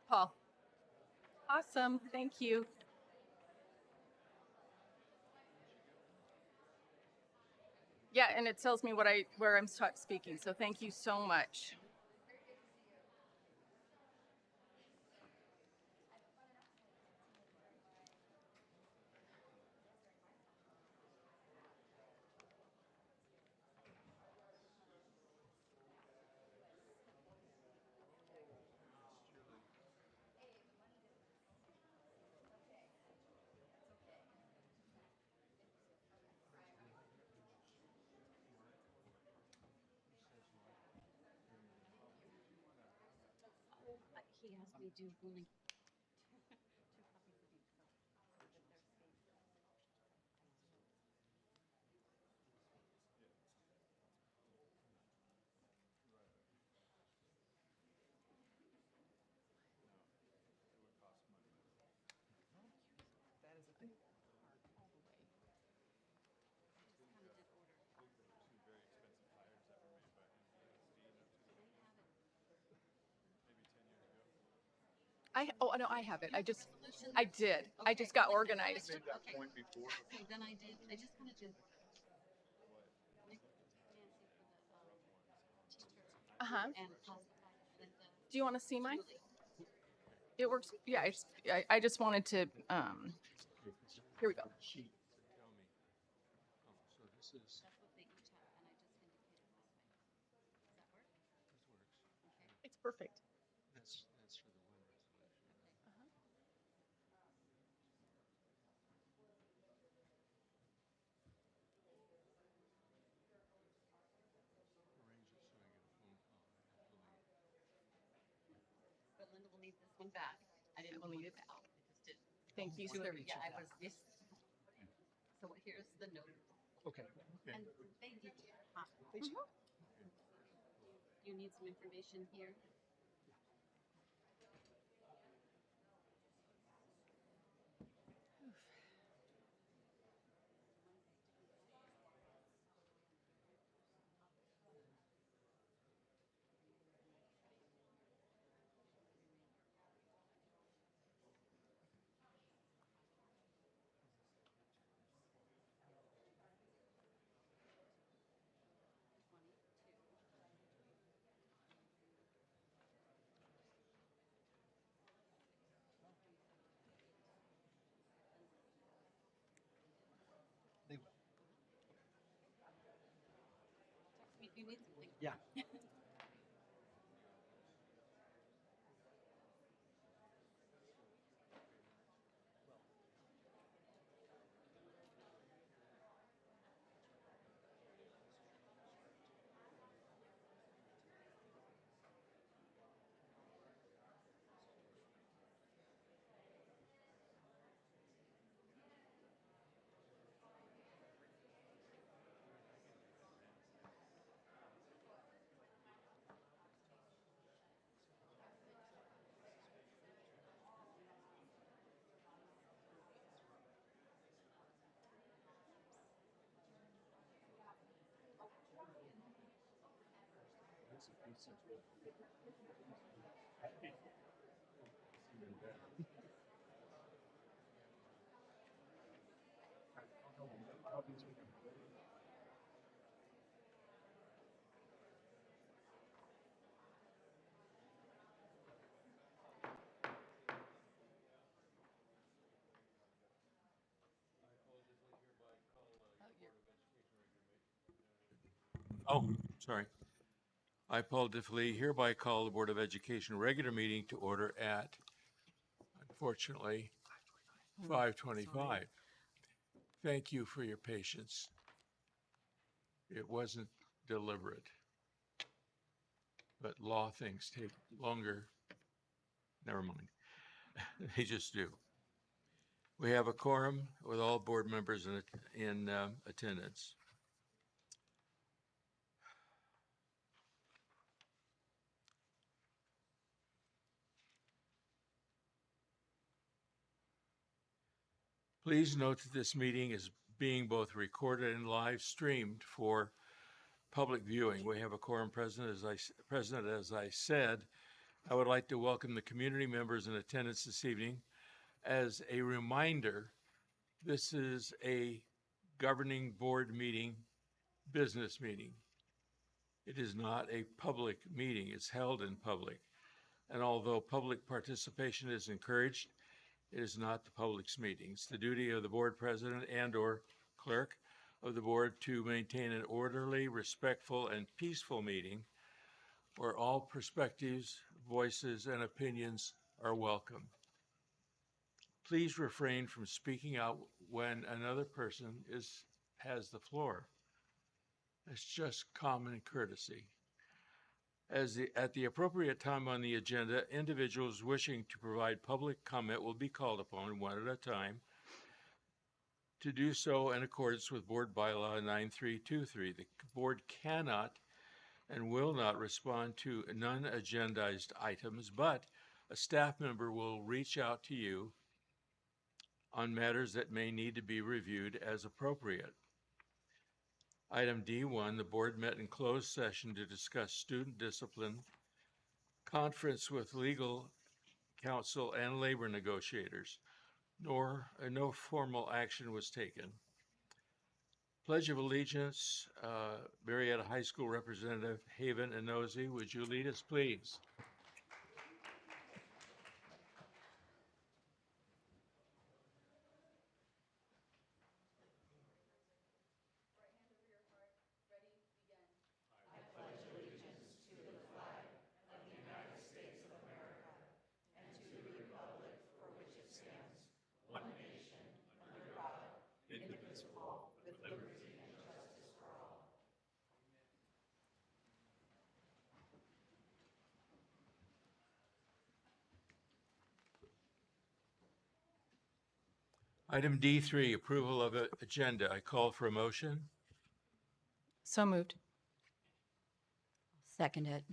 Paul. Awesome. Thank you. Yeah, and it tells me where I'm speaking. So thank you so much. He asked me to only. Oh no, I have it. I did. I just got organized. Okay, then I did. I just kind of did. Uh-huh. And Do you want to see mine? It works. Yeah, I just wanted to, here we go. So this is, that's what they each have, and I just indicated my way. Does that work? this works. Okay. It's perfect. That's for the wind resolution. Uh-huh. Arrange it so I get a phone call. I have to leave. But Linda will need this one back. I didn't will want need it to back. out. I just did. Thank you, So sir. yeah, I was this. So here's the note. Okay. And they do. You need some information here. They will. Text me if you need something. Yeah. Oh, sorry. I, Paul Diffley, hereby call the Board of Education regular meeting to order at, unfortunately, 5:25. Thank you for your patience. It wasn't deliberate, but law things take longer. Never mind. They just do. We have a quorum with all board members in attendance. Please note that this meeting is being both recorded and live streamed for public viewing. We have a quorum present, as I said, I would like to welcome the community members in attendance this evening. As a reminder, this is a governing board meeting, business meeting. It is not a public meeting. It's held in public. And although public participation is encouraged, it is not the public's meeting. It's the duty of the board president and/or clerk of the board to maintain an orderly, respectful, and peaceful meeting where all perspectives, voices, and opinions are welcome. Please refrain from speaking out when another person has the floor. It's just common courtesy. At the appropriate time on the agenda, individuals wishing to provide public comment will be called upon one at a time to do so in accordance with Board Bylaw 9323. The board cannot and will not respond to non-agendized items, but a staff member will reach out to you on matters that may need to be reviewed as appropriate. Item D1, the board met in closed session to discuss student discipline, conference with legal counsel and labor negotiators, no formal action was taken. Pledge of Allegiance, Murrieta High School Representative Haven Inozi, would you lead us, please? Item D3, approval of agenda. I call for a motion. So moved. Second it.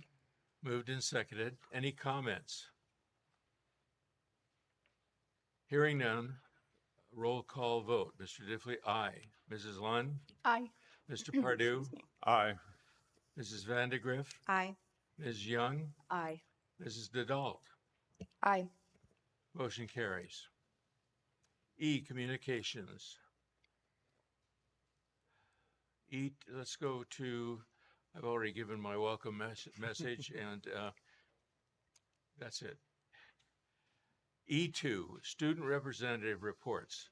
Moved and seconded. Any comments? Hearing none, roll call vote. Mr. Diffley, aye. Mrs. Lund? Aye. Mr. Pardue? Aye. Mrs. Vandegrift? Aye. Ms. Young? Aye. Mrs. Dedalt? Aye. Motion carries. E, communications. E, let's go to, I've already given my welcome message and that's it. E2, student representative reports.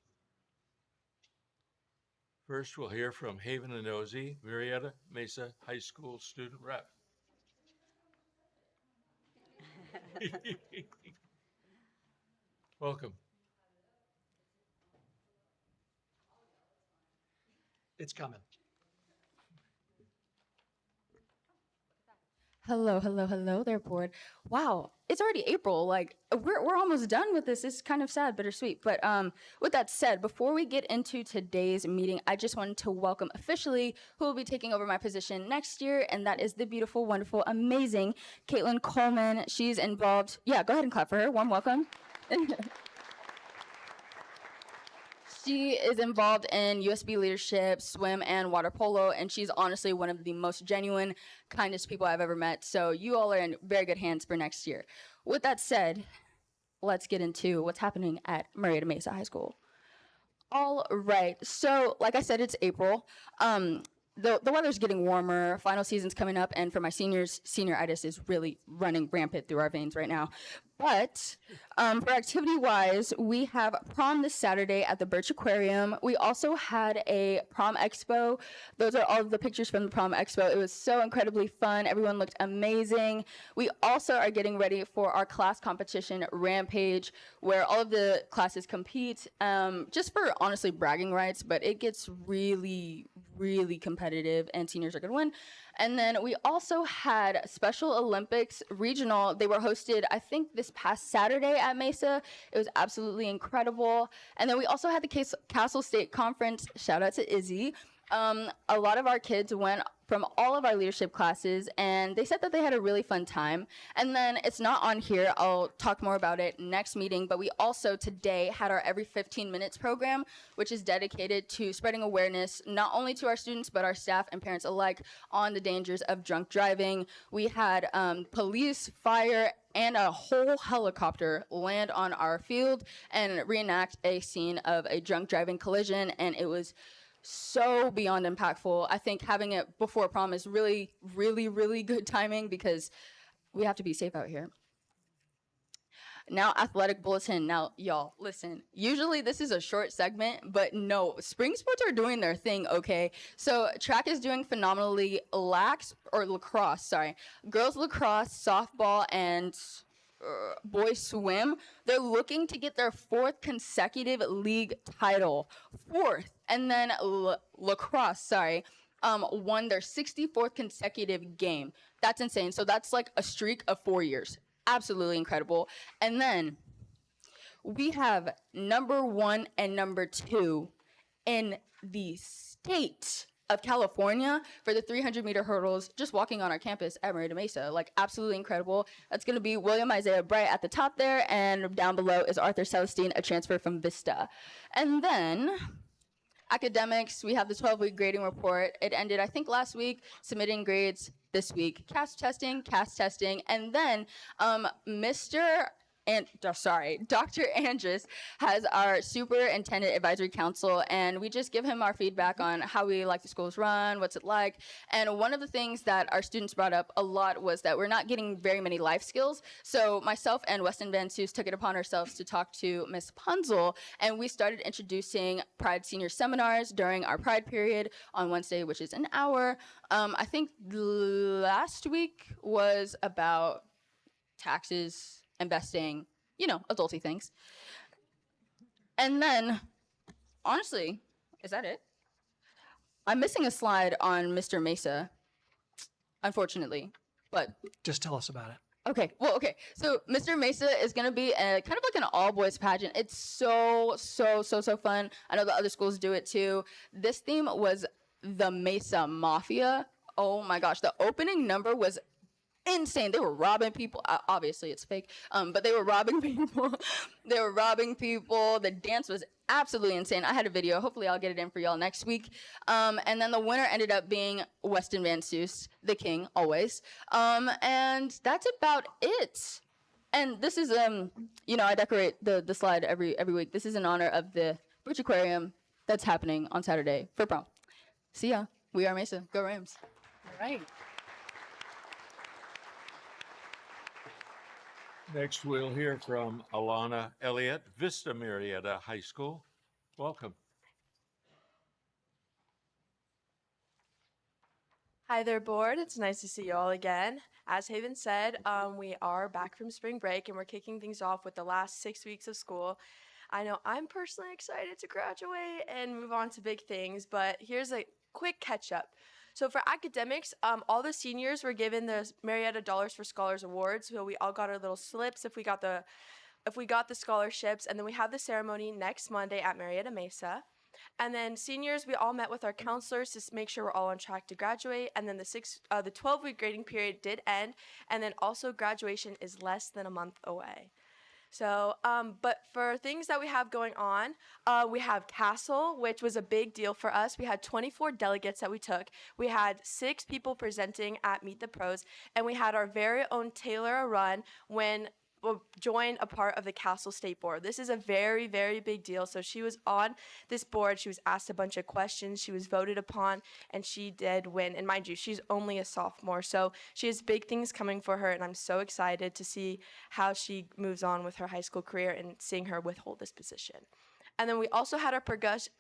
First, we'll hear from Haven Inozi, Murrieta Mesa High School student rep. Welcome. It's coming. Hello, hello, hello there, board. Wow, it's already April. Like we're almost done with this. It's kind of sad, bittersweet. But with that said, before we get into today's meeting, I just wanted to welcome officially who will be taking over my position next year, and that is the beautiful, wonderful, amazing Caitlin Coleman. She's involved. Yeah, go ahead and clap for her. Warm welcome. She is involved in USB leadership, swim, and water polo, and she's honestly one of the most genuine, kindest people I've ever met. So you all are in very good hands for next year. With that said, let's get into what's happening at Murrieta Mesa High School. All right, so like I said, it's April. The weather's getting warmer, final season's coming up, and for my seniors, senioritis is really running rampant through our veins right now. But for activity-wise, we have prom this Saturday at the Birch Aquarium. We also had a prom expo. Those are all of the pictures from the prom expo. It was so incredibly fun. Everyone looked amazing. We also are getting ready for our class competition, Rampage, where all of the classes compete, just for, honestly, bragging rights, but it gets really, really competitive, and seniors are going to win. And then we also had Special Olympics regional. They were hosted, I think, this past Saturday at Mesa. It was absolutely incredible. And then we also had the Castle State Conference. Shout out to Izzy. A lot of our kids went from all of our leadership classes, and they said that they had a really fun time. And then it's not on here. I'll talk more about it next meeting, but we also today had our Every 15 Minutes program, which is dedicated to spreading awareness, not only to our students, but our staff and parents alike on the dangers of drunk driving. We had police, fire, and a whole helicopter land on our field and reenact a scene of a drunk driving collision, and it was so beyond impactful. I think having it before prom is really, really, really good timing because we have to be safe out here. Now, athletic bulletin. Now, y'all, listen. Usually this is a short segment, but no, spring sports are doing their thing, okay? So track is doing phenomenally. Lacrosse, sorry. Girls lacrosse, softball, and boys swim. They're looking to get their 4th consecutive league title. 4th. And then lacrosse, sorry, won their 64th consecutive game. That's insane. So that's like a streak of 4 years. Absolutely incredible. And then we have number 1 and number 2 in the state of California for the 300-meter hurdles, just walking on our campus at Murrieta Mesa. Like, absolutely incredible. That's going to be William Isaiah Bright at the top there, and down below is Arthur Celestine, a transfer from Vista. And then academics, we have the 12-week grading report. It ended, I think, last week, submitting grades this week. CAS testing, and then Dr. Andrus has our superintendent advisory council, and we just give him our feedback on how we like the schools run, what's it like. And one of the things that our students brought up a lot was that we're not getting very many life skills. So myself and Weston Van Soos took it upon ourselves to talk to Ms. Punzel, and we started introducing Pride Senior seminars during our Pride period on Wednesday, which is an hour. I think last week was about taxes, investing, adulty things. And then, honestly, is that it? I'm missing a slide on Mr. Mesa, unfortunately, but Just tell us about it. okay. So Mr. Mesa is going to be kind of like an all-boys pageant. It's so fun. I know the other schools do it too. This theme was the Mesa Mafia. Oh my gosh, the opening number was insane. They were robbing people. Obviously, it's fake, but they were robbing people. The dance was absolutely insane. I had a video. Hopefully, I'll get it in for y'all next week. And then the winner ended up being Weston Van Soos, the king, always. And that's about it. And this is, I decorate the slide every week. This is in honor of the Bridge Aquarium that's happening on Saturday for prom. See ya. We are Mesa. Go Rams. All right. Next, we'll hear from Alana Elliott, Vista Murrieta High School. Welcome. Hi there, board. It's nice to see you all again. As Haven said, we are back from spring break and we're kicking things off with the last 6 weeks of school. I know I'm personally excited to graduate and move on to big things, but here's a quick catch up. So for academics, all the seniors were given the Murrieta Dollars for Scholars Awards. So we all got our little slips if we got the scholarships, and then we have the ceremony next Monday at Murrieta Mesa. And then seniors, we all met with our counselors to make sure we're all on track to graduate. And then the 12-week grading period did end, and then also graduation is less than a month away. So, but for things that we have going on, we have Castle, which was a big deal for us. We had 24 delegates that we took. We had 6 people presenting at Meet the Pros, and we had our very own Taylor Arun join a part of the Castle State Board. This is a very, very big deal. So she was on this board. She was asked a bunch of questions. She was voted upon, and she did win. And mind you, she's only a sophomore. So she has big things coming for her, and I'm so excited to see how she moves on with her high school career and seeing her withhold this position. And then we also had our percussion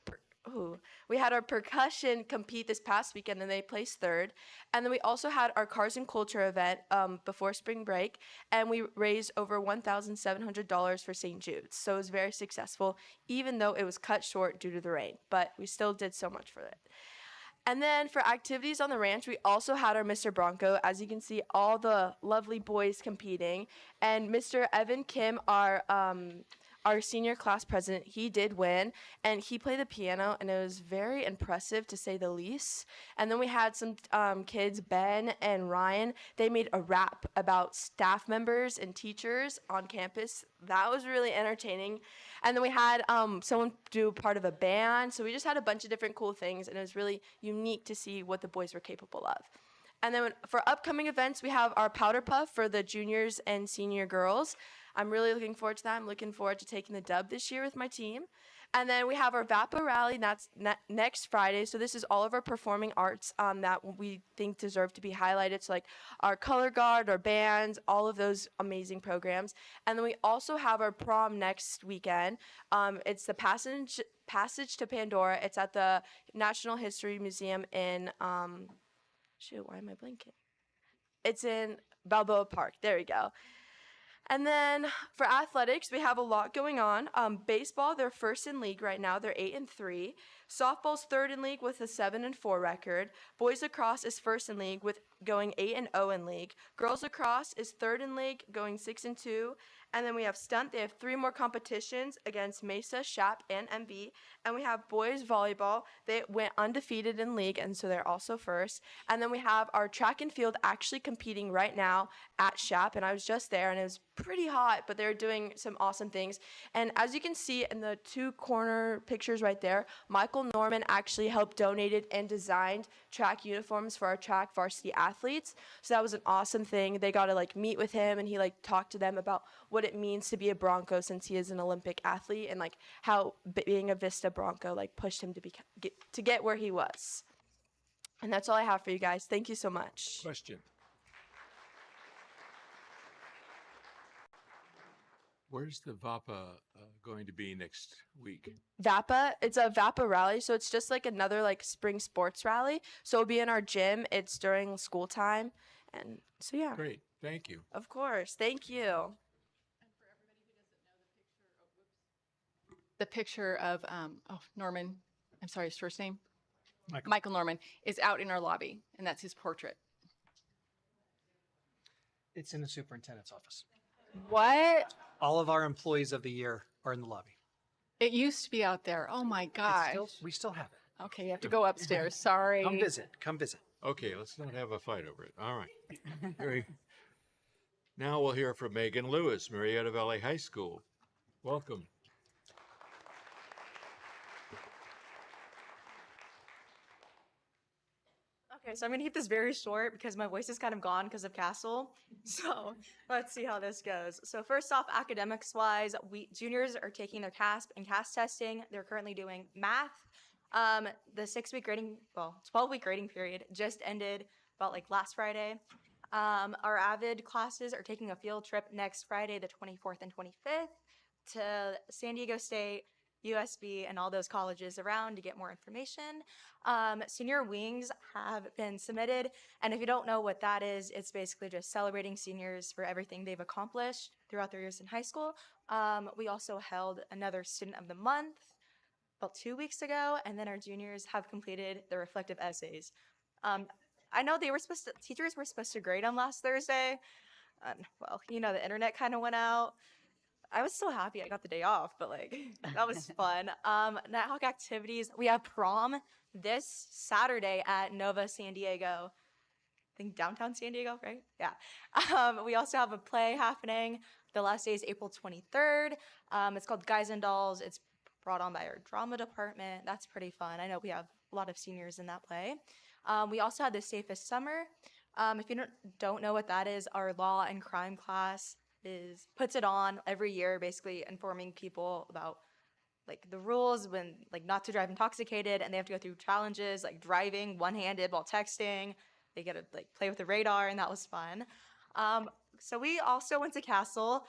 compete this past weekend, and they placed 3rd. And then we also had our Cars and Culture event before spring break, and we raised over $1,700 for St. Jude's. So it was very successful, even though it was cut short due to the rain. But we still did so much for it. And then for activities on the ranch, we also had our Mr. Bronco. As you can see, all the lovely boys competing. And Mr. Evan Kim, our senior class president, he did win, and he played the piano, and it was very impressive to say the least. And then we had some kids, Ben and Ryan, they made a rap about staff members and teachers on campus. That was really entertaining. And then we had someone do part of a band, so we just had a bunch of different cool things, and it was really unique to see what the boys were capable of. And then for upcoming events, we have our powder puff for the juniors and senior girls. I'm really looking forward to that. I'm looking forward to taking the dub this year with my team. And then we have our VAPA rally, and that's next Friday. So this is all of our performing arts that we think deserve to be highlighted. So like our color guard, our bands, all of those amazing programs. And then we also have our prom next weekend. It's the Passage to Pandora. It's at the National History Museum in, shoot, why am I blinking? It's in Balboa Park. There we go. And then for athletics, we have a lot going on. Baseball, they're first in league right now. They're 8-3. Softball's third in league with a 7-4 record. Boys lacrosse is first in league with going 8-0 in league. Girls lacrosse is third in league, going 6-2. And then we have stunt. They have 3 more competitions against Mesa, SHAP, and MB. And we have boys volleyball. They went undefeated in league, and so they're also first. And then we have our track and field actually competing right now at SHAP. And I was just there, and it was pretty hot, but they're doing some awesome things. And as you can see in the 2 corner pictures right there, Michael Norman actually helped donated and designed track uniforms for our track varsity athletes. So that was an awesome thing. They got to like meet with him, and he like talked to them about what it means to be a Bronco since he is an Olympic athlete, and like how being a Vista Bronco like pushed him to get where he was. And that's all I have for you guys. Thank you so much. Question. Where's the VAPA going to be next week? VAPA, it's a VAPA rally, so it's just like another like spring sports rally. So it'll be in our gym. It's during school time, and so yeah. Great, thank you. Of course, thank you. The picture of Norman, I'm sorry, his first name? Michael Norman is out in our lobby, and that's his portrait. It's in the superintendent's office. What? All of our employees of the year are in the lobby. It used to be out there. Oh my gosh. We still have it. Okay, you have to go upstairs. Sorry. Come visit. Come visit. Okay, let's not have a fight over it. All right. Now we'll hear from Megan Lewis, Murrieta Valley High School. Welcome. Okay, so I'm gonna keep this very short because my voice is kind of gone because of Castle. So let's see how this goes. So first off, academics-wise, we juniors are taking their CASP and CAS testing. They're currently doing math. The 12-week grading period just ended about like last Friday. Our AVID classes are taking a field trip next Friday, the 24th and 25th, to San Diego State, USD, and all those colleges around to get more information. Senior wings have been submitted, and if you don't know what that is, it's basically just celebrating seniors for everything they've accomplished throughout their years in high school. We also held another Student of the Month about 2 weeks ago, and then our juniors have completed their reflective essays. I know teachers were supposed to grade on last Thursday. Well, you know, the internet kind of went out. I was so happy I got the day off, but like, that was fun. Nighthawk activities, we have prom this Saturday at Nova San Diego. I think downtown San Diego, right? Yeah. We also have a play happening. The last day is April 23rd. It's called Guys and Dolls. It's brought on by our drama department. That's pretty fun. I know we have a lot of seniors in that play. We also had the Safest Summer. If you don't know what that is, our law and crime class puts it on every year, basically informing people about like the rules when like not to drive intoxicated, and they have to go through challenges like driving one-handed while texting. They get to like play with the radar, and that was fun. So we also went to Castle.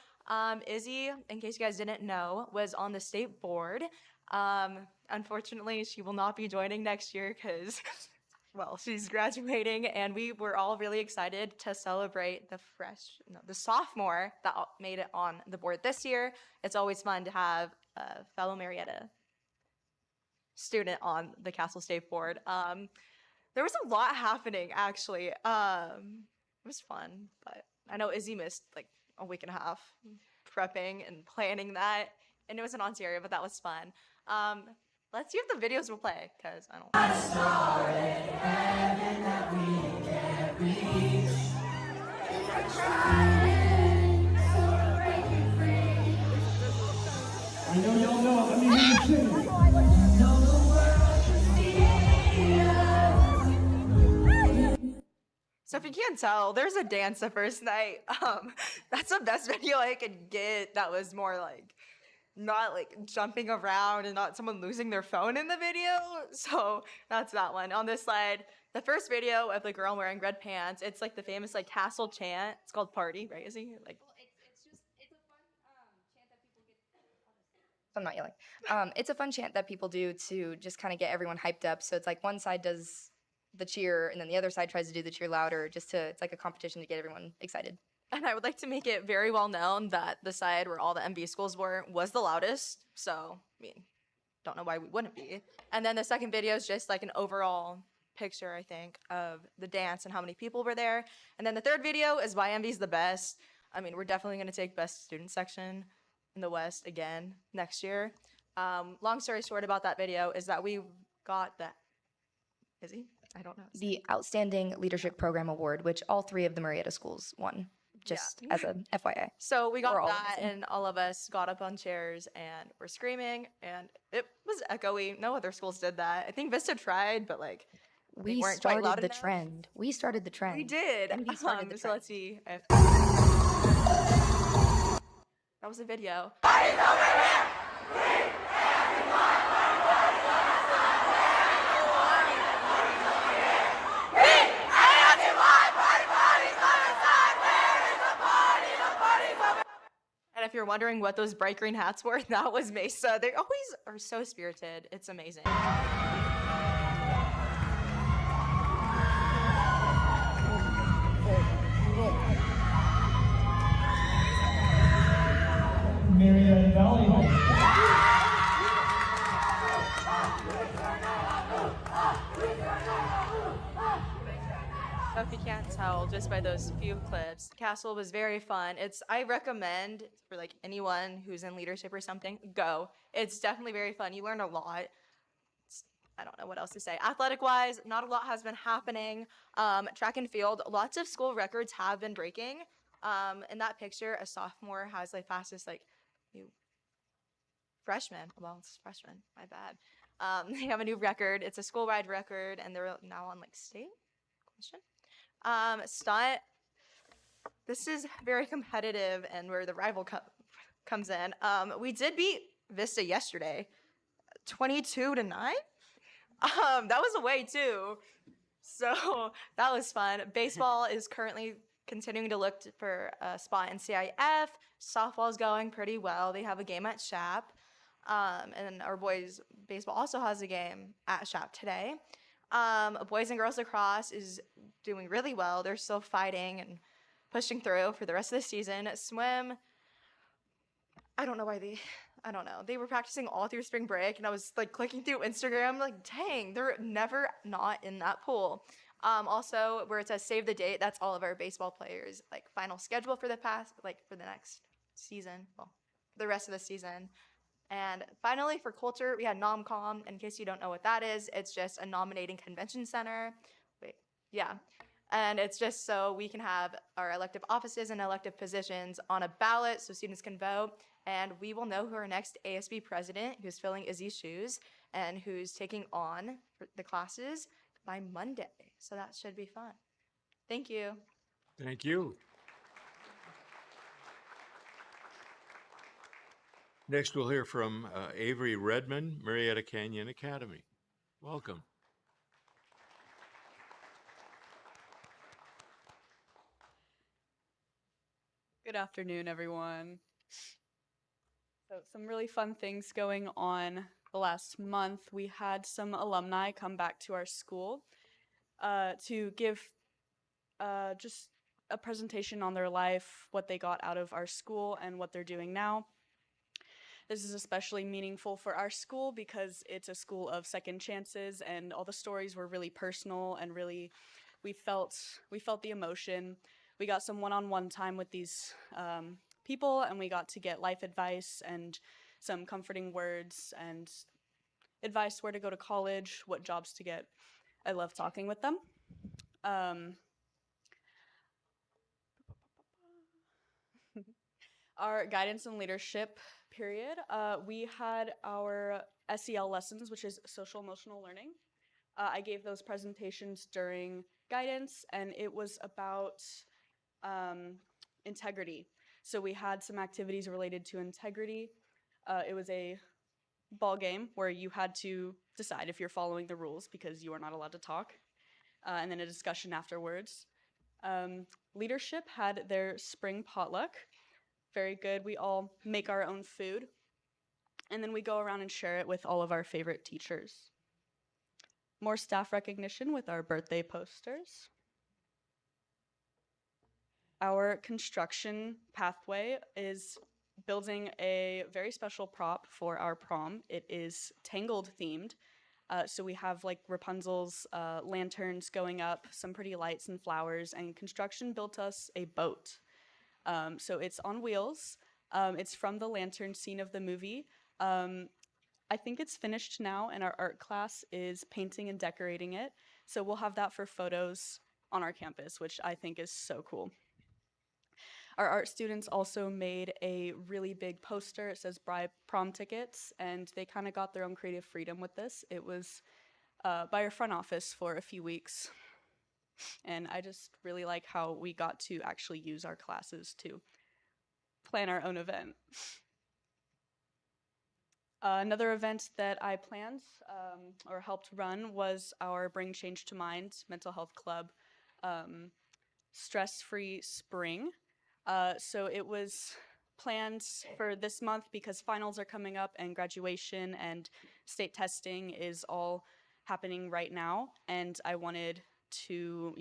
Izzy, in case you guys didn't know, was on the state board. Unfortunately, she will not be joining next year because well, she's graduating, and we were all really excited to celebrate the sophomore that made it on the board this year. It's always fun to have a fellow Murrieta student on the Castle State Board. There was a lot happening, actually. It was fun, but I know Izzy missed like a week and a half prepping and planning that, and it was in Ontario, but that was fun. Let's see if the videos will play, because I don't I know y'all know. Let me hear you sing. can't tell, there's a dance the first night. That's the best video I could get. That was more like not like jumping around and not someone losing their phone in the video. So that's that one. On this slide, the first video of the girl wearing red pants, it's like the famous like castle chant. It's called Party, right? Is he like? Well, it's a fun chant that people get. I'm not yelling. It's a fun chant that people do to just kind of get everyone hyped up. So it's like one side does the cheer and then the other side tries to do the cheer louder, it's like a competition to get everyone excited. And I would like to make it very well known that the side where all the MV schools were was the loudest. So, I mean, don't know why we wouldn't be. And then the second video is just like an overall picture, I think, of the dance and how many people were there. And then the third video is why MV's the best. I mean, we're definitely going to take best student section in the West again next year. Long story short about that video is that we got that. Is he? I don't know. The Outstanding Leadership Program Award, which all 3 of the Murrieta schools won, just as a FYI. So we got Or all of that, us. and all of us got up on chairs and were screaming, and it was echoey. No other schools did that. I think Vista tried, but like We weren't quite loud started the enough. trend. We started the trend. we did. MV started the So trend. let's see if that was a video. And if you're wondering what those bright green hats were, that was Mesa. They always are so spirited. It's amazing. Murrieta Valley High So if you can't tell just by those few clips, Castle was very fun. I recommend for like anyone who's in leadership or something, go. It's definitely very fun. You learn a lot. I don't know what else to say. Athletic wise, not a lot has been happening. Track and field, lots of school records have been breaking. In that picture, a sophomore has the fastest new freshman. Well, it's freshman. My bad. They have a new record. It's a school-wide record, and they're now on state. Question. Stunt. This is very competitive, and where the rival comes in. We did beat Vista yesterday, 22-9. That was away too, so that was fun. Baseball is currently continuing to look for a spot in CIF. Softball's going pretty well. They have a game at SHAP, and our boys baseball also has a game at SHAP today. Boys and girls lacrosse is doing really well. They're still fighting and pushing through for the rest of the season. Swim, I don't know. They were practicing all through spring break, and I was clicking through Instagram, dang, they're never not in that pool. Also, where it says save the date, that's all of our baseball players' final schedule for the for the next season, well, the rest of the season. And finally, for culture, we had NomCom. In case you don't know what that is, it's just a nominating convention center. And it's just so we can have our elective offices and elective positions on a ballot so students can vote. And we will know who our next ASB president, who's filling Izzy's shoes, and who's taking on the classes by Monday. So that should be fun. Thank you. Thank you. Next, we'll hear from Avery Redmond, Murrieta Canyon Academy. Welcome. Good afternoon, everyone. So some really fun things going on the last month. We had some alumni come back to our school to give just a presentation on their life, what they got out of our school, and what they're doing now. This is especially meaningful for our school because it's a school of second chances, and all the stories were really personal and really, we felt the emotion. We got some one-on-one time with these people, and we got to get life advice and some comforting words and advice where to go to college, what jobs to get. I love talking with them. Our guidance and leadership period, we had our SEL lessons, which is social emotional learning. I gave those presentations during guidance, and it was about integrity. So we had some activities related to integrity. It was a ball game where you had to decide if you're following the rules because you are not allowed to talk, and then a discussion afterwards. Leadership had their spring potluck. Very good. We all make our own food, and then we go around and share it with all of our favorite teachers. More staff recognition with our birthday posters. Our construction pathway is building a very special prop for our prom. It is Tangled themed. So we have like Rapunzel's lanterns going up, some pretty lights and flowers, and construction built us a boat. So it's on wheels. It's from the lantern scene of the movie. I think it's finished now, and our art class is painting and decorating it. So we'll have that for photos on our campus, which I think is so cool. Our art students also made a really big poster. It says prom tickets, and they kind of got their own creative freedom with this. It was by our front office for a few weeks. And I just really like how we got to actually use our classes to plan our own event. Another event that I planned or helped run was our Bring Change to Mind Mental Health Club stress-free spring. So it was planned for this month because finals are coming up and graduation and state testing is all happening right now. And I wanted to,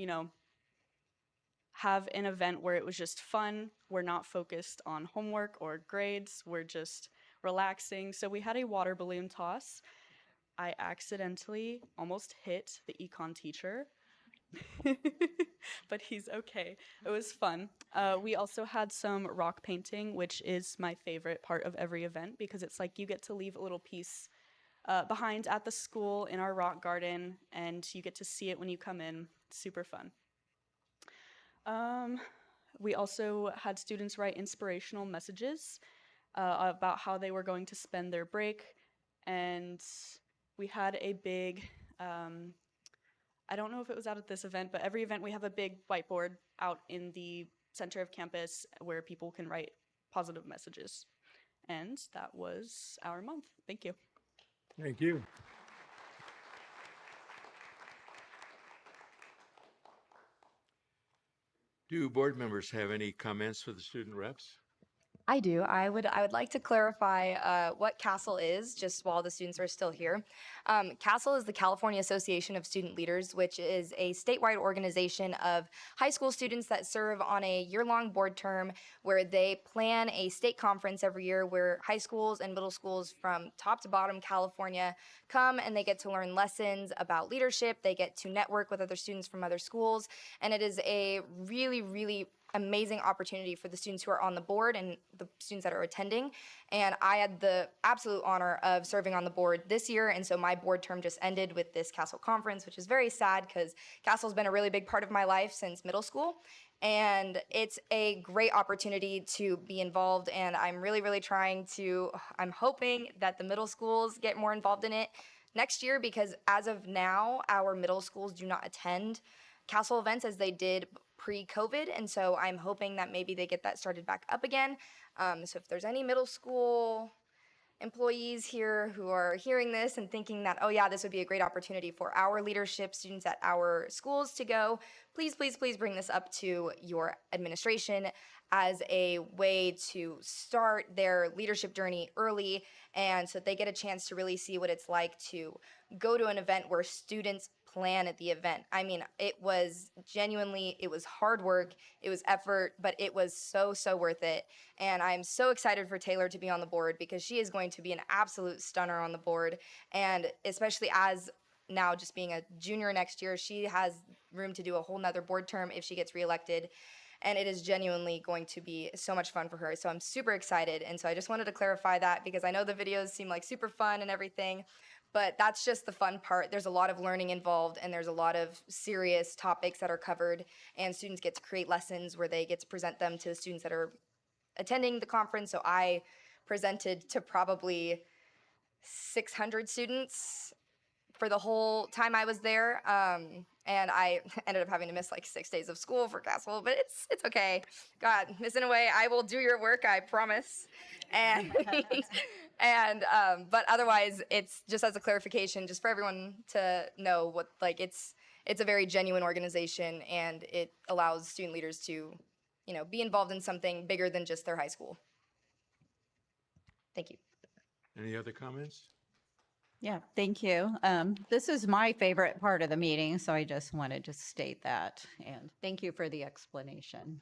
have an event where it was just fun. We're not focused on homework or grades. We're just relaxing. So we had a water balloon toss. I accidentally almost hit the econ teacher. But he's okay. It was fun. We also had some rock painting, which is my favorite part of every event because it's like you get to leave a little piece behind at the school in our rock garden, and you get to see it when you come in. It's super fun. We also had students write inspirational messages about how they were going to spend their break, and we had a big I don't know if it was out at this event, but every event we have a big whiteboard out in the center of campus where people can write positive messages. And that was our month. Thank you. Thank you. Do board members have any comments for the student reps? I do. I would like to clarify what CASTLE is, just while the students are still here. CASTLE is the California Association of Student Leaders, which is a statewide organization of high school students that serve on a year-long board term where they plan a state conference every year where high schools and middle schools from top to bottom California come and they get to learn lessons about leadership. They get to network with other students from other schools, and it is a really, really amazing opportunity for the students who are on the board and the students that are attending. And I had the absolute honor of serving on the board this year, and so my board term just ended with this CASTLE conference, which is very sad because CASTLE's been a really big part of my life since middle school. And it's a great opportunity to be involved, and I'm really, really I'm hoping that the middle schools get more involved in it next year, because as of now, our middle schools do not attend CASTLE events as they did pre-COVID, and so I'm hoping that maybe they get that started back up again. So if there's any middle school employees here who are hearing this and thinking that, oh yeah, this would be a great opportunity for our leadership students at our schools to go, please, please, please bring this up to your administration as a way to start their leadership journey early, and so that they get a chance to really see what it's like to go to an event where students plan at the event. I mean, it was hard work, it was effort, but it was so, so worth it. And I'm so excited for Taylor to be on the board because she is going to be an absolute stunner on the board. And especially as now just being a junior next year, she has room to do a whole nother board term if she gets reelected. And it is genuinely going to be so much fun for her. So I'm super excited. And so I just wanted to clarify that because I know the videos seem like super fun and everything, but that's just the fun part. There's a lot of learning involved, and there's a lot of serious topics that are covered, and students get to create lessons where they get to present them to the students that are attending the conference. So I presented to probably 600 students for the whole time I was there. and I ended up having to miss like 6 days of school for Castle, but it's okay. God, Miss Inouye, I will do your work, I promise. And but otherwise, it's just as a clarification, just for everyone to know what like it's a very genuine organization, and it allows student leaders to, be involved in something bigger than just their high school. Thank you. Any other comments? Yeah, thank you. This is my favorite part of the meeting, so I just wanted to state that. And thank you for the explanation.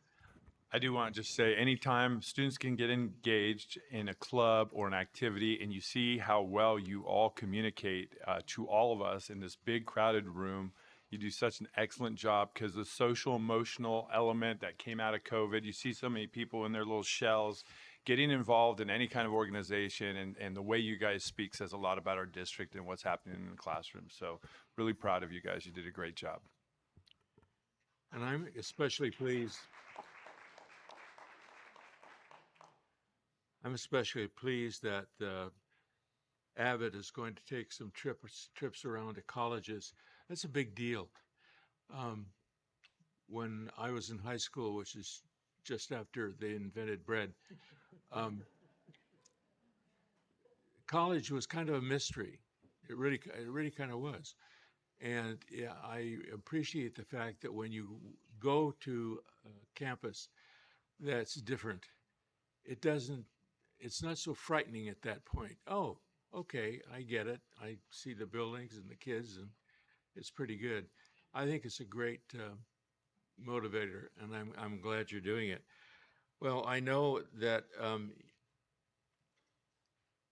I do want to just say, anytime students can get engaged in a club or an activity and you see how well you all communicate to all of us in this big crowded room, you do such an excellent job, because the social emotional element that came out of COVID, you see so many people in their little shells getting involved in any kind of organization, and the way you guys speak says a lot about our district and what's happening in the classroom. So really proud of you guys. You did a great job. And I'm especially pleased. I'm especially pleased that Abbott is going to take some trips around to colleges. That's a big deal. When I was in high school, which is just after they invented bread, college was kind of a mystery. It really kind of was. And yeah, I appreciate the fact that when you go to campus, that's different. It's not so frightening at that point. Oh, okay, I get it. I see the buildings and the kids, and it's pretty good. I think it's a great motivator, and I'm glad you're doing it. Well, I know that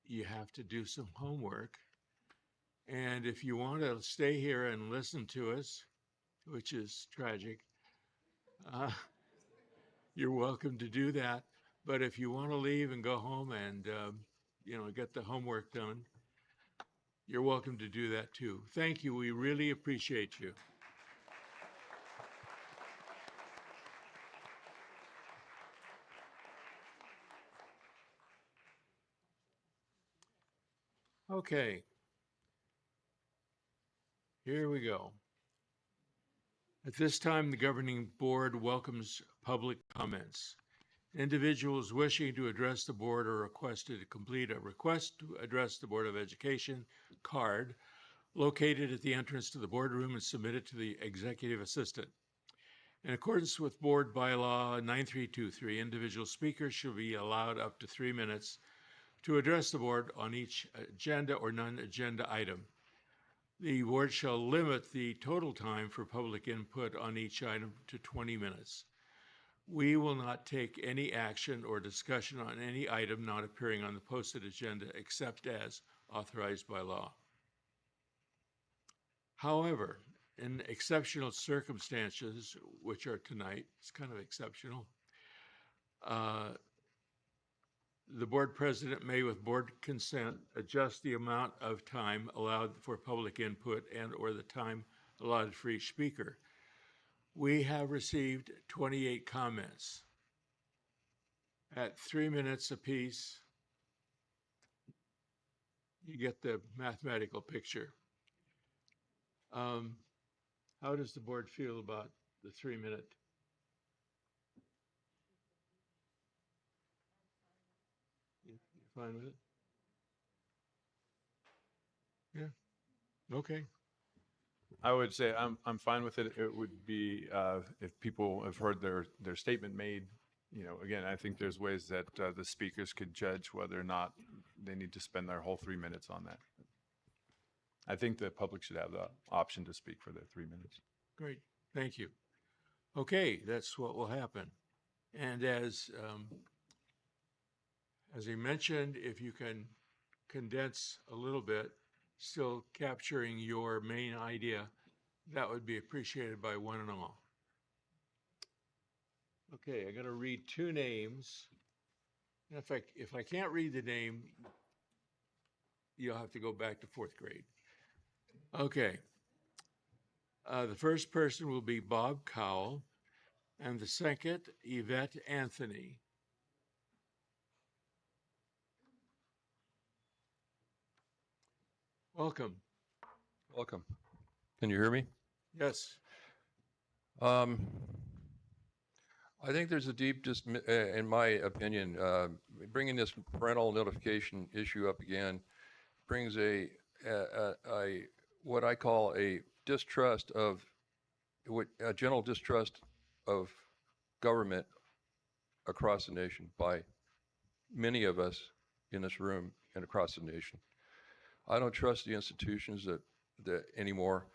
you have to do some homework, and if you want to stay here and listen to us, which is tragic, you're welcome to do that. But if you want to leave and go home and get the homework done, you're welcome to do that too. Thank you. We really appreciate you. Okay. Here we go. At this time, the governing board welcomes public comments. Individuals wishing to address the board are requested to complete a request to address the Board of Education card located at the entrance to the boardroom and submit it to the executive assistant. In accordance with Board Bylaw 9323, individual speakers shall be allowed up to 3 minutes to address the board on each agenda or non-agenda item. The board shall limit the total time for public input on each item to 20 minutes. We will not take any action or discussion on any item not appearing on the posted agenda except as authorized by law. However, in exceptional circumstances, which are tonight, it's kind of exceptional, the board president may, with board consent, adjust the amount of time allowed for public input and or the time allotted for each speaker. We have received 28 comments. At 3 minutes apiece, you get the mathematical picture. How does the board feel about the 3 minute? You fine with it? Yeah. Okay. I would say I'm fine with it. It would be if people have heard their statement made. Again, I think there's ways that the speakers could judge whether or not they need to spend their whole 3 minutes on that. I think the public should have the option to speak for their 3 minutes. Great. Thank you. Okay, that's what will happen. And as he mentioned, if you can condense a little bit, still capturing your main idea, that would be appreciated by one and all. Okay, I got to read 2 names. And if I can't read the name, you'll have to go back to 4th grade. Okay. The first person will be Bob Cowell, and the second, Yvette Anthony. Welcome. Welcome. Can you hear me? Yes. I think there's a deep, in my opinion, bringing this parental notification issue up again brings a what I call a distrust of, a general distrust of government across the nation by many of us in this room and across the nation. I don't trust the institutions that anymore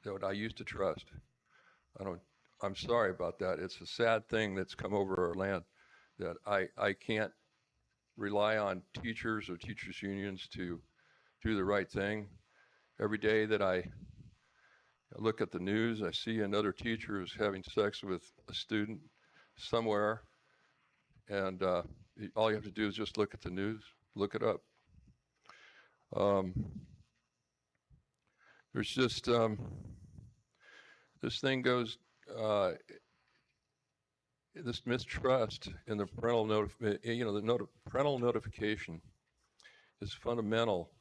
that I used to trust. I'm sorry about that. It's a sad thing that's come over our land that I can't rely on teachers or teachers unions to do the right thing. Every day that I look at the news, I see another teacher who's having sex with a student somewhere, and all you have to do is just look at the news, look it up. There's just, this thing goes, this mistrust in the parental parental notification is fundamental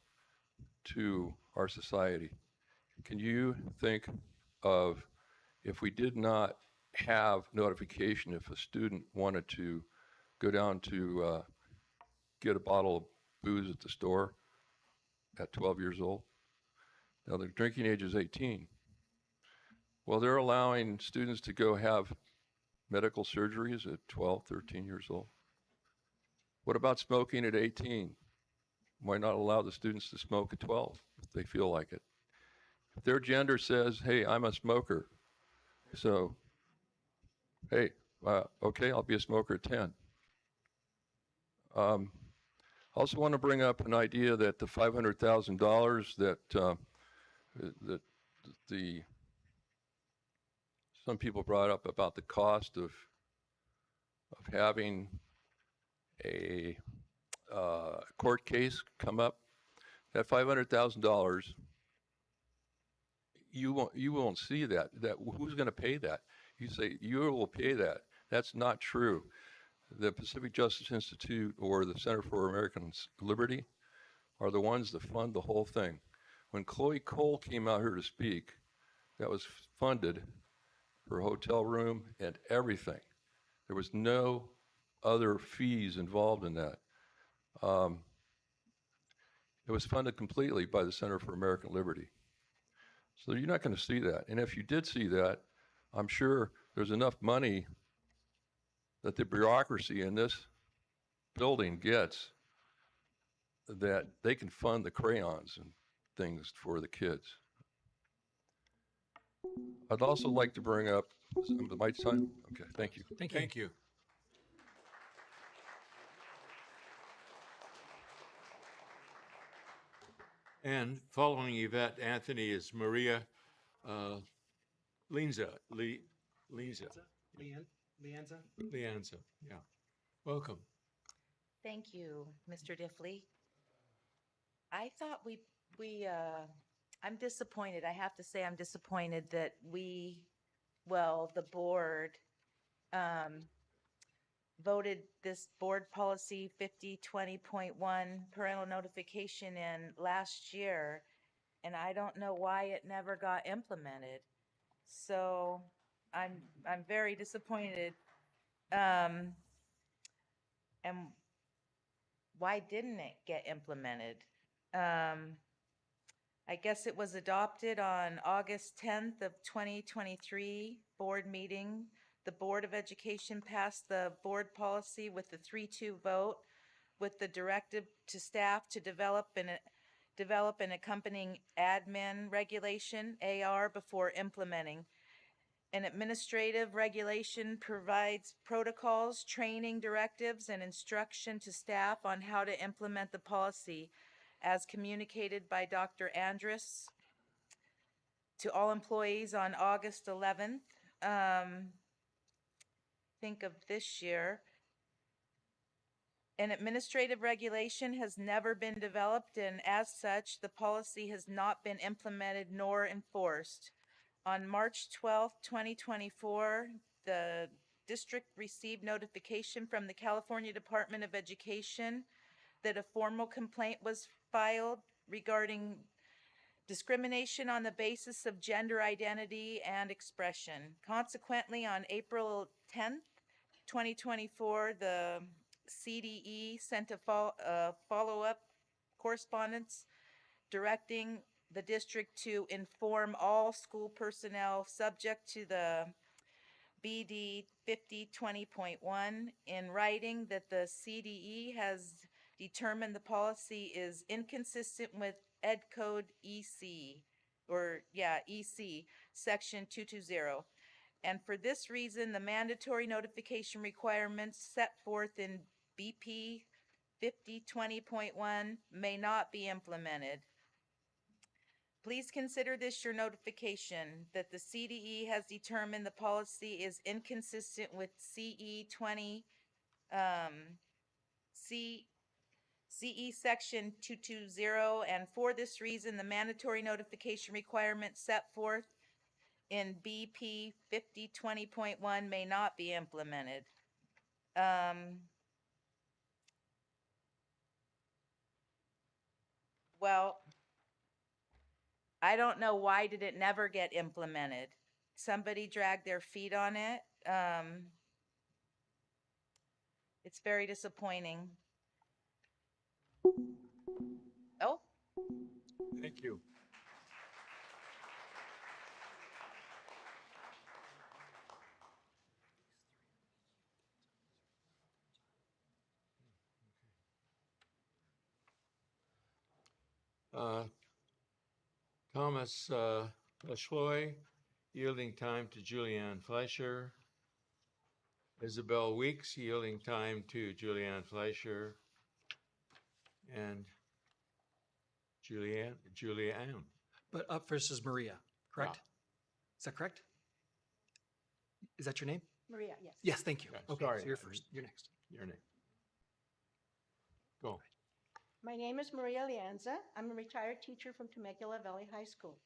to our society. Can you think of if we did not have notification, if a student wanted to go down to get a bottle of booze at the store at 12 years old? Now the drinking age is 18. Well, they're allowing students to go have medical surgeries at 12, 13 years old. What about smoking at 18? Why not allow the students to smoke at 12 if they feel like it? If their gender says, hey, I'm a smoker, so, hey, okay, I'll be a smoker at 10. I also want to bring up an idea that the $500,000 that some people brought up about the cost of having a court case come up, that $500,000, you won't see that. Who's going to pay that? You say you will pay that. That's not true. The Pacific Justice Institute or the Center for American Liberty are the ones that fund the whole thing. When Chloe Cole came out here to speak, that was funded, her hotel room and everything. There was no other fees involved in that. It was funded completely by the Center for American Liberty. So you're not going to see that. And if you did see that, I'm sure there's enough money that the bureaucracy in this building gets that they can fund the crayons and things for the kids. I'd also like to bring up, my time? Okay, thank you. Thank you. And following Yvette Anthony is Maria Lienza. Lienza, yeah. Welcome. Thank you, Mr. Diffley. I thought I'm disappointed. I have to say I'm disappointed that the board voted this board policy 5020.1 parental notification in last year, and I don't know why it never got implemented. So I'm very disappointed. And why didn't it get implemented? I guess it was adopted on August 10th of 2023 board meeting. The Board of Education passed the board policy with the 3-2 vote with the directive to staff to develop an accompanying admin regulation, AR, before implementing. An administrative regulation provides protocols, training directives, and instruction to staff on how to implement the policy as communicated by Dr. Andrus to all employees on August 11th. Think of this year. An administrative regulation has never been developed, and as such, the policy has not been implemented nor enforced. On March 12th, 2024, the district received notification from the California Department of Education that a formal complaint was filed regarding discrimination on the basis of gender identity and expression. Consequently, on April 10th, 2024, the CDE sent a follow-up correspondence directing the district to inform all school personnel subject to the BD 5020.1 in writing that the CDE has determined the policy is inconsistent with Ed Code EC, EC, Section 220. And for this reason, the mandatory notification requirements set forth in BP 5020.1 may not be implemented. Please consider this your notification that the CDE has determined the policy is inconsistent with CE 20, CE Section 220, and for this reason, the mandatory notification requirement set forth in BP 5020.1 may not be implemented. Well, I don't know why did it never get implemented. Somebody dragged their feet on it. It's very disappointing. Oh, Thank you. Thomas LaChoy, yielding time to Julianne Fleischer. Isabel Weeks, yielding time to Julianne Fleischer. And Julianne. But up first is Maria, correct? Is that correct? Is that your name? Maria, yes. Yes, thank you. Okay, Okay, sorry. so you're first. You're next. Your name. Go. My name is Maria Lianza. I'm a retired teacher from Temecula Valley High School.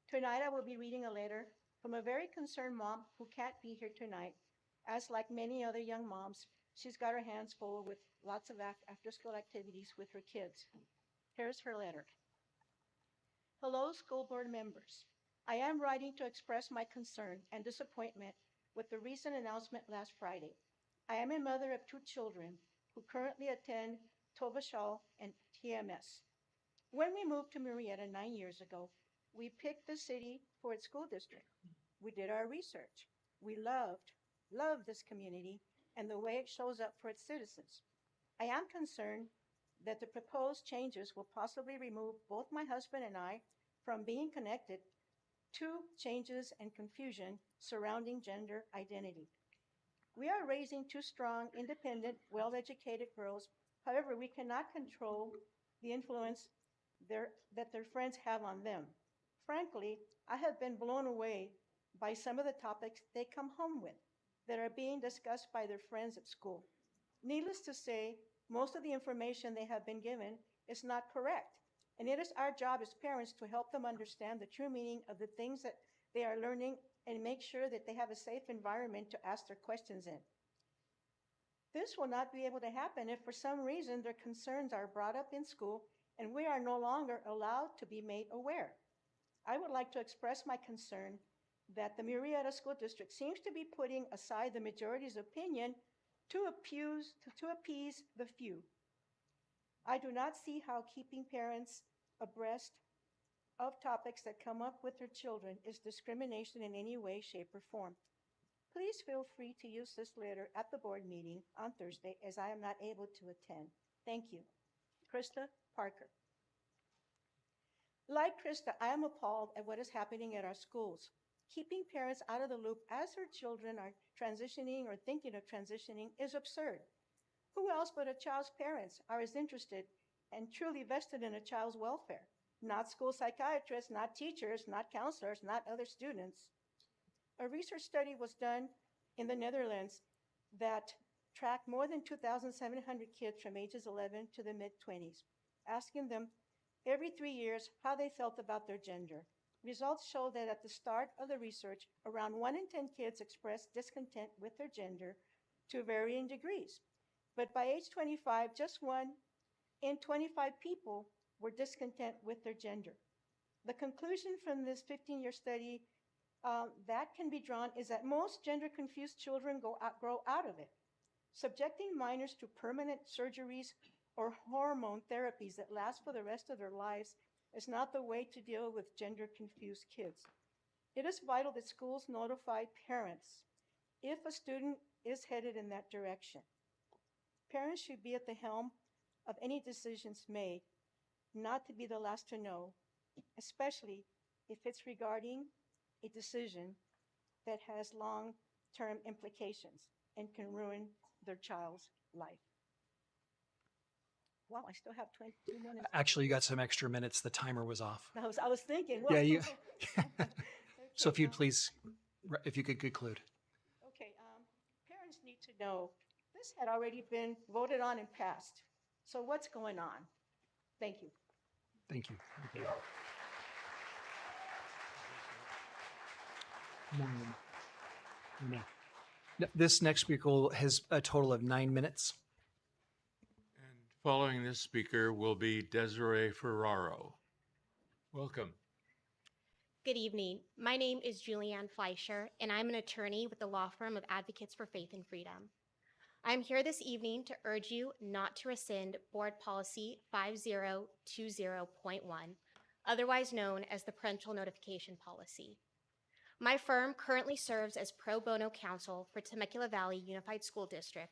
Tonight I will be reading a letter from a very concerned mom who can't be here tonight. As like many other young moms, she's got her hands full with lots of after-school activities with her kids. Here's her letter. Hello, school board members. I am writing to express my concern and disappointment with the recent announcement last Friday. I am a mother of 2 children who currently attend Tovashal and TMS. When we moved to Murrieta 9 years ago, we picked the city for its school district. We did our research. We loved this community and the way it shows up for its citizens. I am concerned that the proposed changes will possibly remove both my husband and I from being connected to changes and confusion surrounding gender identity. We are raising 2 strong, independent, well-educated girls. However, we cannot control the influence that their friends have on them. Frankly, I have been blown away by some of the topics they come home with that are being discussed by their friends at school. Needless to say, most of the information they have been given is not correct, and it is our job as parents to help them understand the true meaning of the things that they are learning and make sure that they have a safe environment to ask their questions in. This will not be able to happen if for some reason their concerns are brought up in school and we are no longer allowed to be made aware. I would like to express my concern that the Murrieta School District seems to be putting aside the majority's opinion to appease the few. I do not see how keeping parents abreast of topics that come up with their children is discrimination in any way, shape, or form. Please feel free to use this letter at the board meeting on Thursday as I am not able to attend. Thank you. Krista Parker. Like Krista, I am appalled at what is happening at our schools. Keeping parents out of the loop as their children are transitioning or thinking of transitioning is absurd. Who else but a child's parents are as interested and truly vested in a child's welfare? Not school psychiatrists, not teachers, not counselors, not other students. A research study was done in the Netherlands that tracked more than 2,700 kids from ages 11 to the mid-20s, asking them every 3 years how they felt about their gender. Results show that at the start of the research, around 1 in 10 kids expressed discontent with their gender to varying degrees. But by age 25, just 1 in 25 people were discontent with their gender. The conclusion from this 15-year study that can be drawn is that most gender-confused children grow out of it. Subjecting minors to permanent surgeries or hormone therapies that last for the rest of their lives is not the way to deal with gender-confused kids. It is vital that schools notify parents if a student is headed in that direction. Parents should be at the helm of any decisions made, not to be the last to know, especially if it's regarding a decision that has long-term implications and can ruin their child's life. Wow, I still have 22 minutes. Actually, you got some extra minutes. The timer was off. I was thinking, Yeah, well, you. okay, So if you'd please, if you could conclude. okay, parents need to know this had already been voted on and passed. So what's going on? Thank you. Thank you. No. This next speaker has a total of 9 minutes. Following this speaker will be Desiree Ferraro. Welcome. Good evening. My name is Julianne Fleischer, and I'm an attorney with the law firm of Advocates for Faith and Freedom. I'm here this evening to urge you not to rescind Board Policy 5020.1, otherwise known as the Parental Notification Policy. My firm currently serves as pro bono counsel for Temecula Valley Unified School District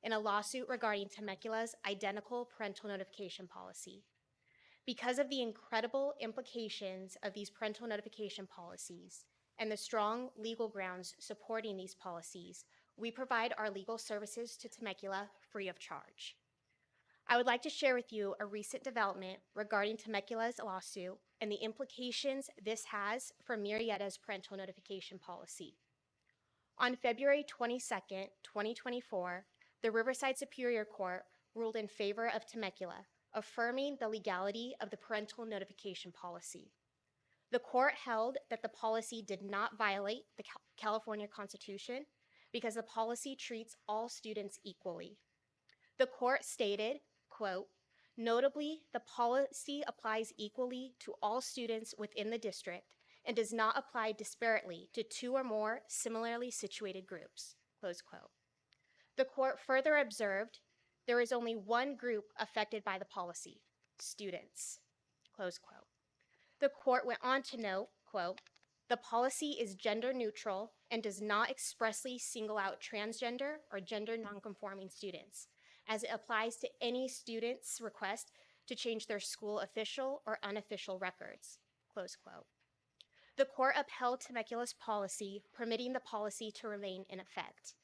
in a lawsuit regarding Temecula's identical parental notification policy. Because of the incredible implications of these parental notification policies and the strong legal grounds supporting these policies, we provide our legal services to Temecula free of charge. I would like to share with you a recent development regarding Temecula's lawsuit and the implications this has for Murrieta's parental notification policy. On February 22nd, 2024, the Riverside Superior Court ruled in favor of Temecula, affirming the legality of the parental notification policy. The court held that the policy did not violate the California Constitution because the policy treats all students equally. The court stated, quote, "Notably, the policy applies equally to all students within the district and does not apply disparately to two or more similarly situated groups," close quote. The court further observed, "There is only one group affected by the policy, students," close quote. The court went on to note, quote, "The policy is gender neutral and does not expressly single out transgender or gender nonconforming students, as it applies to any student's request to change their school official or unofficial records," close quote. The court upheld Temecula's policy, permitting the policy to remain in effect.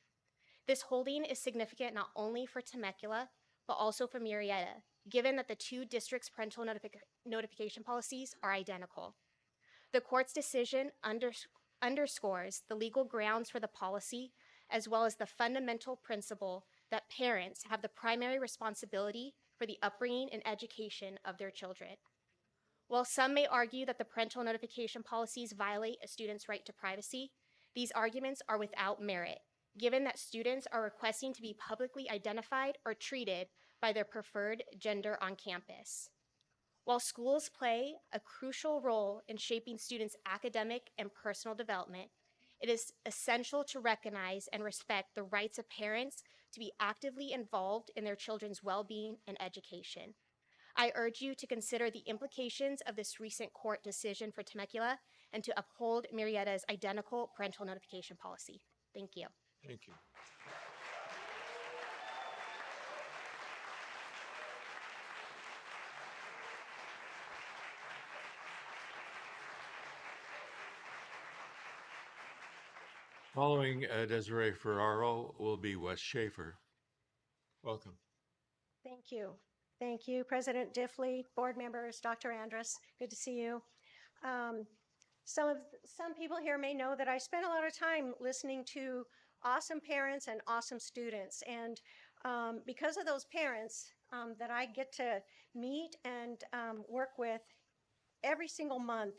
This holding is significant not only for Temecula, but also for Murrieta, given that the two districts' parental notification policies are identical. The court's decision underscores the legal grounds for the policy, as well as the fundamental principle that parents have the primary responsibility for the upbringing and education of their children. While some may argue that the parental notification policies violate a student's right to privacy, these arguments are without merit, given that students are requesting to be publicly identified or treated by their preferred gender on campus. While schools play a crucial role in shaping students' academic and personal development, it is essential to recognize and respect the rights of parents to be actively involved in their children's well-being and education. I urge you to consider the implications of this recent court decision for Temecula and to uphold Murrieta's identical parental notification policy. Thank you. Thank you. Following Desiree Ferraro will be Wes Schaefer. Welcome. Thank you. Thank you, President Diffley, board members, Dr. Andrus. Good to see you. Some people here may know that I spent a lot of time listening to awesome parents and awesome students. And because of those parents that I get to meet and work with every single month,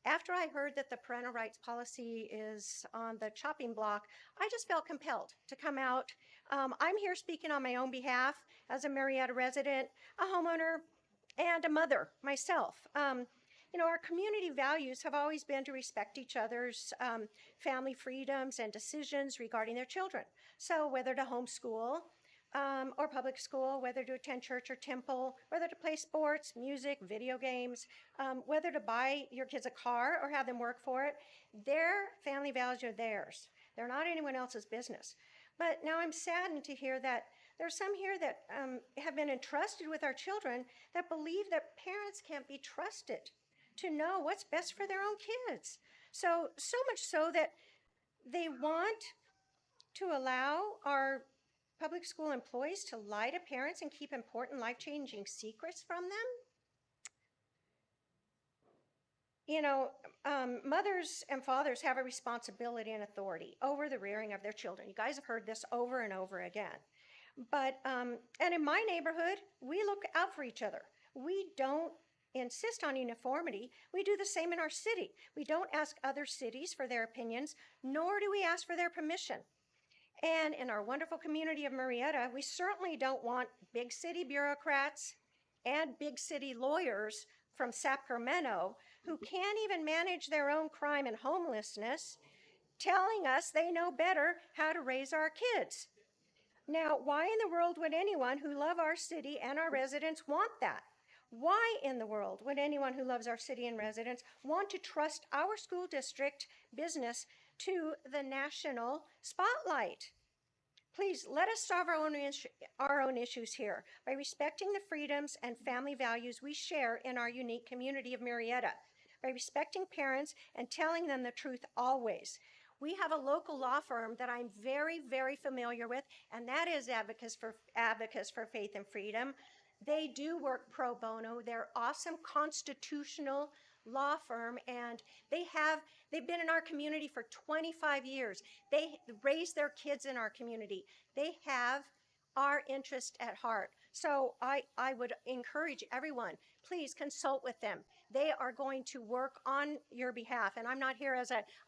after I heard that the parental rights policy is on the chopping block, I just felt compelled to come out. I'm here speaking on my own behalf as a Murrieta resident, a homeowner, and a mother myself. you know, our community values have always been to respect each other's family freedoms and decisions regarding their children. So whether to homeschool or public school, whether to attend church or temple, whether to play sports, music, video games, whether to buy your kids a car or have them work for it, their family values are theirs. They're not anyone else's business. But now I'm saddened to hear that there's some here that have been entrusted with our children that believe that parents can't be trusted to know what's best for their own kids. So much so that they want to allow our public school employees to lie to parents and keep important life-changing secrets from them. You know, mothers and fathers have a responsibility and authority over the rearing of their children. You guys have heard this over and over again. But, and in my neighborhood, we look out for each other. We don't insist on uniformity. We do the same in our city. We don't ask other cities for their opinions, nor do we ask for their permission. And in our wonderful community of Murrieta, we certainly don't want big city bureaucrats and big city lawyers from Sacramento who can't even manage their own crime and homelessness telling us they know better how to raise our kids. Now, why in the world would anyone who loves our city and our residents want that? Why in the world would anyone who loves our city and residents want to trust our school district business to the national spotlight? Please let us solve our own issues here by respecting the freedoms and family values we share in our unique community of Murrieta, by respecting parents and telling them the truth always. We have a local law firm that I'm very, very familiar with, and that is Advocates for Faith and Freedom. They do work pro bono. They're awesome constitutional law firm, and they've been in our community for 25 years. They raise their kids in our community. They have our interest at heart. So I would encourage everyone, please consult with them. They are going to work on your behalf. And I'm not here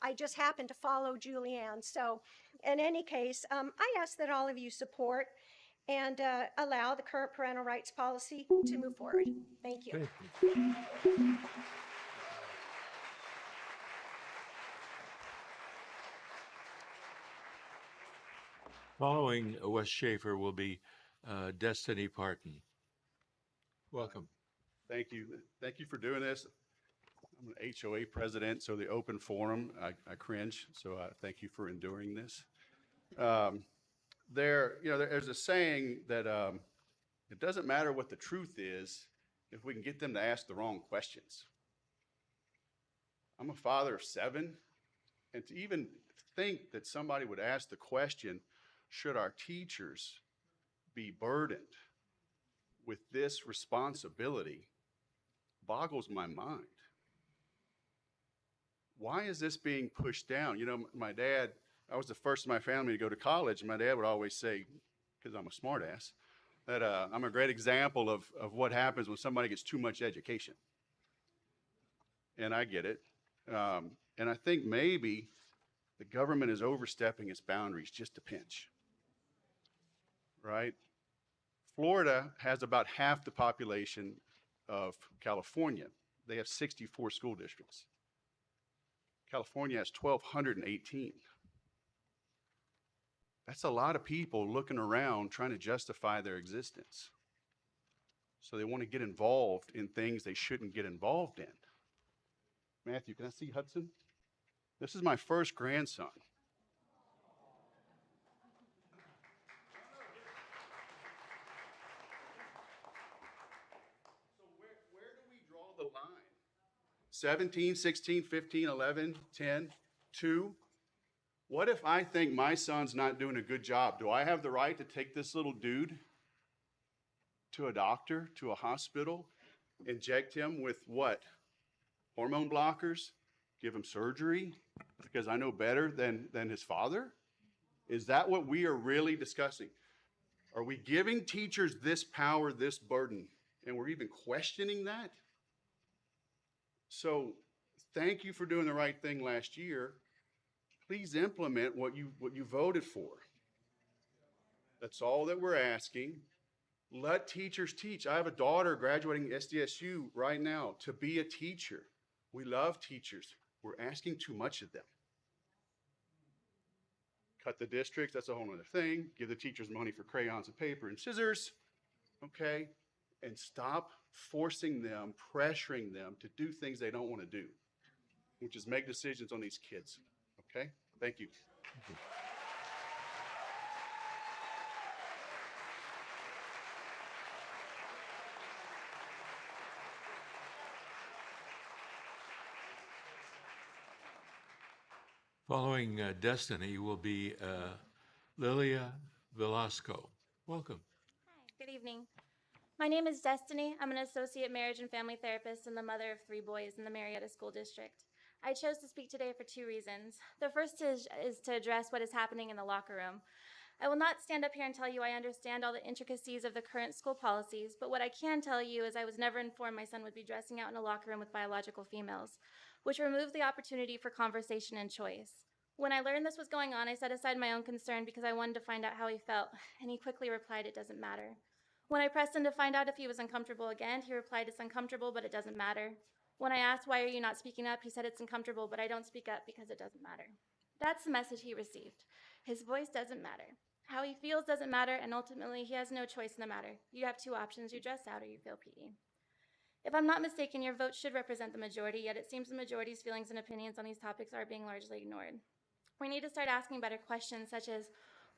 I just happen to follow Julianne. So in any case, I ask that all of you support and allow the current parental rights policy to move forward. Thank you. Following Wes Schaefer will be Destiny Parton. Welcome. Thank you. Thank you for doing this. I'm an HOA president, so the open forum, I cringe. So thank you for enduring this. There's a saying that it doesn't matter what the truth is if we can get them to ask the wrong questions. I'm a father of 7, and to even think that somebody would ask the question, should our teachers be burdened with this responsibility, boggles my mind. Why is this being pushed down? You know, my dad, I was the first in my family to go to college, and my dad would always say, because I'm a smartass, that I'm a great example of what happens when somebody gets too much education. And I get it. And I think maybe the government is overstepping its boundaries just a pinch, right? Florida has about half the population of California. They have 64 school districts. California has 1,218. That's a lot of people looking around trying to justify their existence. So they want to get involved in things they shouldn't get involved in. Matthew, can I see Hudson? This is my first grandson. So where do we draw the line? 17, 16, 15, 11, 10, 2. What if I think my son's not doing a good job? Do I have the right to take this little dude to a doctor, to a hospital, inject him with what? Hormone blockers? Give him surgery because I know better than his father? Is that what we are really discussing? Are we giving teachers this power, this burden, and we're even questioning that? So thank you for doing the right thing last year. Please implement what you voted for. That's all that we're asking. Let teachers teach. I have a daughter graduating SDSU right now to be a teacher. We love teachers. We're asking too much of them. Cut the districts, that's a whole other thing. Give the teachers money for crayons and paper and scissors, okay? And stop forcing them, pressuring them to do things they don't want to do, which is make decisions on these kids, okay? Thank you. Following Destiny will be Lilia Velasco. Welcome. Good evening. My name is Destiny. I'm an associate marriage and family therapist and the mother of 3 boys in the Murrieta School District. I chose to speak today for 2 reasons. The first is to address what is happening in the locker room. I will not stand up here and tell you I understand all the intricacies of the current school policies, but what I can tell you is I was never informed my son would be dressing out in a locker room with biological females, which removed the opportunity for conversation and choice. When I learned this was going on, I set aside my own concern because I wanted to find out how he felt, and he quickly replied, "It doesn't matter." When I pressed him to find out if he was uncomfortable again, he replied, "It's uncomfortable, but it doesn't matter." When I asked, "Why are you not speaking up?" he said, "It's uncomfortable, but I don't speak up because it doesn't matter." That's the message he received. His voice doesn't matter. How he feels doesn't matter, and ultimately, he has no choice in the matter. You have 2 options: you dress out or you feel PE. If I'm not mistaken, your vote should represent the majority, yet it seems the majority's feelings and opinions on these topics are being largely ignored. We need to start asking better questions, such as,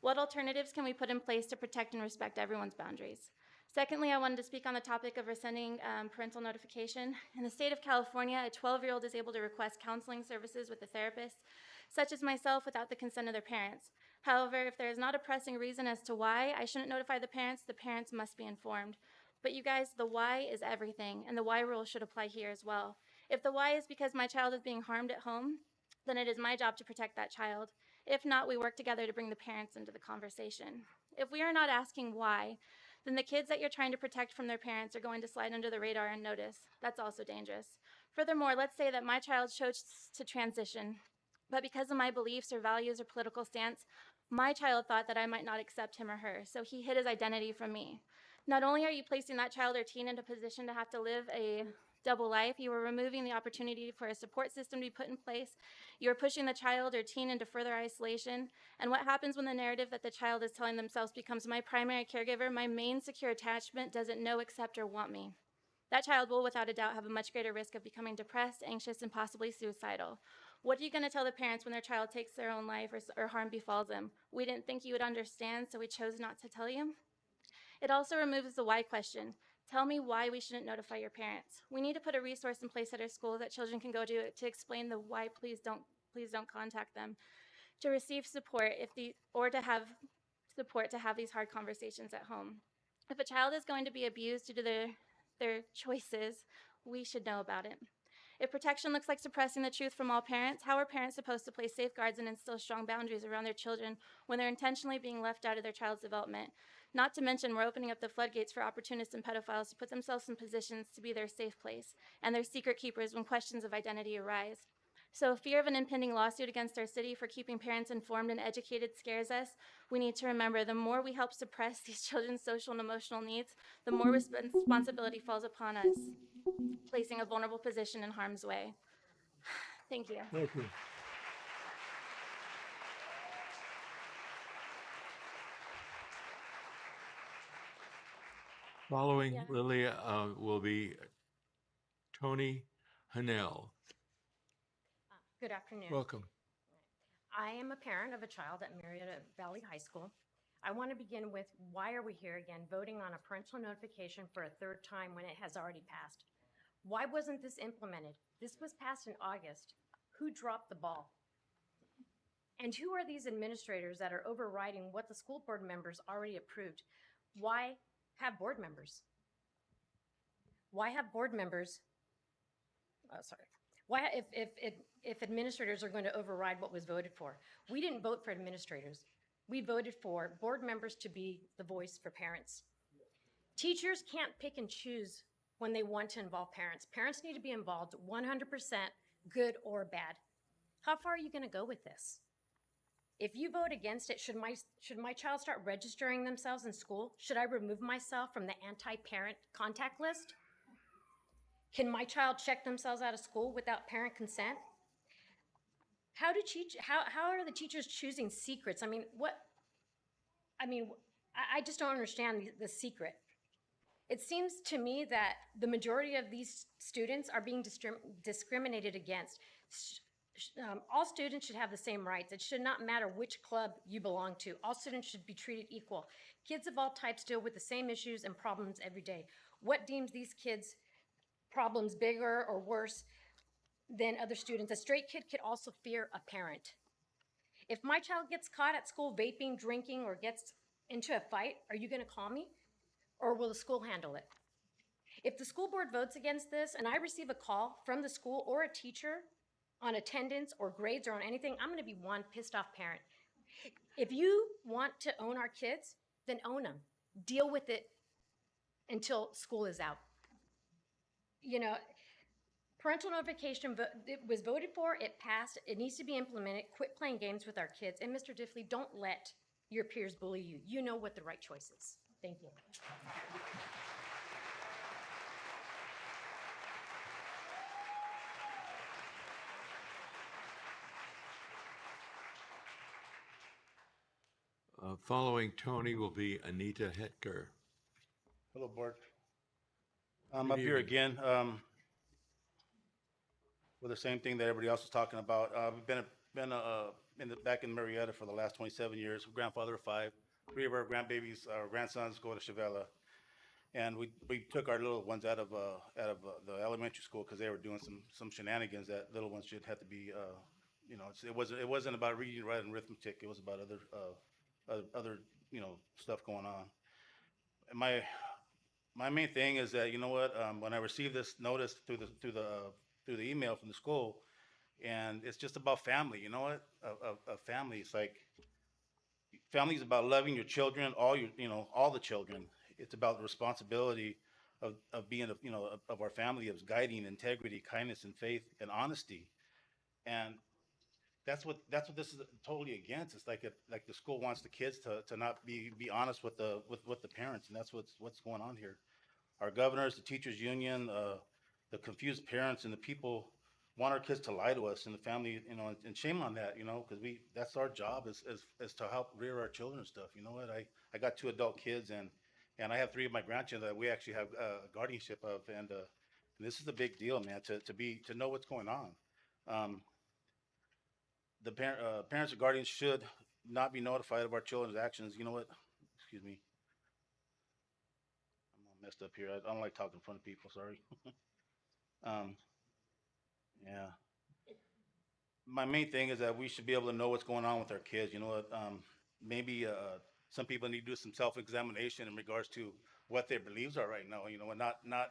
what alternatives can we put in place to protect and respect everyone's boundaries? Secondly, I wanted to speak on the topic of rescinding parental notification. In the state of California, a 12-year-old is able to request counseling services with a therapist, such as myself, without the consent of their parents. However, if there is not a pressing reason as to why I shouldn't notify the parents must be informed. But you guys, the why is everything, and the why rule should apply here as well. If the why is because my child is being harmed at home, then it is my job to protect that child. If not, we work together to bring the parents into the conversation. If we are not asking why, then the kids that you're trying to protect from their parents are going to slide under the radar unnoticed. That's also dangerous. Furthermore, let's say that my child chose to transition, but because of my beliefs or values or political stance, my child thought that I might not accept him or her, so he hid his identity from me. Not only are you placing that child or teen into a position to have to live a double life, you are removing the opportunity for a support system to be put in place. You are pushing the child or teen into further isolation. And what happens when the narrative that the child is telling themselves becomes my primary caregiver, my main secure attachment doesn't know, accept, or want me? That child will, without a doubt, have a much greater risk of becoming depressed, anxious, and possibly suicidal. What are you going to tell the parents when their child takes their own life or harm befalls them? We didn't think you would understand, so we chose not to tell you. It also removes the why question. Tell me why we shouldn't notify your parents. We need to put a resource in place at our school that children can go to explain the why please don't contact them, to receive support or to have support to have these hard conversations at home. If a child is going to be abused due to their choices, we should know about it. If protection looks like suppressing the truth from all parents, how are parents supposed to place safeguards and instill strong boundaries around their children when they're intentionally being left out of their child's development? Not to mention, we're opening up the floodgates for opportunists and pedophiles to put themselves in positions to be their safe place and their secret keepers when questions of identity arise. So if fear of an impending lawsuit against our city for keeping parents informed and educated scares us, we need to remember the more we help suppress these children's social and emotional needs, the more responsibility falls upon us, placing a vulnerable position in harm's way. Thank you. Thank you. Following Lilia will be Tony Hanel. Good afternoon. Welcome. I am a parent of a child at Murrieta Valley High School. I want to begin with, why are we here again voting on a parental notification for a 3rd time when it has already passed? Why wasn't this implemented? This was passed in August. Who dropped the ball? And who are these administrators that are overriding what the school board members already approved? Why have board members? Why have board members? Why, if administrators are going to override what was voted for? We didn't vote for administrators. We voted for board members to be the voice for parents. Teachers can't pick and choose when they want to involve parents. Parents need to be involved 100%, good or bad. How far are you going to go with this? If you vote against it, should my child start registering themselves in school? Should I remove myself from the anti-parent contact list? Can my child check themselves out of school without parent consent? How are the teachers choosing secrets? I mean, I just don't understand the secret. It seems to me that the majority of these students are being discriminated against. All students should have the same rights. It should not matter which club you belong to. All students should be treated equal. Kids of all types deal with the same issues and problems every day. What deems these kids' problems bigger or worse than other students? A straight kid could also fear a parent. If my child gets caught at school vaping, drinking, or gets into a fight, are you going to call me? Or will the school handle it? If the school board votes against this and I receive a call from the school or a teacher on attendance or grades or on anything, I'm going to be one pissed off parent. If you want to own our kids, then own them. Deal with it until school is out. You know, parental notification it was voted for, it passed, it needs to be implemented. Quit playing games with our kids. And Mr. Diffley, don't let your peers bully you. You know what the right choice is. Thank you. Following Tony will be Anita Hetker. Hello, board. Good I'm up here evening. again with the same thing that everybody else was talking about. We've been back in Murrieta for the last 27 years. We're grandfather of 5. 3 of our grandbabies, our grandsons, go to Chavella, and we took our little ones out of the elementary school because they were doing some shenanigans that little ones should have to be. It wasn't about reading, writing, arithmetic. It was about other stuff going on. And my main thing is that when I received this notice through the email from the school, and it's just about family. You know what? A family. It's like family is about loving your children, all the children. It's about the responsibility of being of our family, of guiding integrity, kindness, and faith and honesty, and that's what this is totally against. It's like the school wants the kids to not be honest with the parents, and that's what's going on here. Our governors, the teachers union, the confused parents, and the people want our kids to lie to us and the family, and shame on that, because that's our job is to help rear our children and stuff. You know what? I got 2 adult kids and I have 3 of my grandchildren that we actually have guardianship of, and this is a big deal, man, to know what's going on. The parents or guardians should not be notified of our children's actions. You know what? Excuse me. I'm all messed up here. I don't like talking in front of people. Sorry. Yeah. My main thing is that we should be able to know what's going on with our kids. You know what? Maybe some people need to do some self-examination in regards to what their beliefs are right now. And not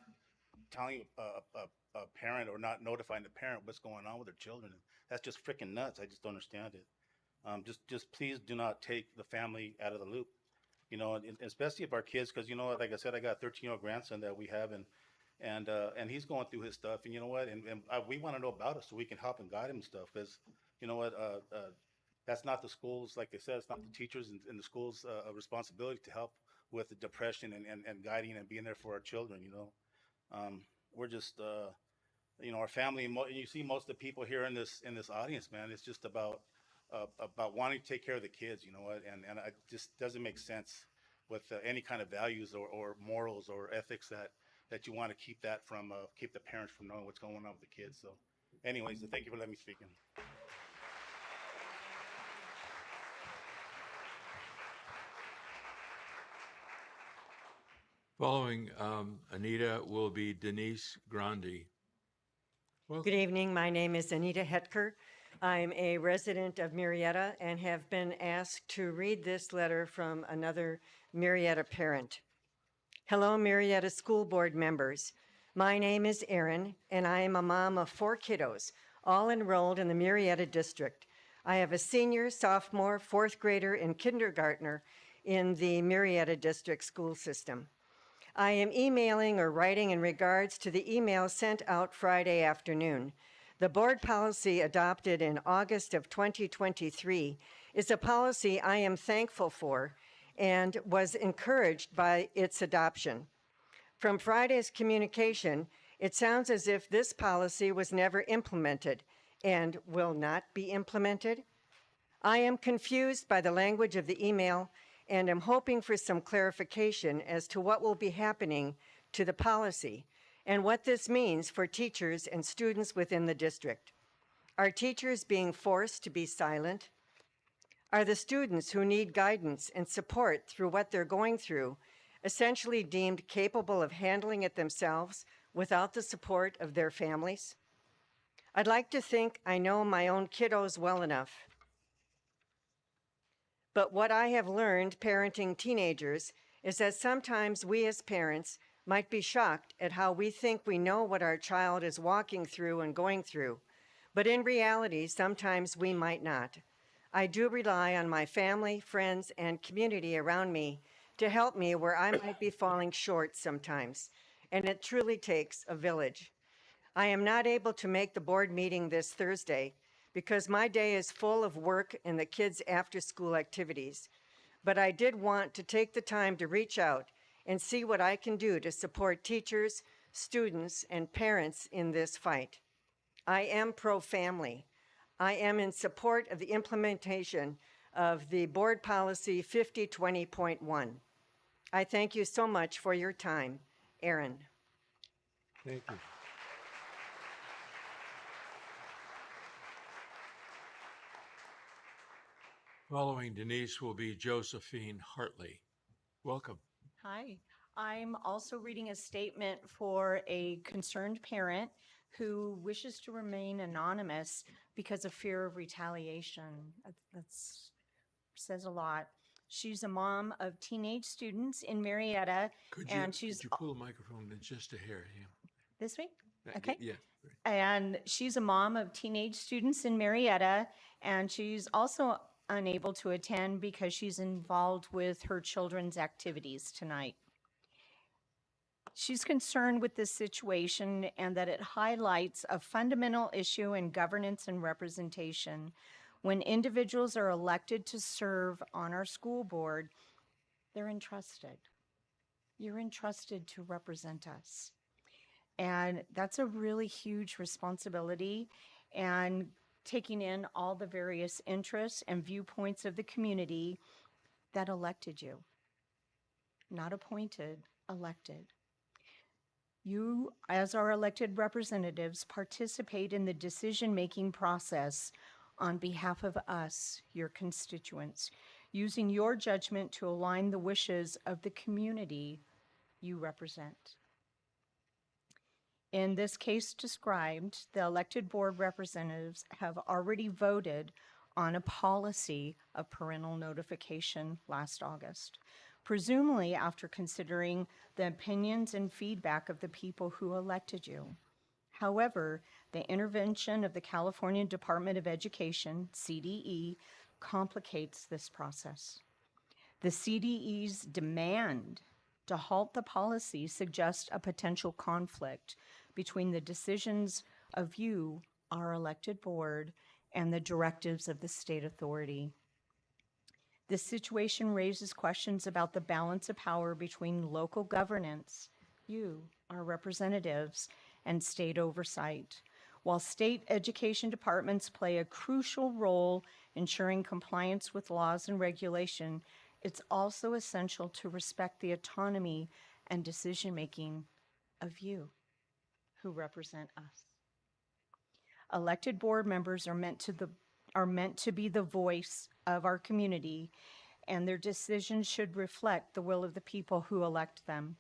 telling a parent or not notifying the parent what's going on with their children. That's just freaking nuts. I just don't understand it. Just please do not take the family out of the loop. And especially if our kids, because like I said, I got a 13-year-old grandson that we have, and he's going through his stuff, and you know what, and we want to know about it so we can help and guide him and stuff, because you know what, that's not the schools, like they said, it's not the teachers and the schools' responsibility to help with the depression and guiding and being there for our children. We're just our family, and you see most of the people here in this audience, man, it's just about wanting to take care of the kids, you know what, and it just doesn't make sense with any kind of values or morals or ethics that you want to keep the parents from knowing what's going on with the kids. So anyways, thank you for letting me speak in. Following Anita will be Denise Grandi. Good evening. My name is Anita Hetker. I'm a resident of Murrieta and have been asked to read this letter from another Murrieta parent. Hello, Murrieta School Board members. My name is Erin, and I am a mom of 4 kiddos, all enrolled in the Murrieta district. I have a senior, sophomore, 4th grader, and kindergartner in the Murrieta district school system. I am emailing or writing in regards to the email sent out Friday afternoon. The board policy adopted in August of 2023 is a policy I am thankful for and was encouraged by its adoption. From Friday's communication, It sounds as if this policy was never implemented and will not be implemented. I am confused by the language of the email and am hoping for some clarification as to what will be happening to the policy and what this means for teachers and students within the district. Are teachers being forced to be silent? Are the students who need guidance and support through what they're going through essentially deemed capable of handling it themselves without the support of their families? I'd like to think I know my own kiddos well enough. But what I have learned parenting teenagers is that sometimes we as parents might be shocked at how we think we know what our child is walking through and going through. But in reality, sometimes we might not. I do rely on my family, friends, and community around me to help me where I might be falling short sometimes, and it truly takes a village. I am not able to make the board meeting this Thursday because my day is full of work and the kids' after-school activities, but I did want to take the time to reach out and see what I can do to support teachers, students, and parents in this fight. I am pro-family. I am in support of the implementation of the Board Policy 5020.1. I thank you so much for your time. Aaron. Thank you. Following Denise will be Josephine Hartley. Welcome. Hi, I'm also reading a statement for a concerned parent who wishes to remain anonymous because of fear of retaliation. That says a lot. She's a mom of teenage students in Murrieta, Could and she's you pull the microphone in just a hair? Yeah. this way. Yeah, Okay. Yeah. And she's a mom of teenage students in Murrieta, and she's also unable to attend because she's involved with her children's activities tonight. She's concerned with this situation and that it highlights a fundamental issue in governance and representation. When individuals are elected to serve on our school board, they're entrusted. You're entrusted to represent us. And that's a really huge responsibility, and taking in all the various interests and viewpoints of the community that elected you. Not appointed, elected. You, as our elected representatives, participate in the decision-making process on behalf of us, your constituents, using your judgment to align the wishes of the community you represent. In this case described, the elected board representatives have already voted on a policy of parental notification last August, presumably after considering the opinions and feedback of the people who elected you. However, the intervention of the California Department of Education, CDE, complicates this process. The CDE's demand to halt the policy suggests a potential conflict between the decisions of you, our elected board, and the directives of the state authority. This situation raises questions about the balance of power between local governance, you, our representatives, and state oversight. While state education departments play a crucial role ensuring compliance with laws and regulation, it's also essential to respect the autonomy and decision-making of you, who represent us. Elected board members are meant to be the voice of our community, and their decisions should reflect the will of the people who elect them.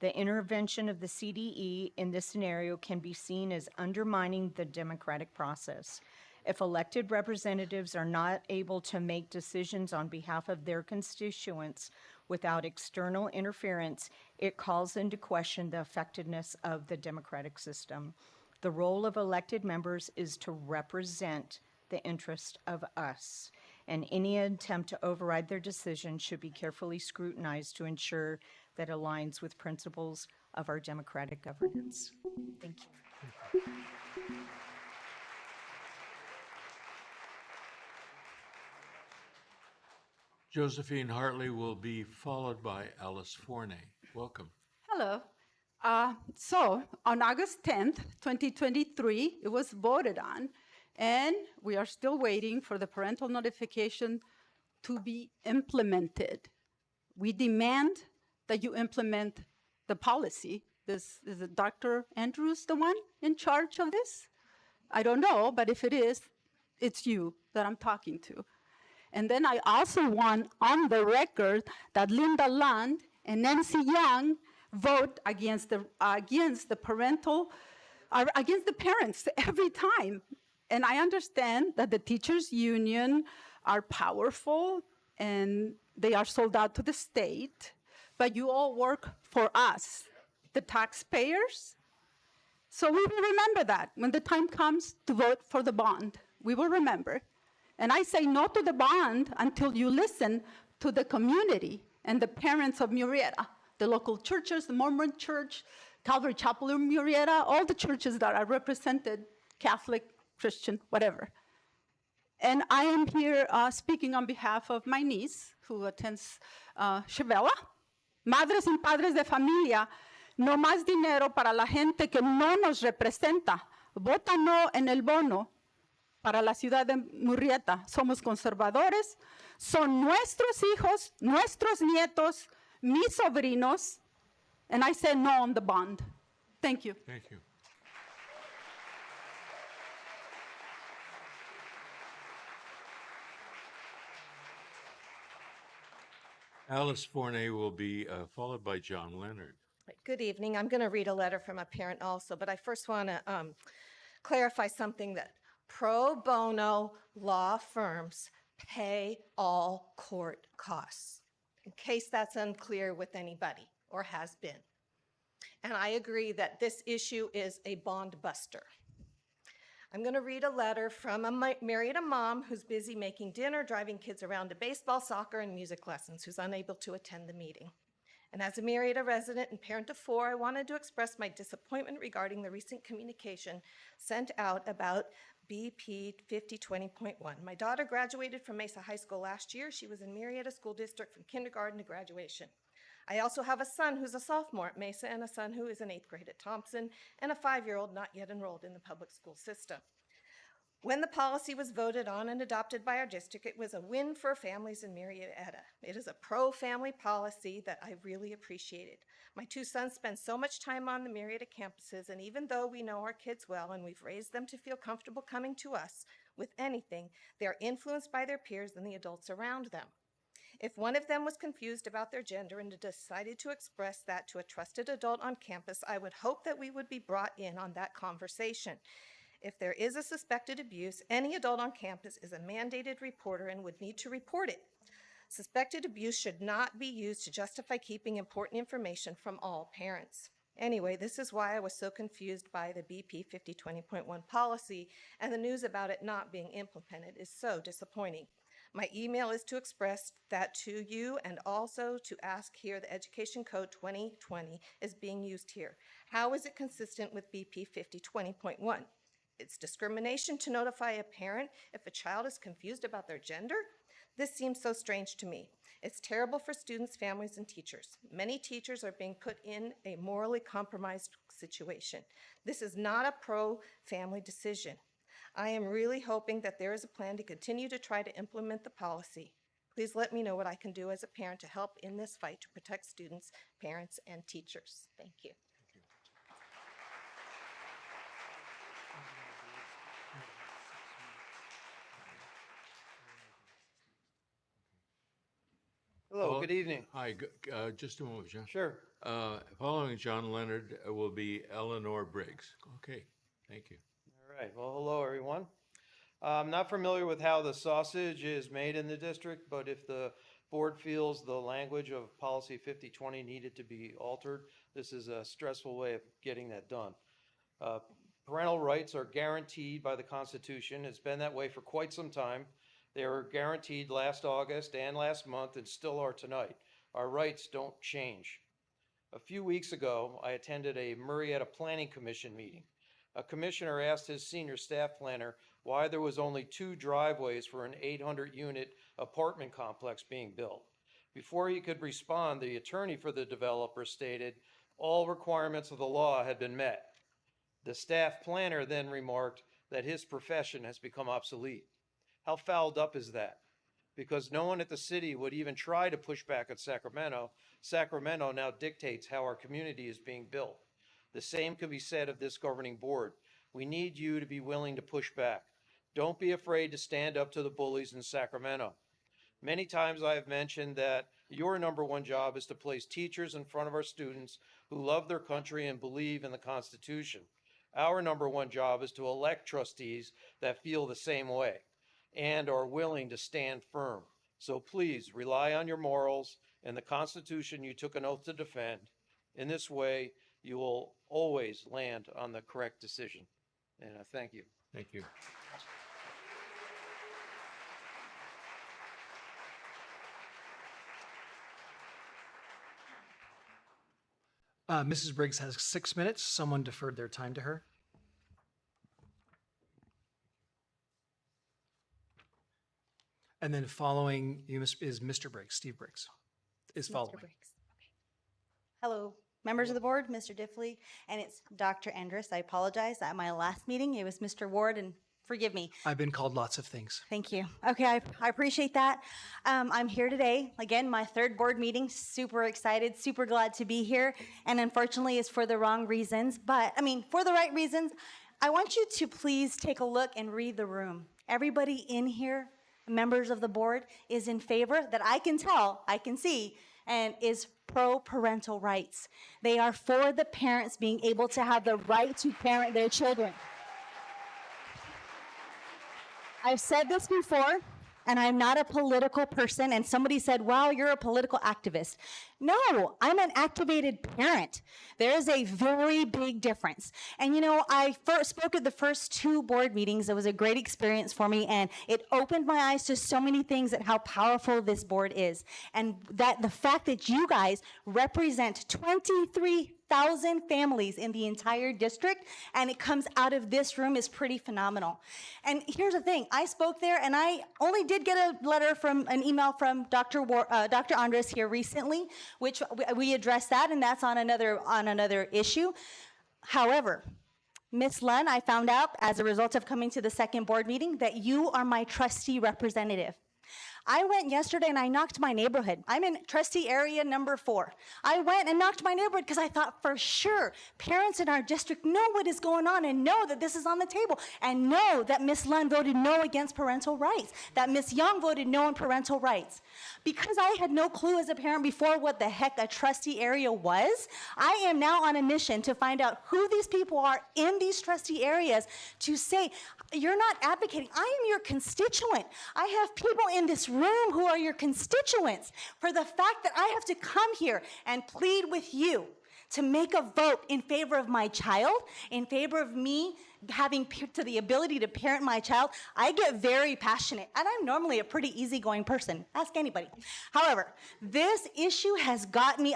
The intervention of the CDE in this scenario can be seen as undermining the democratic process. If elected representatives are not able to make decisions on behalf of their constituents without external interference, it calls into question the effectiveness of the democratic system. The role of elected members is to represent the interest of us, and any attempt to override their decision should be carefully scrutinized to ensure that aligns with principles of our democratic governance. Thank you. Josephine Hartley will be followed by Alice Forney. Welcome. Hello. So on August 10th, 2023, it was voted on, and we are still waiting for the parental notification to be implemented. We demand that you implement the policy. Is it Dr. Andrews the one in charge of this? I don't know, but if it is, it's you that I'm talking to. And then I also want on the record that Linda Land and Nancy Young vote against the parents every time. And I understand that the teachers union are powerful and they are sold out to the state, but you all work for us, the taxpayers. So we will remember that when the time comes to vote for the bond. We will remember. And I say no to the bond until you listen to the community and the parents of Murrieta, the local churches, the Mormon Church, Calvary Chapel in Murrieta, all the churches that are represented, Catholic, Christian, whatever. And I am here speaking on behalf of my niece, who attends Shevella. Madres y padres de familia, no más dinero para la gente que no nos representa. Vota no en el bono para la ciudad de Murrieta. Somos conservadores, son nuestros hijos, nuestros nietos, mis sobrinos, and I say no on the bond. Thank you. Thank you. Alice Forney will be followed by John Leonard. Good evening. I'm going to read a letter from a parent also, but I first want to clarify something that pro bono law firms pay all court costs, in case that's unclear with anybody or has been. And I agree that this issue is a bond buster. I'm going to read a letter from a Murrieta mom who's busy making dinner, driving kids around to baseball, soccer, and music lessons, who's unable to attend the meeting. And as a Murrieta resident and parent of 4, I wanted to express my disappointment regarding the recent communication sent out about BP 5020.1. My daughter graduated from Mesa High School last year. She was in Murrieta School District from kindergarten to graduation. I also have a son who's a sophomore at Mesa and a son who is in 8th grade at Thompson and a 5-year-old not yet enrolled in the public school system. When the policy was voted on and adopted by our district, it was a win for families in Murrieta. It is a pro-family policy that I really appreciated. My 2 sons spend so much time on the Murrieta campuses, and even though we know our kids well and we've raised them to feel comfortable coming to us with anything, they are influenced by their peers and the adults around them. If one of them was confused about their gender and decided to express that to a trusted adult on campus, I would hope that we would be brought in on that conversation. If there is a suspected abuse, any adult on campus is a mandated reporter and would need to report it. Suspected abuse should not be used to justify keeping important information from all parents. Anyway, this is why I was so confused by the BP 5020.1 policy, and the news about it not being implemented is so disappointing. My email is to express that to you and also to ask here the Education Code 2020 is being used here. How is it consistent with BP 5020.1? It's discrimination to notify a parent if a child is confused about their gender? This seems so strange to me. It's terrible for students, families, and teachers. Many teachers are being put in a morally compromised situation. This is not a pro-family decision. I am really hoping that there is a plan to continue to try to implement the policy. Please let me know what I can do as a parent to help in this fight to protect students, parents, and teachers. Thank you. Hello, good evening. Hi, just a moment, John. Sure. Following John Leonard will be Eleanor Briggs. Okay, thank you. All right, well, hello, everyone. I'm not familiar with how the sausage is made in the district, but if the board feels the language of policy 5020 needed to be altered, this is a stressful way of getting that done. Parental rights are guaranteed by the Constitution. It's been that way for quite some time. They were guaranteed last August and last month and still are tonight. Our rights don't change. A few weeks ago, I attended a Murrieta Planning Commission meeting. A commissioner asked his senior staff planner why there was only 2 driveways for an 800-unit apartment complex being built. Before he could respond, the attorney for the developer stated, all requirements of the law had been met. The staff planner then remarked that his profession has become obsolete. How fouled up is that? Because no one at the city would even try to push back at Sacramento. Sacramento now dictates how our community is being built. The same could be said of this governing board. We need you to be willing to push back. Don't be afraid to stand up to the bullies in Sacramento. Many times I have mentioned that your number one job is to place teachers in front of our students who love their country and believe in the Constitution. Our number one job is to elect trustees that feel the same way and are willing to stand firm. So please rely on your morals and the Constitution you took an oath to defend. In this way, you will always land on the correct decision. And I thank you. Thank you. Mrs. Briggs has 6 minutes. Someone deferred their time to her. And then following you is Mr. Briggs. Steve Briggs is following. Hello, members of the board, Mr. Diffley, and it's Dr. Andrus. I apologize. At my last meeting, it was Mr. Ward, and forgive me. I've been called lots of things. Thank you. Okay, I appreciate that. I'm here today, again, my third board meeting, super excited, super glad to be here, and unfortunately it's for the wrong reasons, but I mean, for the right reasons. I want you to please take a look and read the room. Everybody in here, members of the board, is in favor, that I can tell, I can see, and is pro-parental rights. They are for the parents being able to have the right to parent their children. I've said this before, and I'm not a political person, and somebody said, wow, you're a political activist. No, I'm an activated parent. There is a very big difference. And you know, I first spoke at the first 2 board meetings. It was a great experience for me, and it opened my eyes to so many things at how powerful this board is. And that the fact that you guys represent 23,000 families in the entire district, and it comes out of this room, is pretty phenomenal. And here's the thing, I spoke there, and I only did get a letter from an email from Dr. Andres here recently, which we addressed that, and that's on another issue. However, Ms. Lunn, I found out as a result of coming to the second board meeting that you are my trustee representative. I went yesterday and I knocked my neighborhood. I'm in trustee area number 4. I went and knocked my neighborhood because I thought for sure parents in our district know what is going on and know that this is on the table and know that Ms. Lund voted no against parental rights, that Ms. Young voted no on parental rights. Because I had no clue as a parent before what the heck a trustee area was, I am now on a mission to find out who these people are in these trustee areas to say, you're not advocating. I am your constituent. I have people in this room who are your constituents. For the fact that I have to come here and plead with you to make a vote in favor of my child, in favor of me having the ability to parent my child, I get very passionate. And I'm normally a pretty easygoing person. Ask anybody. However, this issue has got me,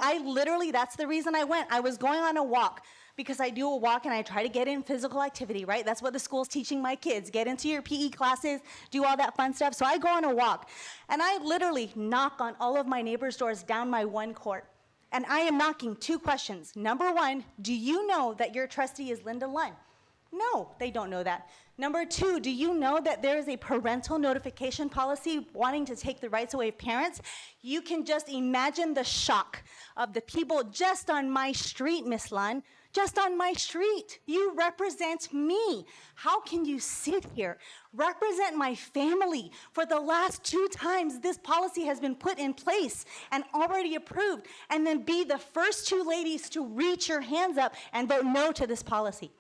that's the reason I went. I was going on a walk, because I do a walk and I try to get in physical activity, right? That's what the school's teaching my kids. Get into your PE classes, do all that fun stuff. So I go on a walk, and I literally knock on all of my neighbors' doors down my 1 court. And I am knocking 2 questions. Number 1, do you know that your trustee is Linda Lund? No, they don't know that. Number 2, do you know that there is a parental notification policy wanting to take the rights away of parents? You can just imagine the shock of the people just on my street, Miss Lund. Just on my street. You represent me. How can you sit here, represent my family? For the last 2 times this policy has been put in place and already approved, and then be the first 2 ladies to reach your hands up and vote no to this policy.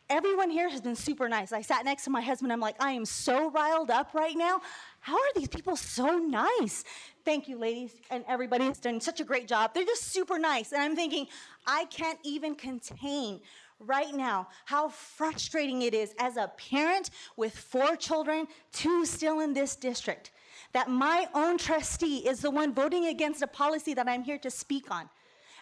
Everyone here has been super nice. I sat next to my husband. I'm like, I am so riled up right now. How are these people so nice? Thank you, ladies, and everybody has done such a great job. They're just super nice. And I'm thinking, I can't even contain right now how frustrating it is as a parent with 4 children, 2 still in this district, that my own trustee is the one voting against a policy that I'm here to speak on.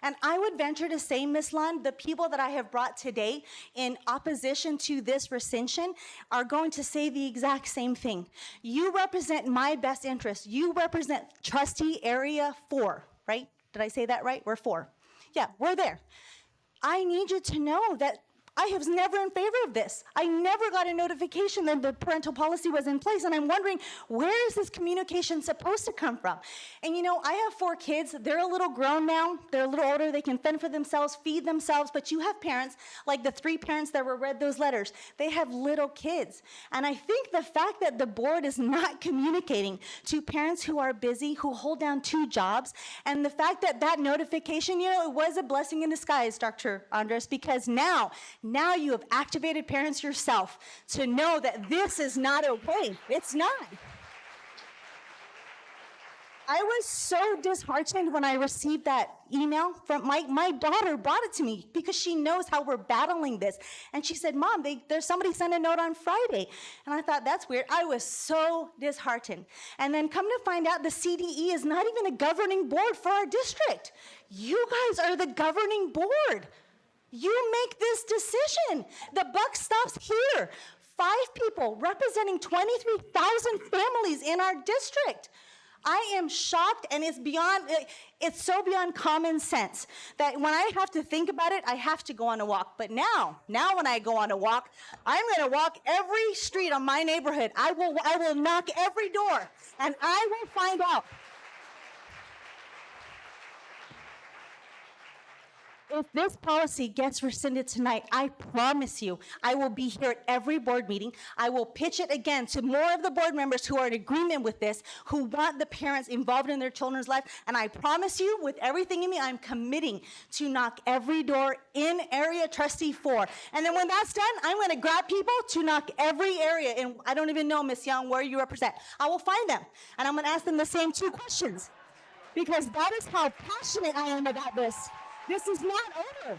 And I would venture to say, Ms. Lund, the people that I have brought today in opposition to this rescission are going to say the exact same thing. You represent my best interest. You represent trustee area 4, right? Did I say that right? We're 4. Yeah, we're there. I need you to know that I was never in favor of this. I never got a notification that the parental policy was in place, and I'm wondering, where is this communication supposed to come from? And you know, I have 4 kids. They're a little grown now. They're a little older. They can fend for themselves, feed themselves, but you have parents, like the 3 parents that were read those letters. They have little kids. And I think the fact that the board is not communicating to parents who are busy, who hold down 2 jobs, and the fact that that notification, you know, it was a blessing in disguise, Dr. Andres, because now you have activated parents yourself to know that this is not okay. It's not. I was so disheartened when I received that email from my daughter brought it to me because she knows how we're battling this. And she said, Mom, there's somebody sent a note on Friday. And I thought, that's weird. I was so disheartened. And then come to find out the CDE is not even a governing board for our district. You guys are the governing board. You make this decision. The buck stops here. 5 people representing 23,000 families in our district. I am shocked, and it's so beyond common sense that when I have to think about it, I have to go on a walk. But now when I go on a walk, I'm going to walk every street on my neighborhood. I will knock every door, and I will find out. If this policy gets rescinded tonight, I promise you, I will be here at every board meeting. I will pitch it again to more of the board members who are in agreement with this, who want the parents involved in their children's life. And I promise you, with everything in me, I'm committing to knock every door in Area Trustee 4. And then when that's done, I'm going to grab people to knock every area. And I don't even know, Ms. Young, where you represent. I will find them, and I'm going to ask them the same 2 questions, because that is how passionate I am about this. This is not over.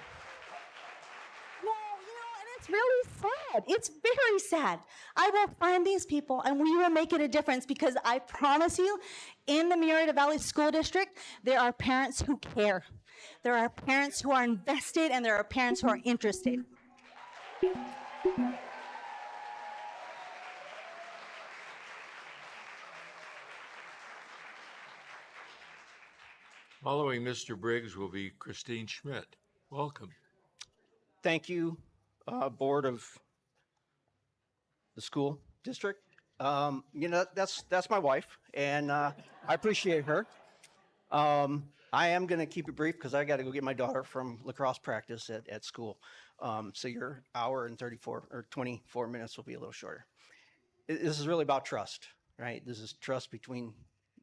No, and it's really sad. It's very sad. I will find these people, and we will make it a difference, because I promise you, in the Murrieta Valley School District, there are parents who care. There are parents who are invested, and there are parents who are interested. Following Mr. Briggs will be Christine Schmidt. Welcome. Thank you, Board of the School District. You know, that's my wife, and I appreciate her. I am going to keep it brief because I got to go get my daughter from lacrosse practice at school. So your hour and 34 or 24 minutes will be a little shorter. This is really about trust, right? This is trust between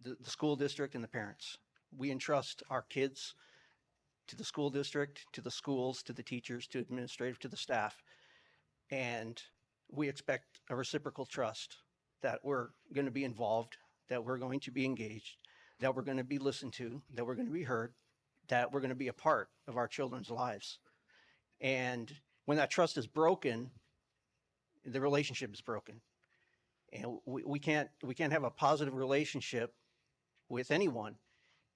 the school district and the parents. We entrust our kids to the school district, to the schools, to the teachers, to administrative, to the staff. And we expect a reciprocal trust that we're going to be involved, that we're going to be engaged, that we're going to be listened to, that we're going to be heard, that we're going to be a part of our children's lives. And when that trust is broken, the relationship is broken. And we can't have a positive relationship with anyone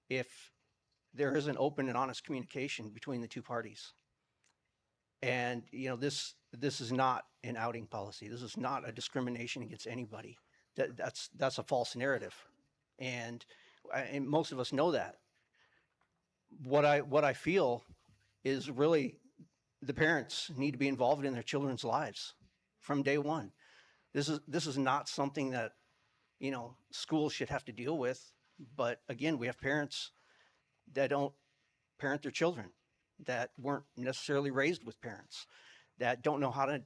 if there isn't open and honest communication between the 2 parties. And you know, this is not an outing policy. This is not a discrimination against anybody. That's a false narrative, and most of us know that. What I feel is really the parents need to be involved in their children's lives from day one. This is not something that, you know, schools should have to deal with. But again, we have parents that don't parent their children, that weren't necessarily raised with parents, that don't know how to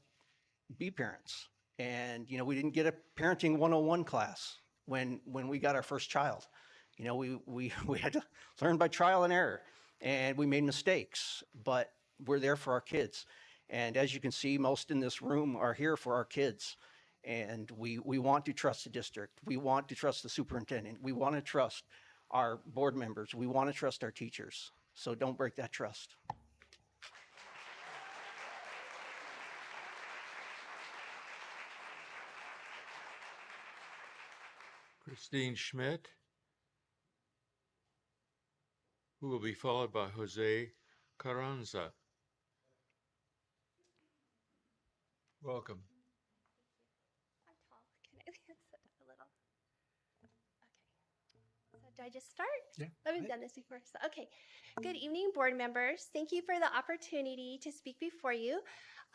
be parents. And, you know, we didn't get a parenting 101 class when we got our first child. You know, we had to learn by trial and error, and we made mistakes, but we're there for our kids. And as you can see, most in this room are here for our kids. And we want to trust the district. We want to trust the superintendent. We want to trust our board members. We want to trust our teachers. So don't break that trust. Christine Schmidt, who will be followed by Jose Carranza. Welcome. I'm tall. Can I sit up a little? Okay. So Do I just start? Yeah, I haven't done this before. So, okay. Good evening, board members. Thank you for the opportunity to speak before you.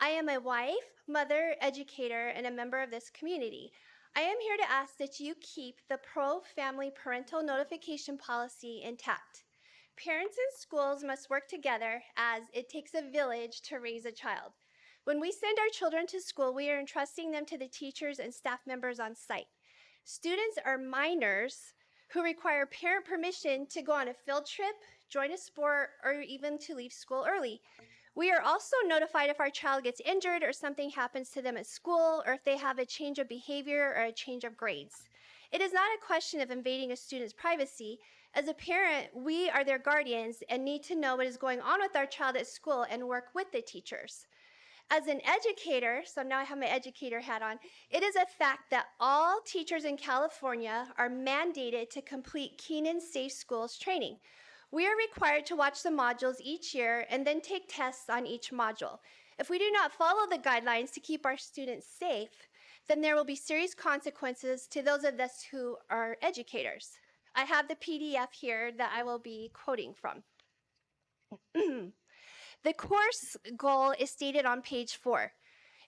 I am a wife, mother, educator, and a member of this community. I am here to ask that you keep the pro-family parental notification policy intact. Parents and schools must work together as it takes a village to raise a child. When we send our children to school, we are entrusting them to the teachers and staff members on site. Students are minors who require parent permission to go on a field trip, join a sport, or even to leave school early. We are also notified if our child gets injured or something happens to them at school, or if they have a change of behavior or a change of grades. It is not a question of invading a student's privacy. As a parent, we are their guardians and need to know what is going on with our child at school and work with the teachers. As an educator, so now I have my educator hat on, it is a fact that all teachers in California are mandated to complete Keenan Safe Schools training. We are required to watch the modules each year and then take tests on each module. If we do not follow the guidelines to keep our students safe, then there will be serious consequences to those of us who are educators. I have the PDF here that I will be quoting from. The course goal is stated on page 4.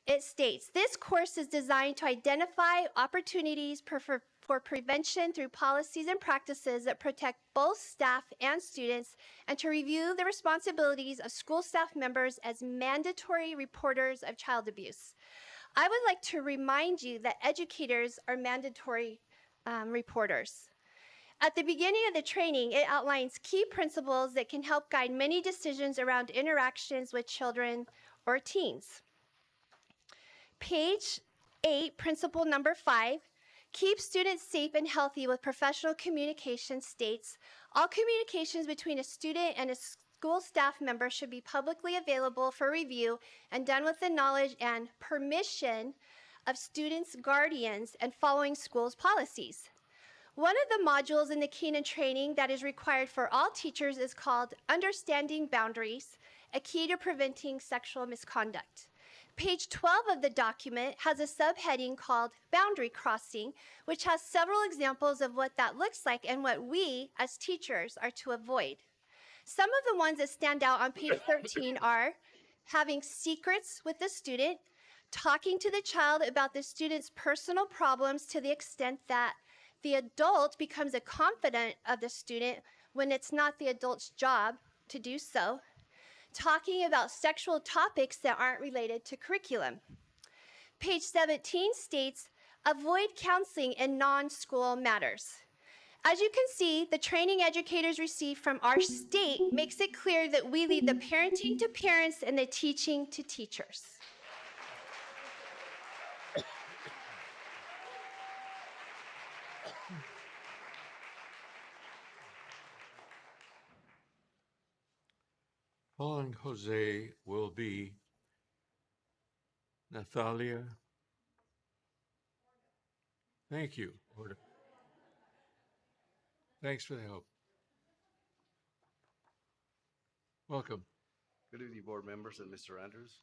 It states, this course is designed to identify opportunities for prevention through policies and practices that protect both staff and students, and to review the responsibilities of school staff members as mandatory reporters of child abuse. I would like to remind you that educators are mandatory reporters. At the beginning of the training, it outlines key principles that can help guide many decisions around interactions with children or teens. Page 8, principle number 5, keep students safe and healthy with professional communication states, all communications between a student and a school staff member should be publicly available for review and done with the knowledge and permission of students' guardians and following school's policies. One of the modules in the Keenan training that is required for all teachers is called Understanding Boundaries, a key to preventing sexual misconduct. Page 12 of the document has a subheading called Boundary Crossing, which has several examples of what that looks like and what we as teachers are to avoid. Some of the ones that stand out on page 13 are having secrets with the student, talking to the child about the student's personal problems to the extent that the adult becomes a confidant of the student when it's not the adult's job to do so, talking about sexual topics that aren't related to curriculum. Page 17 states, avoid counseling in non-school matters. As you can see, the training educators receive from our state makes it clear that we leave the parenting to parents and the teaching to teachers. Following Jose will be Nathalia. Thank you. Thanks for the help. Welcome. Good evening, board members and Mr. Andrews.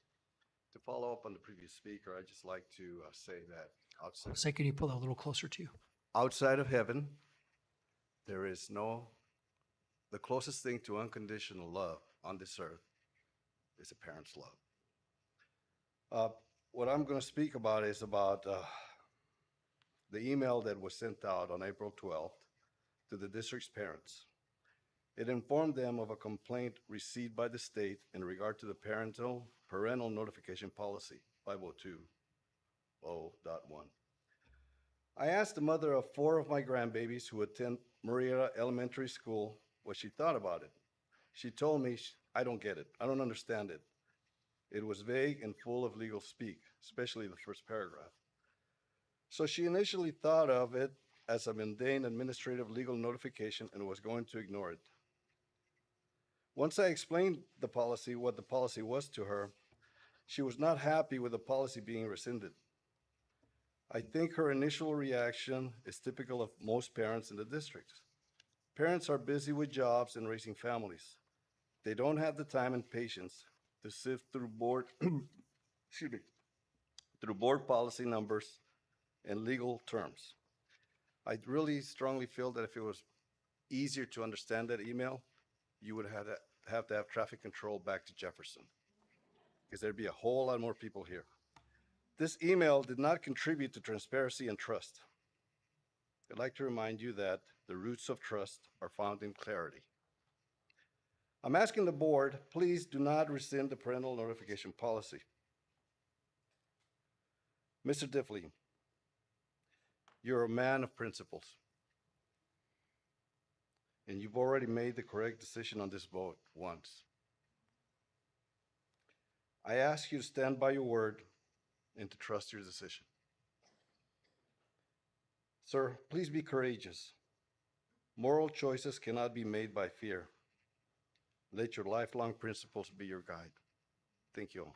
To follow up on the previous speaker, I'd just like to say that Say, can you pull that a little closer to you? outside of heaven, there is the closest thing to unconditional love on this earth is a parent's love. What I'm going to speak about is about the email that was sent out on April 12th to the district's parents. It informed them of a complaint received by the state in regard to the parental notification policy 502.0.1. I asked the mother of 4 of my grandbabies who attend Murrieta Elementary School what she thought about it. She told me, I don't get it. I don't understand it. It was vague and full of legal speak, especially the first paragraph. So she initially thought of it as a mundane administrative legal notification and was going to ignore it. Once I explained the policy, what the policy was to her, she was not happy with the policy being rescinded. I think her initial reaction is typical of most parents in the district. Parents are busy with jobs and raising families. They don't have the time and patience to sift through board, through board policy numbers and legal terms. I really strongly feel that if it was easier to understand that email, you would have to have traffic control back to Jefferson, because there'd be a whole lot more people here. This email did not contribute to transparency and trust. I'd like to remind you that the roots of trust are found in clarity. I'm asking the board, please do not rescind the parental notification policy. Mr. Diffley, you're a man of principles, and you've already made the correct decision on this vote once. I ask you to stand by your word and to trust your decision. Sir, please be courageous. Moral choices cannot be made by fear. Let your lifelong principles be your guide. Thank you all.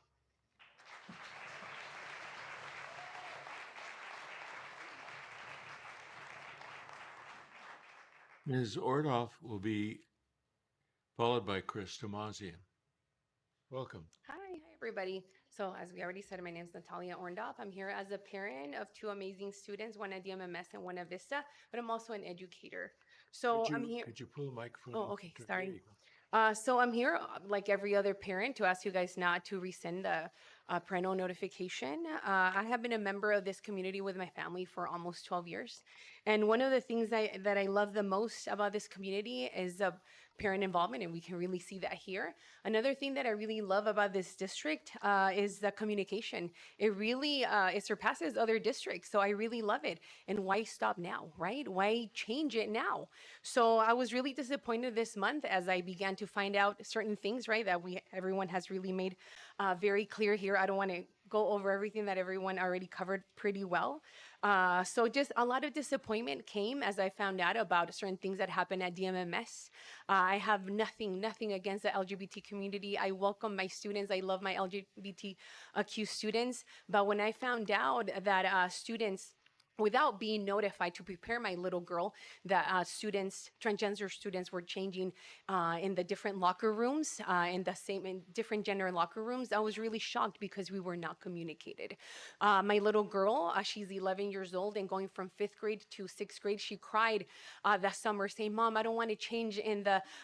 Ms. Ordoff will be followed by Chris Tomazian. Welcome. Hi, everybody. So as we already said, my name is Natalia Orndorff. I'm here as a parent of two amazing students, one at DMMS and one at Vista, but I'm also an educator. So I'm here. Could you pull the microphone? Oh, okay, There sorry. you go. So I'm here, like every other parent, to ask you guys not to rescind the parental notification. I have been a member of this community with my family for almost 12 years. And one of the things that I love the most about this community is parent involvement, and we can really see that here. Another thing that I really love about this district is the communication. It really, it surpasses other districts, so I really love it. And why stop now, right? Why change it now? So I was really disappointed this month as I began to find out certain things, right, that everyone has really made very clear here. I don't want to go over everything that everyone already covered pretty well. So just a lot of disappointment came as I found out about certain things that happened at DMMS. I have nothing against the LGBT community. I welcome my students. I love my LGBTQ students. But when I found out that students, without being notified to prepare my little girl, that transgender students were changing in the different locker rooms, in different gender locker rooms, I was really shocked because we were not communicated. My little girl, she's 11 years old and going from 5th grade to 6th grade. She cried that summer saying, "Mom, I don't want to change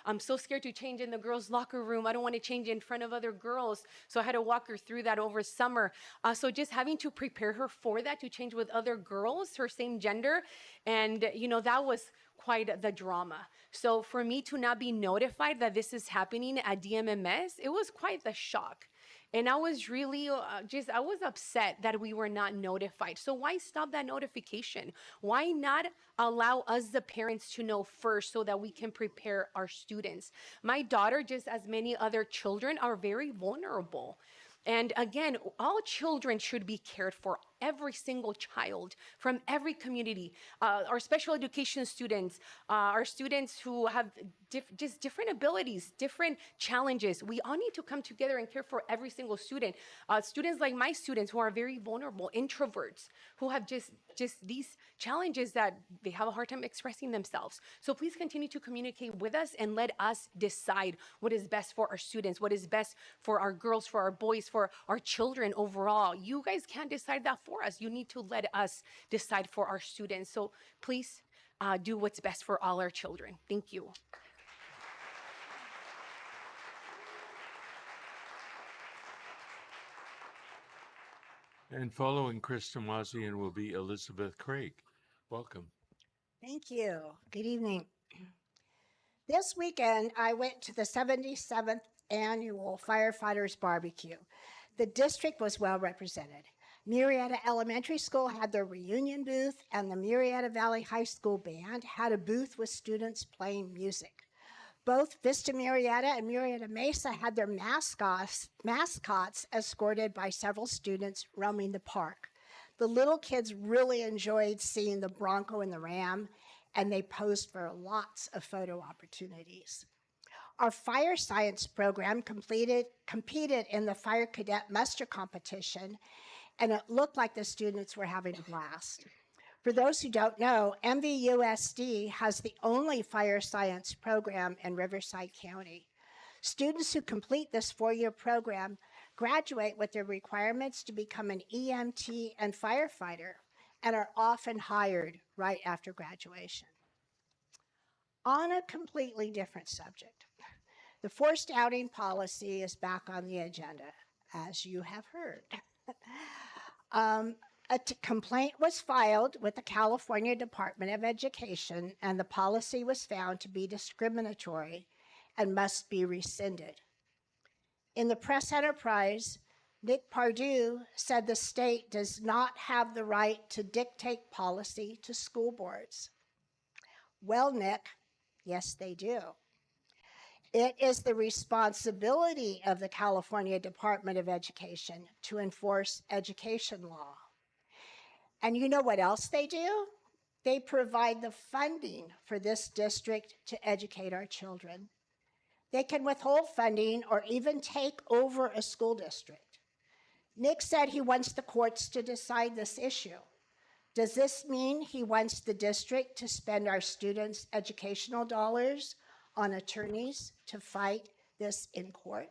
I'm so scared to change in the girls' locker room. I don't want to change in front of other girls." So I had to walk her through that over summer. So just having to prepare her for that, to change with other girls, her same gender, and that was quite the drama. So for me to not be notified that this is happening at DMMS, it was quite the shock. And I was really I was upset that we were not notified. So why stop that notification? Why not allow us, the parents, to know first so that we can prepare our students? My daughter, just as many other children, are very vulnerable. And again, all children should be cared for, every single child from every community. Our special education students, our students who have just different abilities, different challenges. We all need to come together and care for every single student. Students like my students who are very vulnerable, introverts, who have just these challenges that they have a hard time expressing themselves. So please continue to communicate with us and let us decide what is best for our students, what is best for our girls, for our boys, for our children overall. You guys can't decide that for us. You need to let us decide for our students. So please do what's best for all our children. Thank you. And following Chris Tomazian will be Elizabeth Craig. Welcome. Thank you. Good evening. This weekend, I went to the 77th Annual Firefighters Barbecue. The district was well represented. Murrieta Elementary School had their reunion booth, and the Murrieta Valley High School band had a booth with students playing music. Both Vista Murrieta and Murrieta Mesa had their mascots escorted by several students roaming the park. The little kids really enjoyed seeing the Bronco and the Ram, and they posed for lots of photo opportunities. Our fire science program competed in the fire cadet muster competition, and it looked like the students were having a blast. For those who don't know, MVUSD has the only fire science program in Riverside County. Students who complete this 4-year program graduate with their requirements to become an EMT and firefighter and are often hired right after graduation. On a completely different subject, the forced outing policy is back on the agenda, as you have heard. Complaint was filed with the California Department of Education, and the policy was found to be discriminatory and must be rescinded. In the press enterprise, Nick Pardue said the state does not have the right to dictate policy to school boards. Well, Nick, yes, they do. It is the responsibility of the California Department of Education to enforce education law. And you know what else they do? They provide the funding for this district to educate our children. They can withhold funding or even take over a school district. Nick said he wants the courts to decide this issue. Does this mean he wants the district to spend our students' educational dollars on attorneys to fight this in court?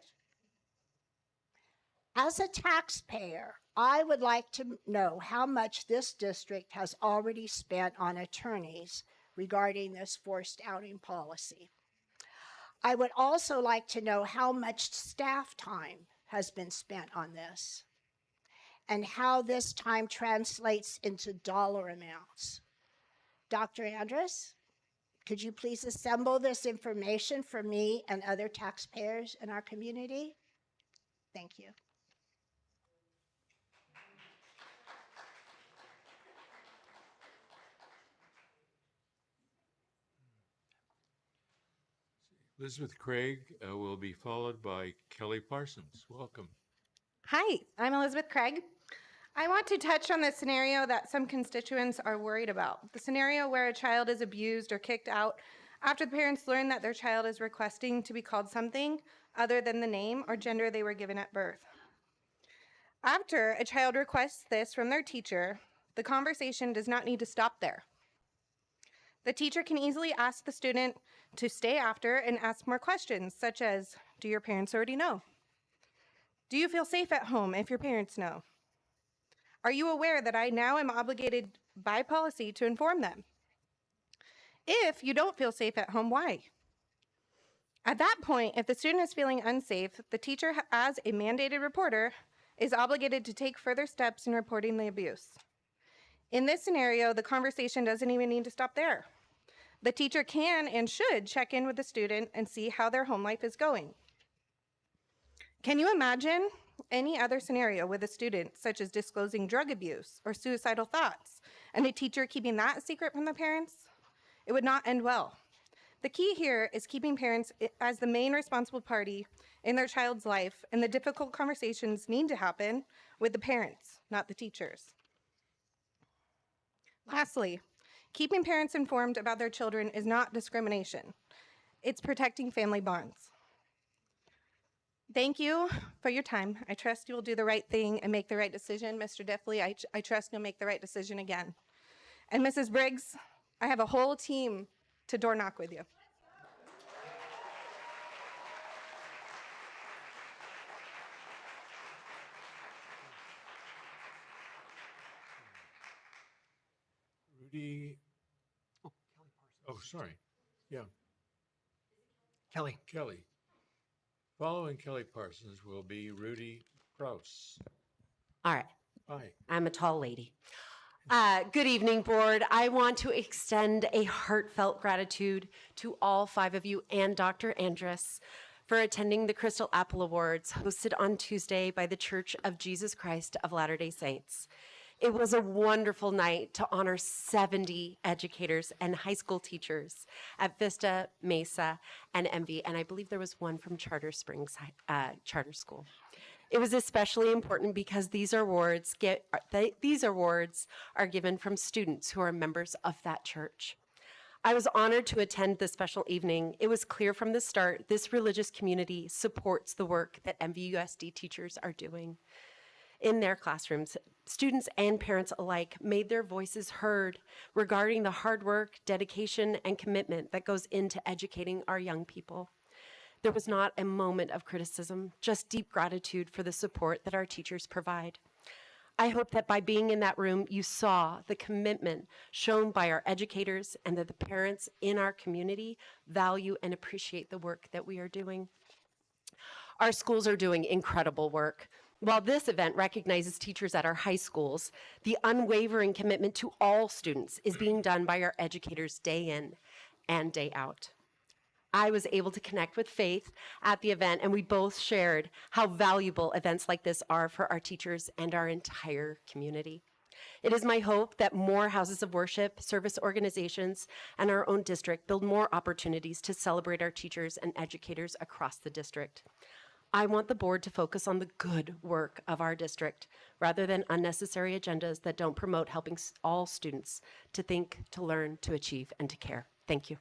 As a taxpayer, I would like to know how much this district has already spent on attorneys regarding this forced outing policy. I would also like to know how much staff time has been spent on this and how this time translates into dollar amounts. Dr. Andrus, could you please assemble this information for me and other taxpayers in our community? Thank you. Elizabeth Craig will be followed by Kelly Parsons. Welcome. Hi, I'm Elizabeth Craig. I want to touch on the scenario that some constituents are worried about. The scenario where a child is abused or kicked out after the parents learn that their child is requesting to be called something other than the name or gender they were given at birth. After a child requests this from their teacher, the conversation does not need to stop there. The teacher can easily ask the student to stay after and ask more questions, such as, do your parents already know? Do you feel safe at home if your parents know? Are you aware that I now am obligated by policy to inform them? If you don't feel safe at home, why? At that point, if the student is feeling unsafe, the teacher, as a mandated reporter, is obligated to take further steps in reporting the abuse. In this scenario, the conversation doesn't even need to stop there. The teacher can and should check in with the student and see how their home life is going. Can you imagine any other scenario with a student, such as disclosing drug abuse or suicidal thoughts, and a teacher keeping that a secret from the parents? It would not end well. The key here is keeping parents as the main responsible party in their child's life, and the difficult conversations need to happen with the parents, not the teachers. Lastly, keeping parents informed about their children is not discrimination. It's protecting family bonds. Thank you for your time. I trust you will do the right thing and make the right decision. Mr. Diffley, I trust you'll make the right decision again. And Mrs. Briggs, I have a whole team to door knock with you. Rudy. Oh, sorry. Yeah. Kelly. Kelly. Following Kelly Parsons will be Rudy Kraus. All right. Hi. I'm a tall lady. Good evening, board. I want to extend a heartfelt gratitude to all 5 of you and Dr. Andrus for attending the Crystal Apple Awards hosted on Tuesday by the Church of Jesus Christ of Latter-day Saints. It was a wonderful night to honor 70 educators and high school teachers at Vista, Mesa, and MV, and I believe there was one from Charter Springs Charter School. It was especially important because these awards are given from students who are members of that church. I was honored to attend this special evening. It was clear from the start this religious community supports the work that MVUSD teachers are doing in their classrooms. Students and parents alike made their voices heard regarding the hard work, dedication, and commitment that goes into educating our young people. There was not a moment of criticism, just deep gratitude for the support that our teachers provide. I hope that by being in that room, you saw the commitment shown by our educators and that the parents in our community value and appreciate the work that we are doing. Our schools are doing incredible work. While this event recognizes teachers at our high schools, the unwavering commitment to all students is being done by our educators day in and day out. I was able to connect with Faith at the event, and we both shared how valuable events like this are for our teachers and our entire community. It is my hope that more houses of worship, service organizations, and our own district build more opportunities to celebrate our teachers and educators across the district. I want the board to focus on the good work of our district rather than unnecessary agendas that don't promote helping all students to think, to learn, to achieve, and to care. Thank you.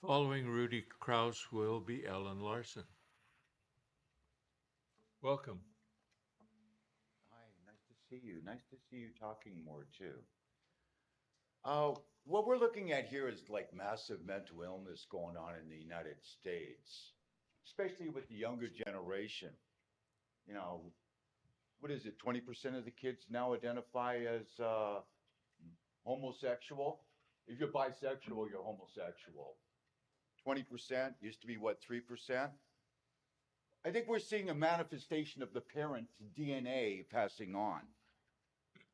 Following Rudy Kraus will be Ellen Larson. Welcome. Hi, nice to see you. Nice to see you talking more too. What we're looking at here is like massive mental illness going on in the United States, especially with the younger generation. You know, what is it, 20% of the kids now identify as homosexual? If you're bisexual, you're homosexual. 20% used to be what, 3%? I think we're seeing a manifestation of the parent's DNA passing on.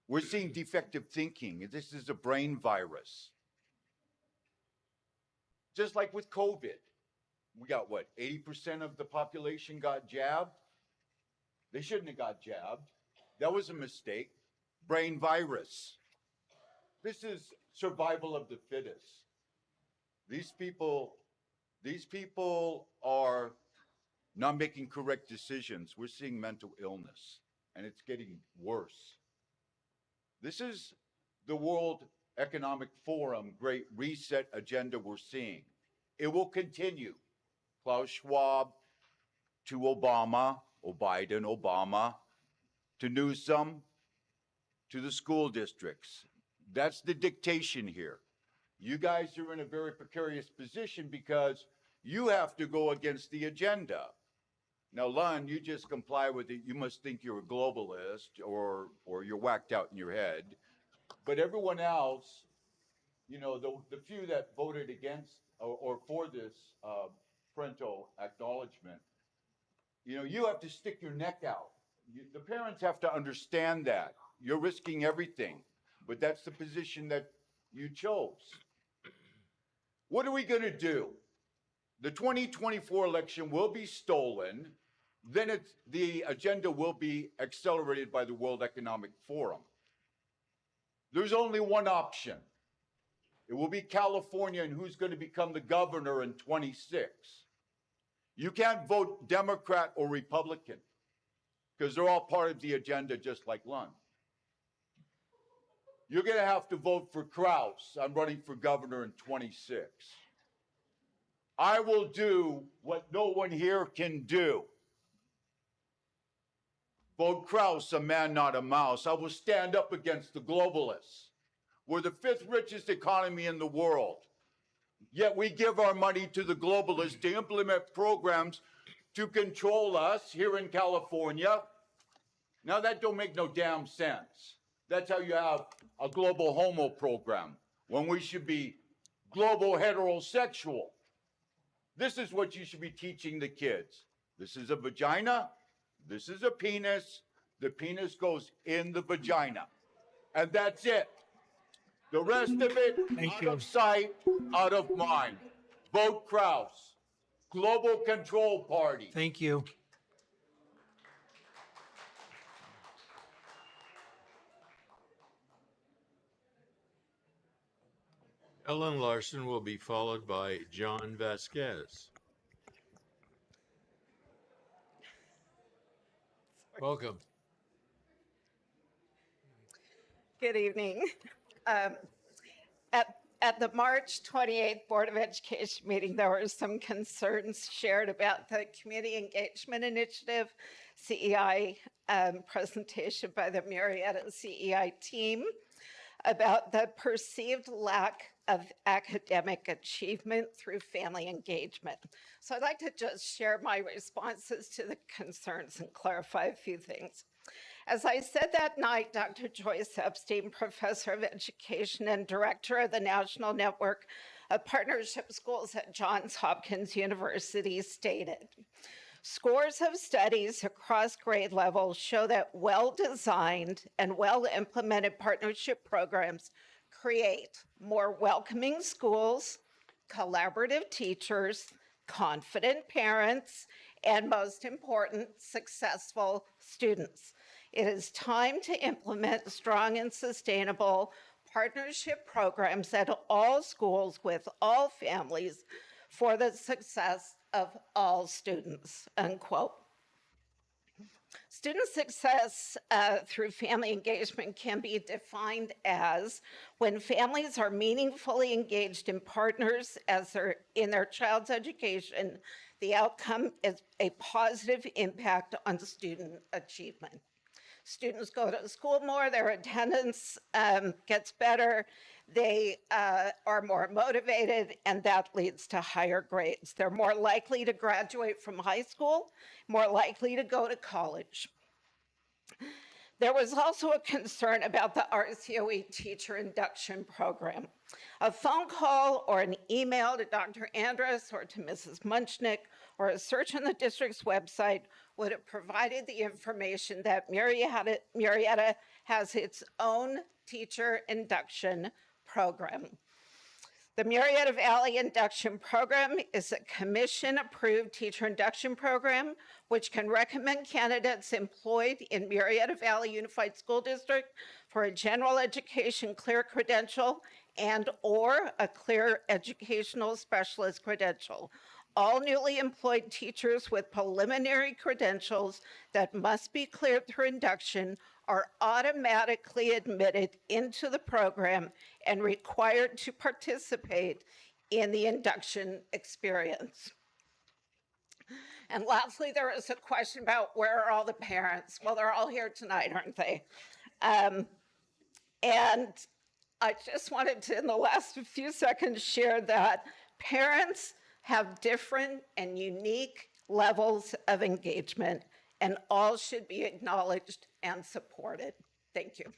We're seeing defective thinking. This is a brain virus. Just like with COVID, we got what, 80% of the population got jabbed? They shouldn't have got jabbed. That was a mistake. Brain virus. This is survival of the fittest. These people are not making correct decisions. We're seeing mental illness, and it's getting worse. This is the World Economic Forum Great Reset agenda we're seeing. It will continue. Klaus Schwab to Obama, Biden, Obama, to Newsom, to the school districts. That's the dictation here. You guys are in a very precarious position because you have to go against the agenda. Now, Lon, you just comply with it. You must think you're a globalist or you're whacked out in your head. But everyone else, you know, the few that voted against or for this parental acknowledgement, you know, you have to stick your neck out. The parents have to understand that. You're risking everything, but that's the position that you chose. What are we going to do? The 2024 election will be stolen. Then the agenda will be accelerated by the World Economic Forum. There's only one option. It will be California and who's going to become the governor in 26. You can't vote Democrat or Republican because they're all part of the agenda just like Lund. You're going to have to vote for Kraus. I'm running for governor in 26. I will do what no one here can do. Vote Kraus, a man, not a mouse. I will stand up against the globalists. We're the 5th richest economy in the world. Yet we give our money to the globalists to implement programs to control us here in California. Now that don't make no damn sense. That's how you have a global homo program when we should be global heterosexual. This is what you should be teaching the kids. This is a vagina. This is a penis. The penis goes in the vagina. And that's it. The rest of it, out of sight, out of mind. Vote Kraus. Global Control Party. Thank you. Ellen Larson will be followed by John Vasquez. Welcome. Good evening. At the March 28th Board of Education meeting, there were some concerns shared about the Community Engagement Initiative, CEI presentation by the Murrieta CEI team about the perceived lack of academic achievement through family engagement. So I'd like to just share my responses to the concerns and clarify a few things. As I said that night, Dr. Joyce Epstein, professor of education and director of the National Network of Partnership Schools at Johns Hopkins University, stated, "Scores of studies across grade levels show that well-designed and well-implemented partnership programs create more welcoming schools, collaborative teachers, confident parents, and most important, successful students. It is time to implement strong and sustainable partnership programs at all schools with all families for the success of all students," unquote. Student success through family engagement can be defined as when families are meaningfully engaged in partners in their child's education, the outcome is a positive impact on student achievement. Students go to school more, their attendance gets better, they are more motivated, and that leads to higher grades. They're more likely to graduate from high school, more likely to go to college. There was also a concern about the RCOE teacher induction program. A phone call or an email to Dr. Andrus or to Mrs. Munchnick or a search on the district's website would have provided the information that Murrieta has its own teacher induction program. The Murrieta Valley Induction Program is a commission-approved teacher induction program which can recommend candidates employed in Murrieta Valley Unified School District for a general education clear credential and or a clear educational specialist credential. All newly employed teachers with preliminary credentials that must be cleared through induction are automatically admitted into the program and required to participate in the induction experience. And lastly, there is a question about where are all the parents? Well, they're all here tonight, aren't they? And I just wanted to, in the last few seconds, share that parents have different and unique levels of engagement, and all should be acknowledged and supported. Thank you.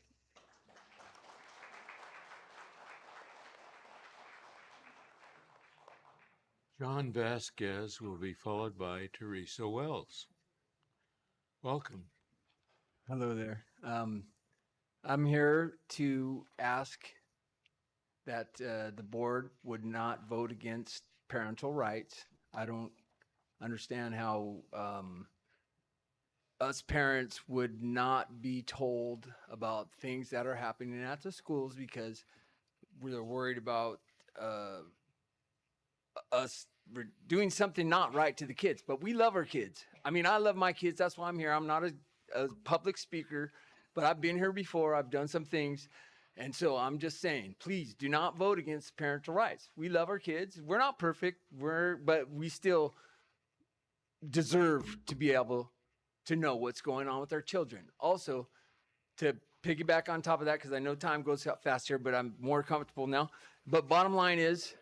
John Vasquez will be followed by Teresa Wells. Welcome. Hello there. I'm here to ask that the board would not vote against parental rights. I don't understand how us parents would not be told about things that are happening at the schools because we're worried about us doing something not right to the kids. But we love our kids. I mean, I love my kids. That's why I'm here. I'm not a public speaker, but I've been here before. I've done some things. And so I'm just saying, please do not vote against parental rights. We love our kids. We're not perfect, but we still deserve to be able to know what's going on with our children. Also, to piggyback on top of that, because I know time goes fast here, but I'm more comfortable now. But bottom line is,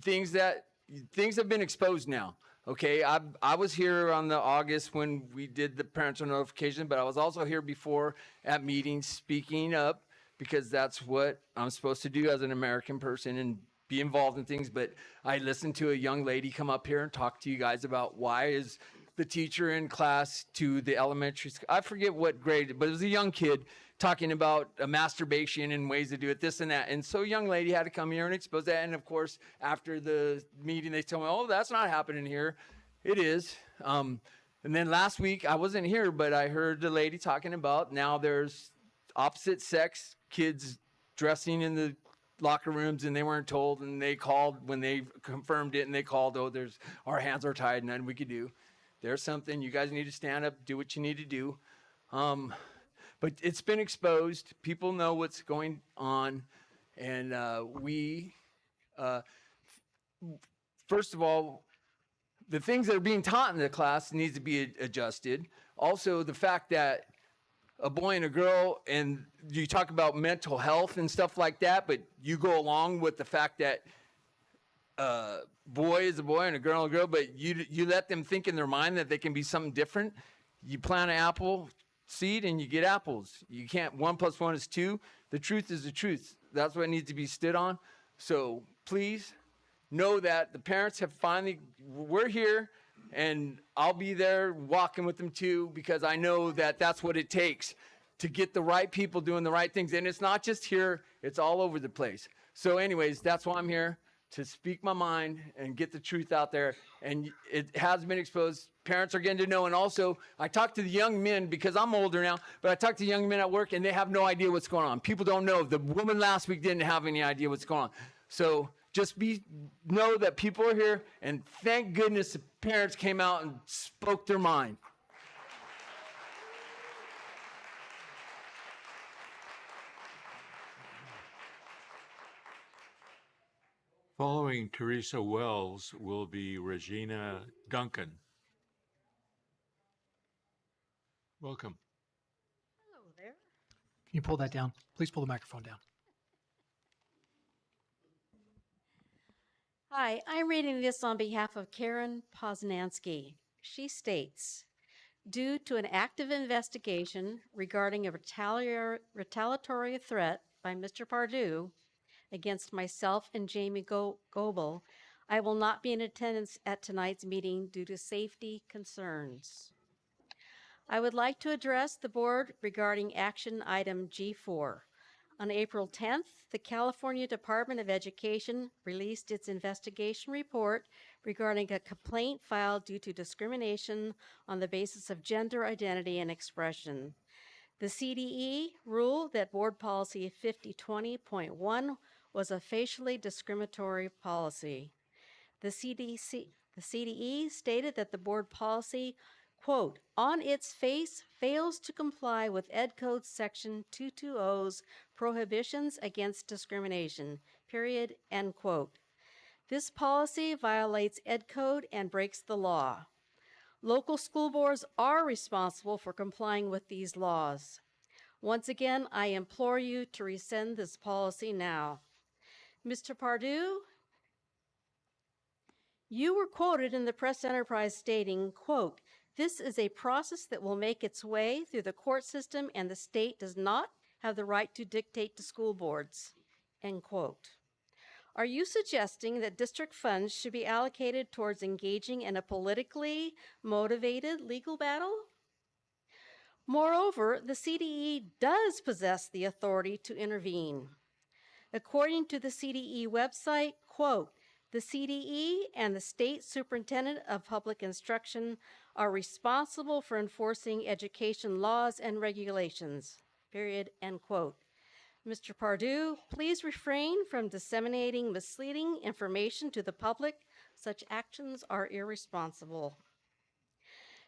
things have been exposed now. Okay, I was here on the August when we did the parental notification, but I was also here before at meetings speaking up, because that's what I'm supposed to do as an American person and be involved in things. But I listened to a young lady come up here and talk to you guys about why is the teacher in class to the elementary school. I forget what grade, but it was a young kid talking about masturbation and ways to do it, this and that. And so a young lady had to come here and expose that. And of course, after the meeting, they told me, oh, that's not happening here. It is. And then last week, I wasn't here, but I heard the lady talking about now there's opposite sex kids dressing in the locker rooms and they weren't told, and they called when they confirmed it, and they called, oh, our hands are tied, nothing we could do. There's something, you guys need to stand up, do what you need to do. But it's been exposed. People know what's going on. And first of all, the things that are being taught in the class needs to be adjusted. Also, the fact that a boy and a girl, and you talk about mental health and stuff like that, but you go along with the fact that boy is a boy and a girl, but you let them think in their mind that they can be something different. You plant an apple seed and you get apples. You can't, 1 + 1 is 2. The truth is the truth. That's what needs to be stood on. So please know that the parents have finally, we're here, and I'll be there walking with them too, because I know that that's what it takes to get the right people doing the right things. And it's not just here, it's all over the place. So anyways, that's why I'm here, to speak my mind and get the truth out there. And it has been exposed. Parents are getting to know. And also, I talk to the young men, because I'm older now, but I talk to young men at work, and they have no idea what's going on. People don't know. The woman last week didn't have any idea what's going on. So just know that people are here, and thank goodness the parents came out and spoke their mind. Following Teresa Wells will be Regina Duncan. Welcome. Hello there. Can you pull that down? Please pull the microphone down. Hi, I'm reading this on behalf of Karen Poznansky. She states, due to an active investigation regarding a retaliatory threat by Mr. Pardue against myself and Jamie Goebel, I will not be in attendance at tonight's meeting due to safety concerns. I would like to address the board regarding action item G4. On April 10th, the California Department of Education released its investigation report regarding a complaint filed due to discrimination on the basis of gender identity and expression. The CDE ruled that Board Policy 5020.1 was a facially discriminatory policy. The CDE stated that the board policy, quote, on its face fails to comply with Ed Code Section 220's prohibitions against discrimination, period, end quote. This policy violates Ed Code and breaks the law. Local school boards are responsible for complying with these laws. Once again, I implore you to rescind this policy now. Mr. Pardue, you were quoted in the press enterprise stating, quote, this is a process that will make its way through the court system, and the state does not have the right to dictate to school boards, end quote. Are you suggesting that district funds should be allocated towards engaging in a politically motivated legal battle? Moreover, the CDE does possess the authority to intervene. According to the CDE website, quote, the CDE and the State Superintendent of Public Instruction are responsible for enforcing education laws and regulations, period, end quote. Mr. Pardue, please refrain from disseminating misleading information to the public. Such actions are irresponsible.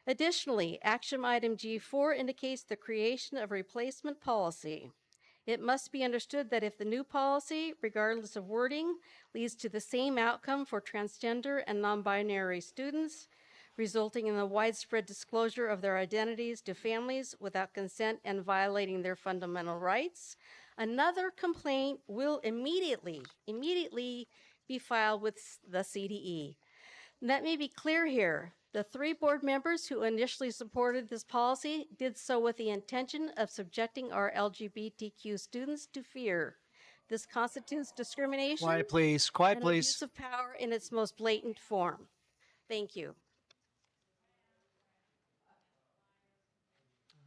Additionally, action item G4 indicates the creation of a replacement policy. It must be understood that if the new policy, regardless of wording, leads to the same outcome for transgender and non-binary students, resulting in the widespread disclosure of their identities to families without consent and violating their fundamental rights, another complaint will immediately be filed with the CDE. Let me be clear here. The 3 board members who initially supported this policy did so with the intention of subjecting our LGBTQ students to fear. This constitutes discrimination. Quiet, please. Quiet, and please. abuse of power in its most blatant form. Thank you.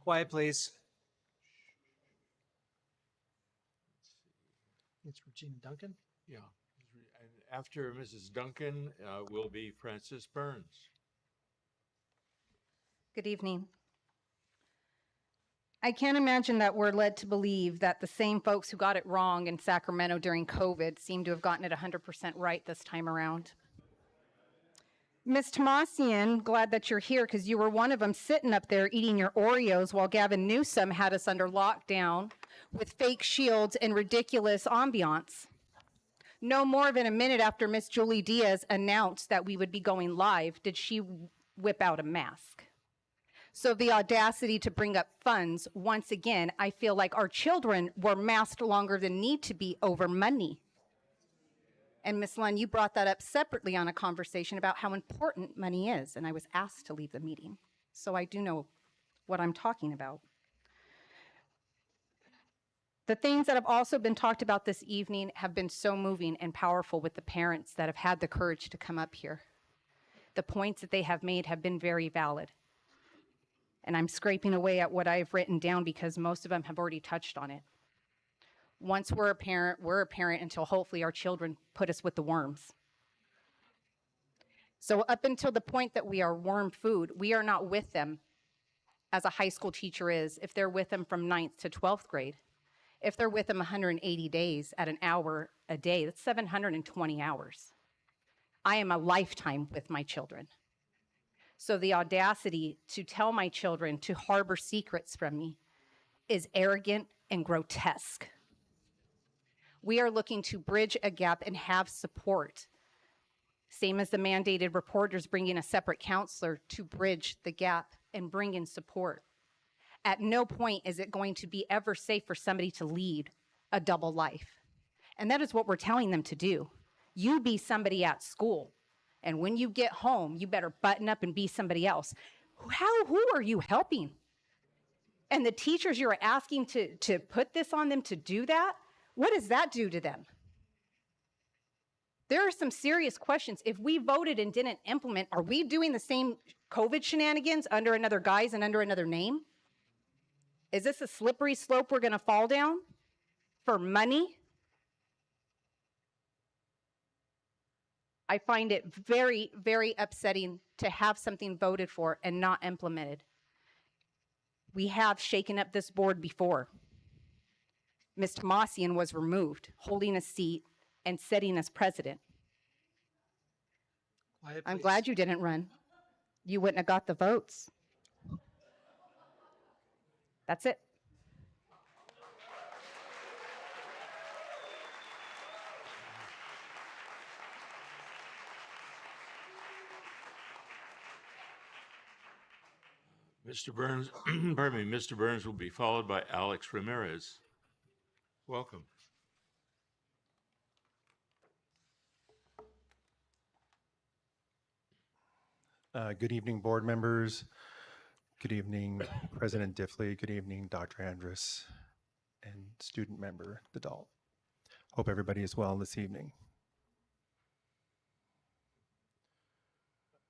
Quiet, please. It's Regina Duncan. Yeah. And after Mrs. Duncan will be Frances Burns. Good evening. I can't imagine that we're led to believe that the same folks who got it wrong in Sacramento during COVID seem to have gotten it 100% right this time around. Ms. Tomasian, glad that you're here because you were one of them sitting up there eating your Oreos while Gavin Newsom had us under lockdown with fake shields and ridiculous ambiance. No more than a minute after Ms. Julie Diaz announced that we would be going live, did she whip out a mask. So the audacity to bring up funds, once again, I feel like our children were masked longer than need to be over money. And Ms. Lund, you brought that up separately on a conversation about how important money is, and I was asked to leave the meeting. So I do know what I'm talking about. The things that have also been talked about this evening have been so moving and powerful with the parents that have had the courage to come up here. The points that they have made have been very valid. And I'm scraping away at what I've written down because most of them have already touched on it. Once we're a parent until hopefully our children put us with the worms. So up until the point that we are worm food, we are not with them as a high school teacher is if they're with them from 9th to 12th grade. If they're with them 180 days at an hour a day, that's 720 hours. I am a lifetime with my children. So the audacity to tell my children to harbor secrets from me is arrogant and grotesque. We are looking to bridge a gap and have support. Same as the mandated reporters bringing a separate counselor to bridge the gap and bring in support. At no point is it going to be ever safe for somebody to lead a double life. And that is what we're telling them to do. You be somebody at school. And when you get home, you better button up and be somebody else. Who are you helping? And the teachers you're asking to put this on them to do that, what does that do to them? There are some serious questions. If we voted and didn't implement, are we doing the same COVID shenanigans under another guise and under another name? Is this a slippery slope we're gonna fall down for money? I find it very, very upsetting to have something voted for and not implemented. We have shaken up this board before. Ms. Tomasian was removed, holding a seat and sitting as president. Quiet, I'm please. glad you didn't run. You wouldn't have got the votes. That's it. Mr. Burns, pardon me, Mr. Burns will be followed by Alex Ramirez. Welcome. Good evening, board members. Good evening, President Diffley. Good evening, Dr. Andrus and student member Dadal. Hope everybody is well this evening.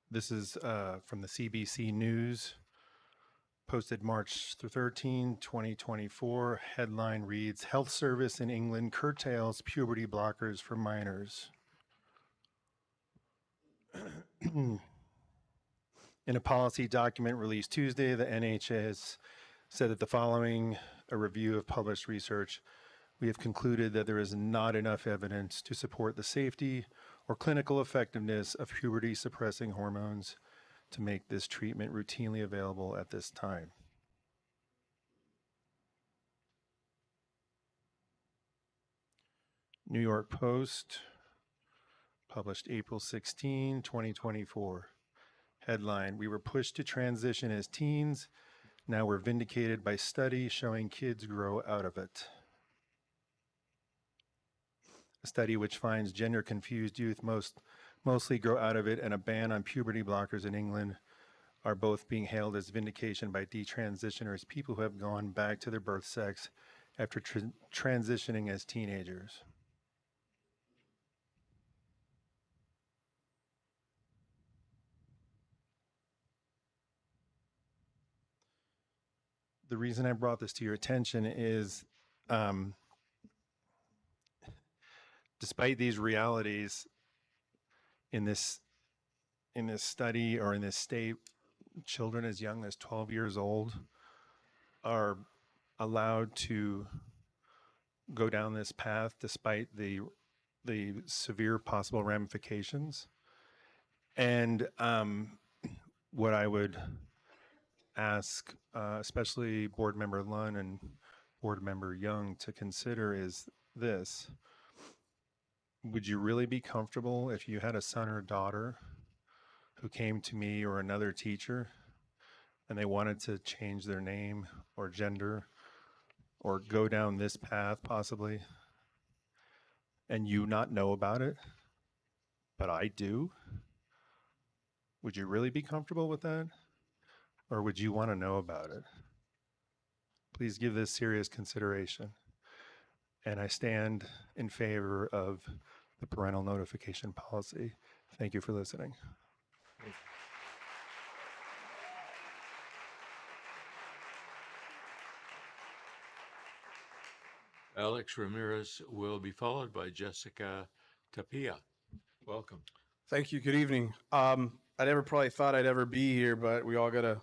This is from the CBC News, posted March 13, 2024. Headline reads, Health Service in England curtails puberty blockers for minors. In a policy document released Tuesday, the NHS said that the following a review of published research, we have concluded that there is not enough evidence to support the safety or clinical effectiveness of puberty suppressing hormones to make this treatment routinely available at this time. New York Post, published April 16, 2024. Headline, we were pushed to transition as teens. Now we're vindicated by study showing kids grow out of it. A study which finds gender-confused youth mostly grow out of it, and a ban on puberty blockers in England are both being hailed as vindication by detransitioners, people who have gone back to their birth sex after transitioning as teenagers. The reason I brought this to your attention is despite these realities in this study or in this state, children as young as 12 years old are allowed to go down this path despite the severe possible ramifications. And what I would ask, especially Board Member Lunn and Board Member Young to consider is this. Would you really be comfortable if you had a son or daughter who came to me or another teacher and they wanted to change their name or gender or go down this path possibly, and you not know about it, but I do, would you really be comfortable with that? Or would you want to know about it? Please give this serious consideration. And I stand in favor of the parental notification policy. Thank you for listening. Alex Ramirez will be followed by Jessica Tapia. Welcome. Thank you. Good evening. I never probably thought I'd ever be here, but we all got to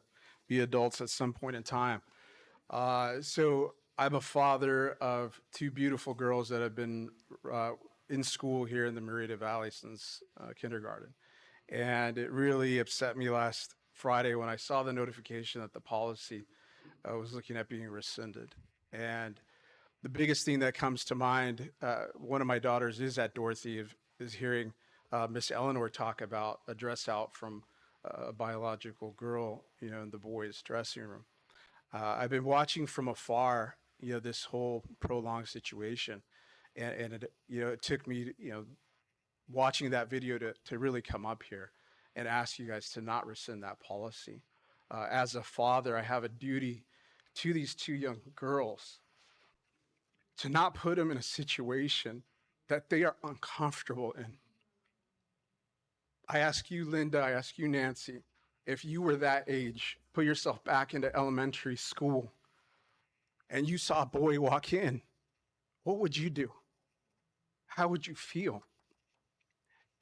be adults at some point in time. So I'm a father of two beautiful girls that have been in school here in the Murrieta Valley since kindergarten. And it really upset me last Friday when I saw the notification that the policy was looking at being rescinded. And the biggest thing that comes to mind, one of my daughters is at Dorothy, is hearing Miss Eleanor talk about a dress out from a biological girl, in the boys' dressing room. I've been watching from afar, this whole prolonged situation, and it took me, watching that video to really come up here and ask you guys to not rescind that policy. As a father, I have a duty to these two young girls to not put them in a situation that they are uncomfortable in. I ask you, Linda, I ask you, Nancy, if you were that age, put yourself back into elementary school, and you saw a boy walk in, what would you do? How would you feel?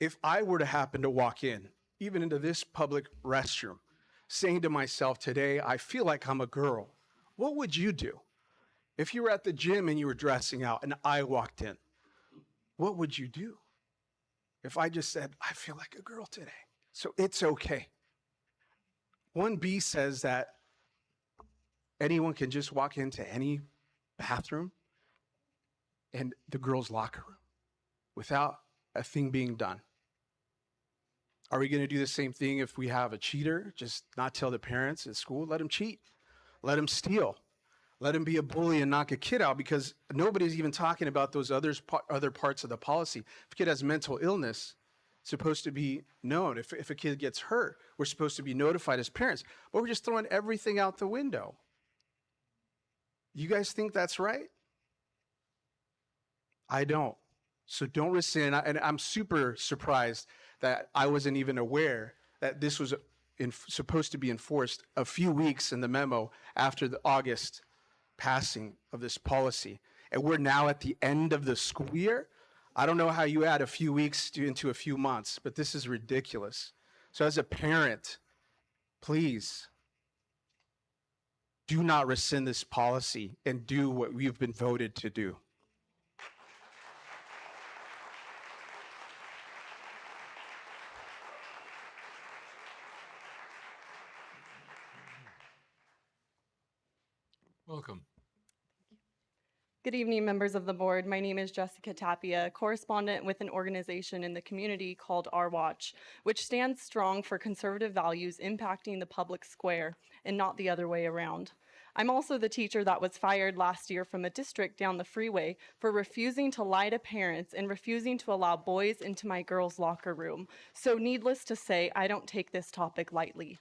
If I were to happen to walk in, even into this public restroom, saying to myself today, I feel like I'm a girl, what would you do? If you were at the gym and you were dressing out and I walked in, what would you do? If I just said, I feel like a girl today, so it's okay. 1B says that anyone can just walk into any bathroom and the girls' locker room without a thing being done. Are we going to do the same thing if we have a cheater? Just not tell the parents at school, let him cheat, let him steal, let him be a bully and knock a kid out, because nobody's even talking about those other parts of the policy. If a kid has mental illness, it's supposed to be known. If a kid gets hurt, we're supposed to be notified as parents, but we're just throwing everything out the window. You guys think that's right? I don't. So don't rescind. And I'm super surprised that I wasn't even aware that this was supposed to be enforced a few weeks in the memo after the August passing of this policy. And we're now at the end of the school year. I don't know how you add a few weeks into a few months, but this is ridiculous. So as a parent, please do not rescind this policy and do what we've been voted to do. Welcome. Good evening, members of the board. My name is Jessica Tapia, correspondent with an organization in the community called Our Watch, which stands strong for conservative values impacting the public square and not the other way around. I'm also the teacher that was fired last year from a district down the freeway for refusing to lie to parents and refusing to allow boys into my girls' locker room. So needless to say, I don't take this topic lightly.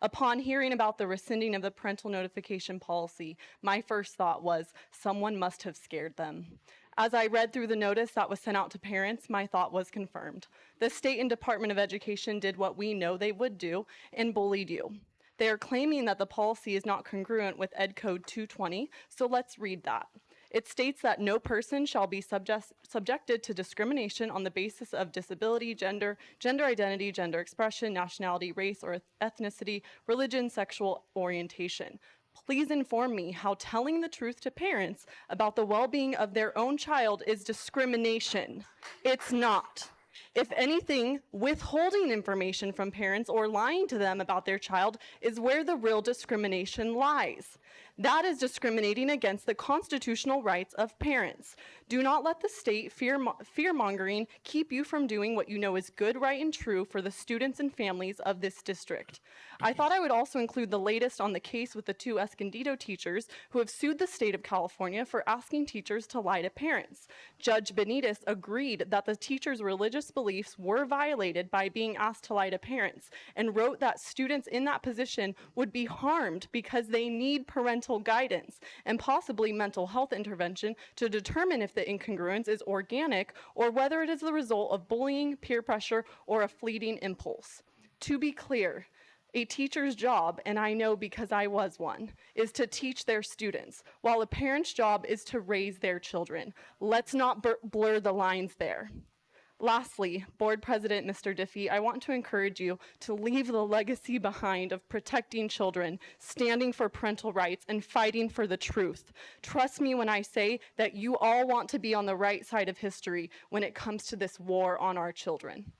Upon hearing about the rescinding of the parental notification policy, my first thought was, someone must have scared them. As I read through the notice that was sent out to parents, my thought was confirmed. The state and Department of Education did what we know they would do and bullied you. They are claiming that the policy is not congruent with Ed Code 220, so let's read that. It states that no person shall be subjected to discrimination on the basis of disability, gender identity, gender expression, nationality, race, or ethnicity, religion, sexual orientation. Please inform me how telling the truth to parents about the well-being of their own child is discrimination. It's not. If anything, withholding information from parents or lying to them about their child is where the real discrimination lies. That is discriminating against the constitutional rights of parents. Do not let the state fear-mongering keep you from doing what you know is good, right, and true for the students and families of this district. I thought I would also include the latest on the case with the 2 Escondido teachers who have sued the state of California for asking teachers to lie to parents. Judge Benitez agreed that the teachers' religious beliefs were violated by being asked to lie to parents, and wrote that students in that position would be harmed because they need parental guidance and possibly mental health intervention to determine if the incongruence is organic or whether it is the result of bullying, peer pressure, or a fleeting impulse. To be clear, a teacher's job, and I know because I was one, is to teach their students, while a parent's job is to raise their children. Let's not blur the lines there. Lastly, Board President Mr. Diffie, I want to encourage you to leave the legacy behind of protecting children, standing for parental rights, and fighting for the truth. Trust me when I say that you all want to be on the right side of history when it comes to this war on our children.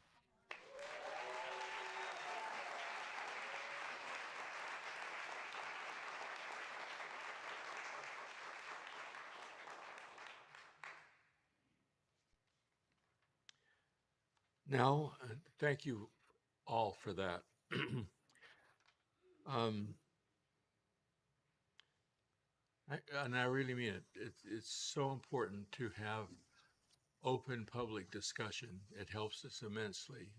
Now, thank you all for that. And I really mean it. It's so important to have open public discussion. It helps us immensely.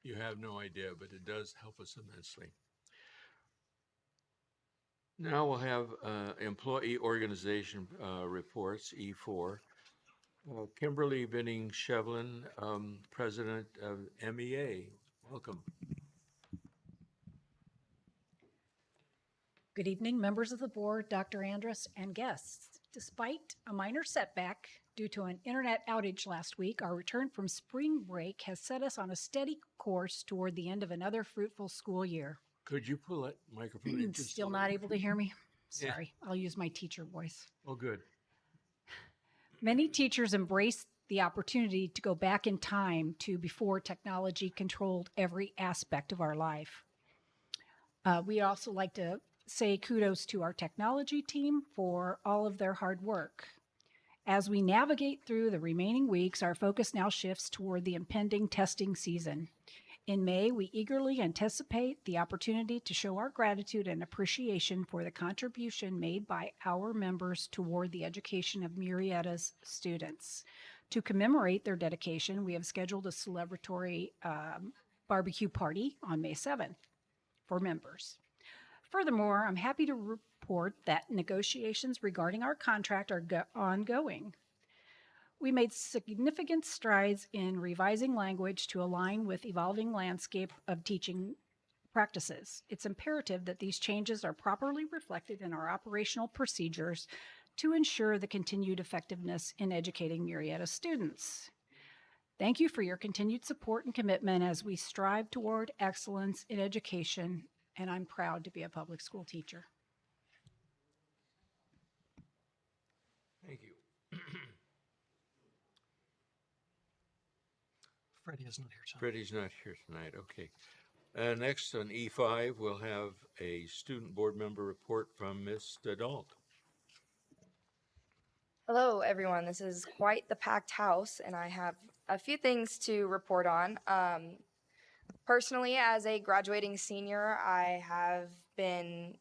You have no idea, but it does help us immensely. Now we'll have employee organization reports, E4. Kimberly Binning Shevlin, President of MEA. Welcome. Good evening, members of the board, Dr. Andrus, and guests. Despite a minor setback due to an internet outage last week, our return from spring break has set us on a steady course toward the end of another fruitful school year. Could you pull that microphone in just Still a not little? able to hear me? Yeah. Sorry, I'll use my teacher voice. Oh, good. Many teachers embrace the opportunity to go back in time to before technology controlled every aspect of our life. We also like to say kudos to our technology team for all of their hard work. As we navigate through the remaining weeks, our focus now shifts toward the impending testing season. In May, we eagerly anticipate the opportunity to show our gratitude and appreciation for the contribution made by our members toward the education of Murrieta's students. To commemorate their dedication, we have scheduled a celebratory barbecue party on May 7th for members. Furthermore, I'm happy to report that negotiations regarding our contract are ongoing. We made significant strides in revising language to align with evolving landscape of teaching practices. It's imperative that these changes are properly reflected in our operational procedures to ensure the continued effectiveness in educating Murrieta students. Thank you for your continued support and commitment as we strive toward excellence in education, and I'm proud to be a public school teacher. Thank you. Freddie is not here tonight. Freddie's not here tonight, okay. Next on E5, we'll have a student board member report from Ms. Dalt. Hello, everyone. This is quite the packed house, and I have a few things to report on. Personally, as a graduating senior, I have been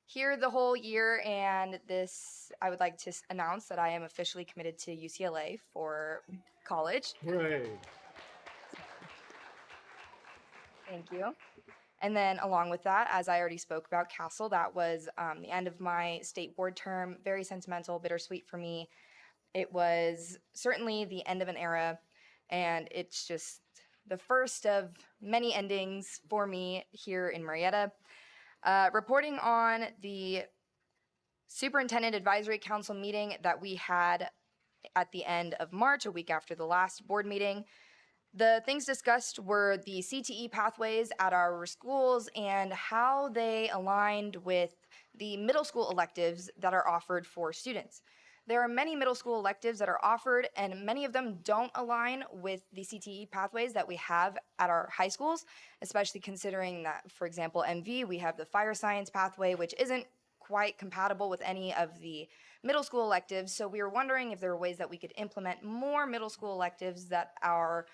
here the whole year, and I would like to announce that I am officially committed to UCLA for college. Hooray. Thank you. And then along with that, as I already spoke about Castle, that was the end of my state board term. Very sentimental, bittersweet for me. It was certainly the end of an era, and it's just the first of many endings for me here in Murrieta. Reporting on the Superintendent Advisory Council meeting that we had at the end of March, a week after the last board meeting. The things discussed were the CTE pathways at our schools and how they aligned with the middle school electives that are offered for students. There are many middle school electives that are offered, and many of them don't align with the CTE pathways that we have at our high schools, especially considering that, for example, MV, we have the fire science pathway, which isn't quite compatible with any of the middle school electives. So we were wondering if there were ways that we could implement more middle school electives that are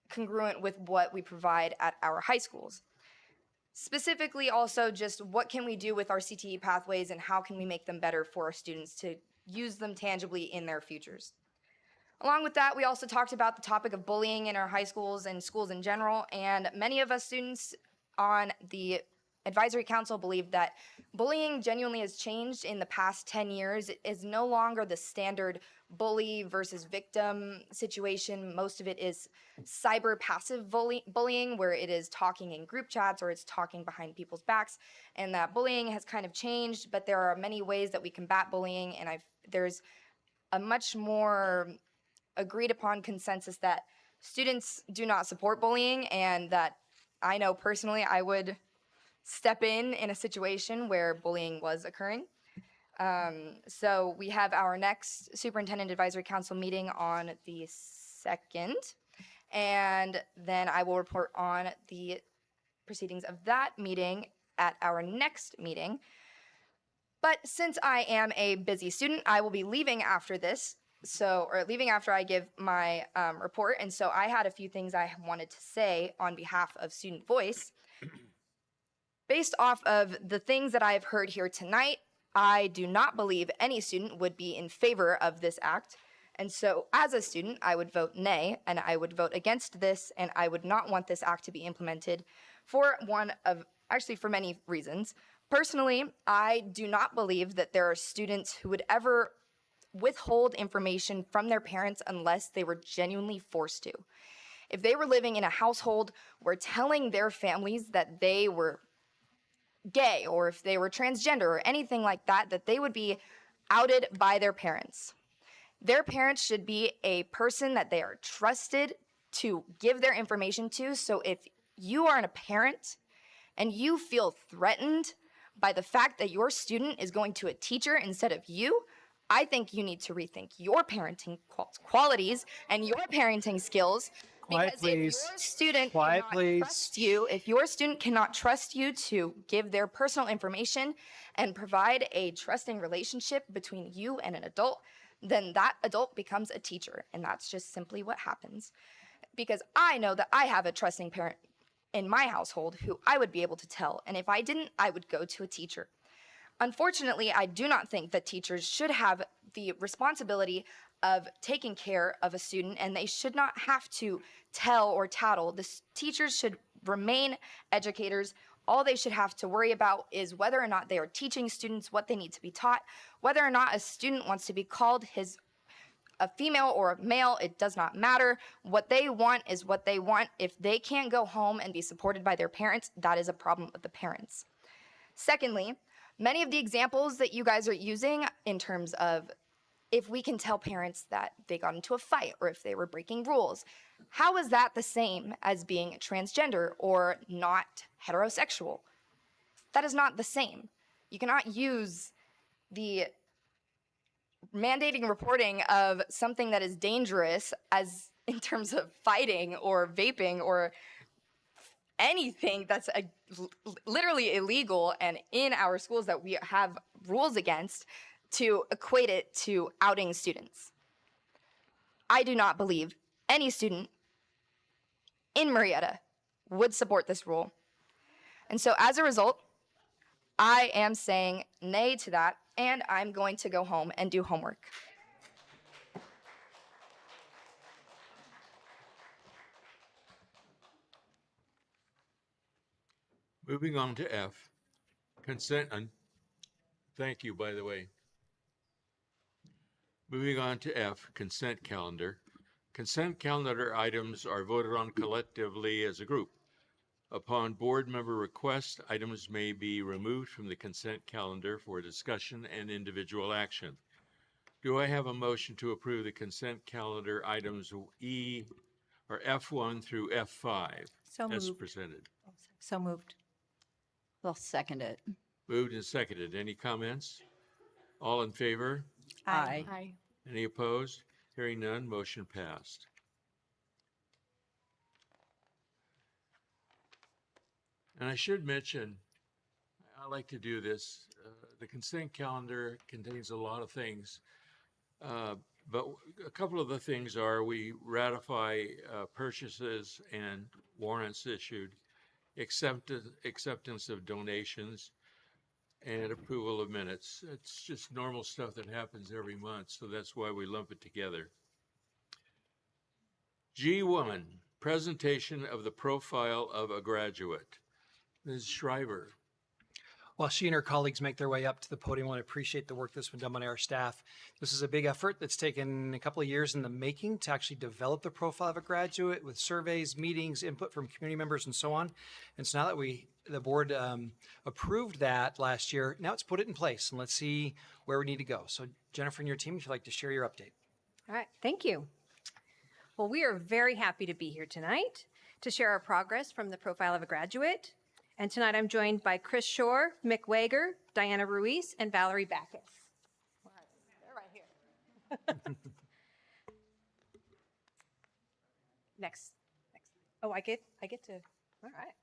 congruent with what we provide at our high schools. Specifically, also just what can we do with our CTE pathways and how can we make them better for our students to use them tangibly in their futures. Along with that, we also talked about the topic of bullying in our high schools and schools in general, and many of us students on the advisory council believe that bullying genuinely has changed in the past 10 years. It is no longer the standard bully versus victim situation. Most of it is cyber passive bullying, where it is talking in group chats or it's talking behind people's backs, and that bullying has kind of changed, but there are many ways that we combat bullying, and there's a much more agreed upon consensus that students do not support bullying, and that I know personally I would step in a situation where bullying was occurring. So we have our next Superintendent Advisory Council meeting on the 2nd, and then I will report on the proceedings of that meeting at our next meeting. But since I am a busy student, I will be leaving after this, or leaving after I give my report, and so I had a few things I wanted to say on behalf of Student Voice. Based off of the things that I have heard here tonight, I do not believe any student would be in favor of this act. And so as a student, I would vote nay, and I would vote against this, and I would not want this act to be implemented for many reasons. Personally, I do not believe that there are students who would ever withhold information from their parents unless they were genuinely forced to. If they were living in a household where telling their families that they were gay, or if they were transgender or anything like that, that they would be outed by their parents. Their parents should be a person that they are trusted to give their information to. So if you are a parent and you feel threatened by the fact that your student is going to a teacher instead of you, I think you need to rethink your parenting qualities and your parenting skills. Quiet, Because please. if your student Quiet, cannot please. trust you, if your student cannot trust you to give their personal information and provide a trusting relationship between you and an adult, then that adult becomes a teacher, and that's just simply what happens. Because I know that I have a trusting parent in my household who I would be able to tell, and if I didn't, I would go to a teacher. Unfortunately, I do not think that teachers should have the responsibility of taking care of a student, and they should not have to tell or tattle. The teachers should remain educators. All they should have to worry about is whether or not they are teaching students what they need to be taught, whether or not a student wants to be called a female or a male, it does not matter. What they want is what they want. If they can't go home and be supported by their parents, that is a problem with the parents. Secondly, many of the examples that you guys are using in terms of if we can tell parents that they got into a fight or if they were breaking rules, how is that the same as being transgender or not heterosexual? That is not the same. You cannot use the mandating reporting of something that is dangerous as in terms of fighting or vaping or anything that's literally illegal and in our schools that we have rules against, to equate it to outing students. I do not believe any student in Murrieta would support this rule. And so as a result, I am saying nay to that, and I'm going to go home and do homework. Moving on to F, consent, and thank you, by the way. Moving on to F, consent calendar. Consent calendar items are voted on collectively as a group. Upon board member request, items may be removed from the consent calendar for discussion and individual action. Do I have a motion to approve the consent calendar items F1 through F5 So as moved. presented? So moved. I'll second it. Moved and seconded. Any comments? All in favor? Aye. Aye. Any opposed? Hearing none, motion passed. And I should mention, I like to do this. The consent calendar contains a lot of things. But a couple of the things are we ratify purchases and warrants issued, acceptance of donations, and approval of minutes. It's just normal stuff that happens every month, so that's why we lump it together. G1, presentation of the profile of a graduate. Ms. Shriver. While she and her colleagues make their way up to the podium, I want to appreciate the work that's been done by our staff. This is a big effort that's taken a couple of years in the making to actually develop the profile of a graduate with surveys, meetings, input from community members, and so on. And so now that the board approved that last year, now it's put it in place, and let's see where we need to go. So Jennifer and your team, if you'd like to share your update. All right, thank you. Well, we are very happy to be here tonight to share our progress from the profile of a graduate. And tonight I'm joined by Chris Shore, Mick Wager, Diana Ruiz, and Valerie Backus. They're right here. Next. Oh, I get to, all right.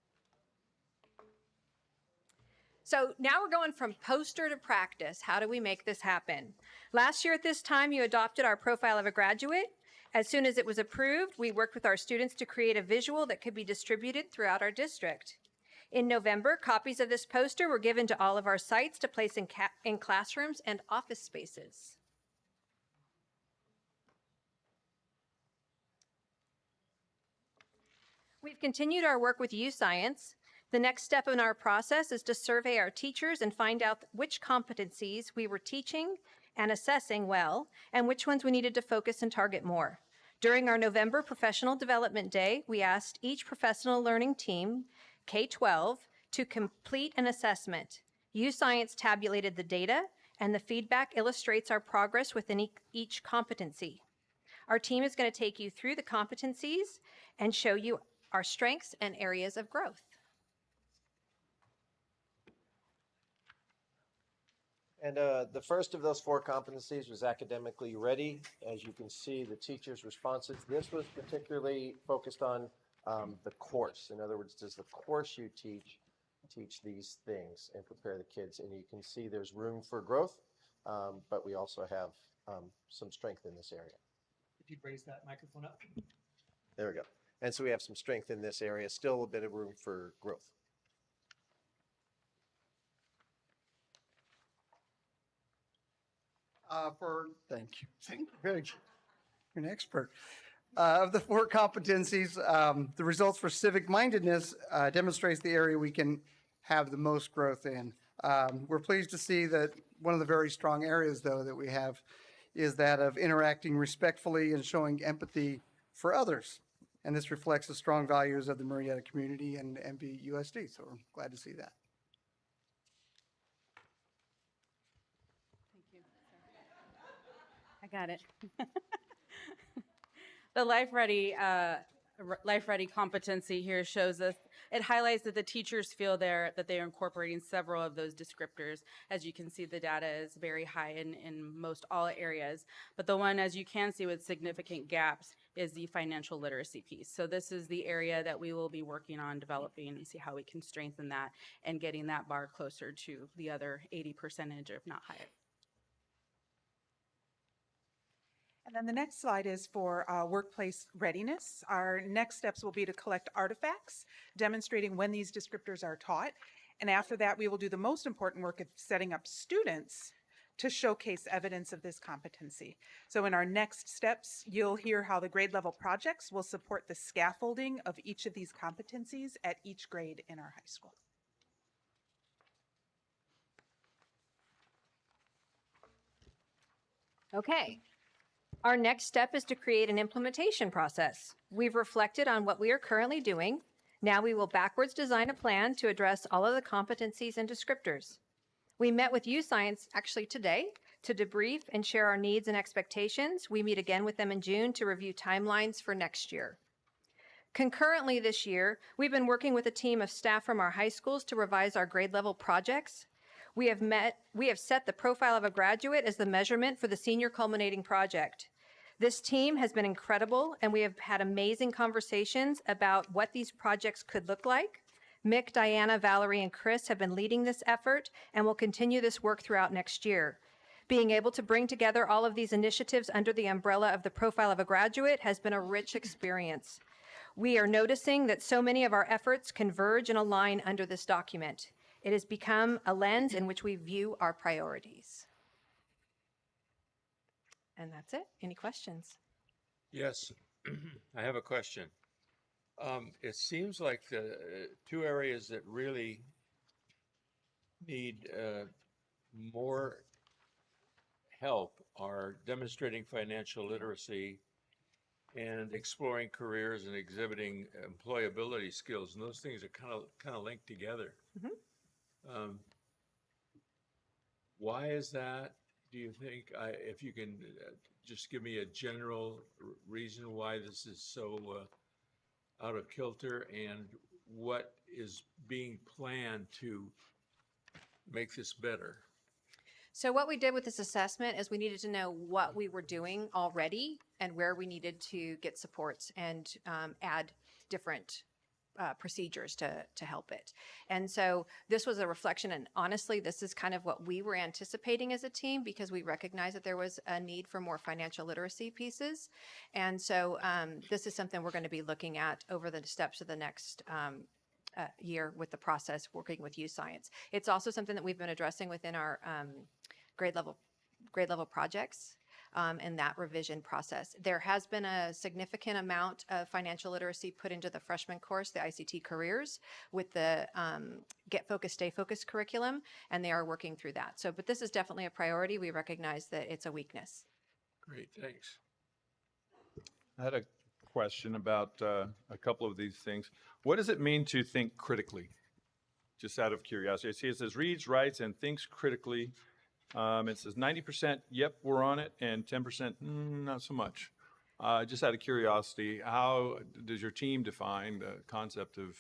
So now we're going from poster to practice. How do we make this happen? Last year at this time, you adopted our profile of a graduate. As soon as it was approved, we worked with our students to create a visual that could be distributed throughout our district. In November, copies of this poster were given to all of our sites to place in classrooms and office spaces. We've continued our work with U-Science. The next step in our process is to survey our teachers and find out which competencies we were teaching and assessing well, and which ones we needed to focus and target more. During our November Professional Development Day, we asked each professional learning team, K-12, to complete an assessment. U-Science tabulated the data, and the feedback illustrates our progress within each competency. Our team is going to take you through the competencies and show you our strengths and areas of growth. And the first of those 4 competencies was academically ready. As you can see, the teachers' responses. This was particularly focused on the course. In other words, does the course you teach these things and prepare the kids? And you can see there's room for growth, but we also have some strength in this area. If you'd raise that microphone up. There we go. And so we have some strength in this area, still a bit of room for growth. Thank you. Very good. You're an expert. Of the 4 competencies, the results for civic mindedness demonstrates the area we can have the most growth in. We're pleased to see that one of the very strong areas, though, that we have is that of interacting respectfully and showing empathy for others. And this reflects the strong values of the Murrieta community and MB USD. So we're glad to see that. I got it. The Life Ready competency here shows us, it highlights that the teachers feel that they are incorporating several of those descriptors. As you can see, the data is very high in most all areas. But the one, as you can see, with significant gaps is the financial literacy piece. So this is the area that we will be working on developing and see how we can strengthen that and getting that bar closer to the other 80%, if not higher. And then the next slide is for workplace readiness. Our next steps will be to collect artifacts demonstrating when these descriptors are taught. And after that, we will do the most important work of setting up students to showcase evidence of this competency. So in our next steps, you'll hear how the grade level projects will support the scaffolding of each of these competencies at each grade in our high school. Okay. Our next step is to create an implementation process. We've reflected on what we are currently doing. Now we will backwards design a plan to address all of the competencies and descriptors. We met with U-Science actually today to debrief and share our needs and expectations. We meet again with them in June to review timelines for next year. Concurrently this year, we've been working with a team of staff from our high schools to revise our grade level projects. We have set the profile of a graduate as the measurement for the senior culminating project. This team has been incredible, and we have had amazing conversations about what these projects could look like, Mick, Diana, Valerie, and Chris have been leading this effort and will continue this work throughout next year. Being able to bring together all of these initiatives under the umbrella of the Profile of a Graduate has been a rich experience. We are noticing that so many of our efforts converge and align under this document. It has become a lens in which we view our priorities. And that's it. Any questions? Yes, I have a question. It seems like the two areas that really need more help are demonstrating financial literacy and exploring careers and exhibiting employability skills. And those things are kind of linked together. Why is that? Do you think, if you can just give me a general reason why this is so out of kilter, and what is being planned to make this better? So what we did with this assessment is we needed to know what we were doing already and where we needed to get supports and add different procedures to help it. And so this was a reflection, and honestly, this is kind of what we were anticipating as a team, because we recognized that there was a need for more financial literacy pieces. And so this is something we're going to be looking at over the steps of the next year with the process, working with youth science. It's also something that we've been addressing within our grade level projects in that revision process. There has been a significant amount of financial literacy put into the freshman course, the ICT careers, with the Get Focused, Stay Focused curriculum, and they are working through that. So, but this is definitely a priority. We recognize that it's a weakness. Great, thanks. I had a question about a couple of these things. What does it mean to think critically? Just out of curiosity. I see it says reads, writes, and thinks critically. It says 90%, yep, we're on it, and 10%, not so much. Just out of curiosity, how does your team define the concept of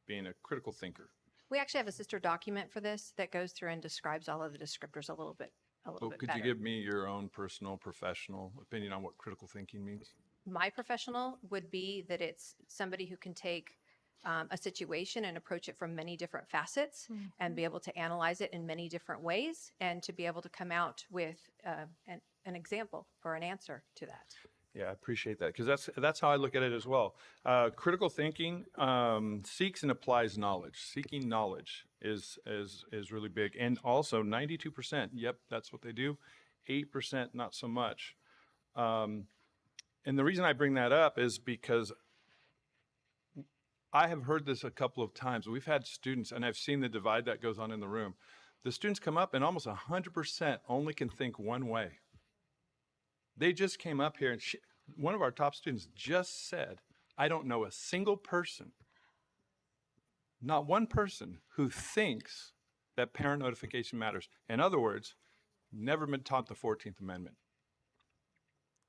being a critical thinker? We actually have a sister document for this that goes through and describes all of the descriptors a little bit Could better. you give me your own personal, professional opinion on what critical thinking means? My professional would be that it's somebody who can take a situation and approach it from many different facets and be able to analyze it in many different ways and to be able to come out with an example or an answer to that. Yeah, I appreciate that, because that's how I look at it as well. Critical thinking seeks and applies knowledge. Seeking knowledge is really big, and also 92%. Yep, that's what they do. 8% not so much. And the reason I bring that up is because I have heard this a couple of times. We've had students, and I've seen the divide that goes on in the room. The students come up and almost 100% only can think one way. They just came up here, and one of our top students just said, I don't know a single person, not one person, who thinks that parent notification matters. In other words, never been taught the 14th Amendment.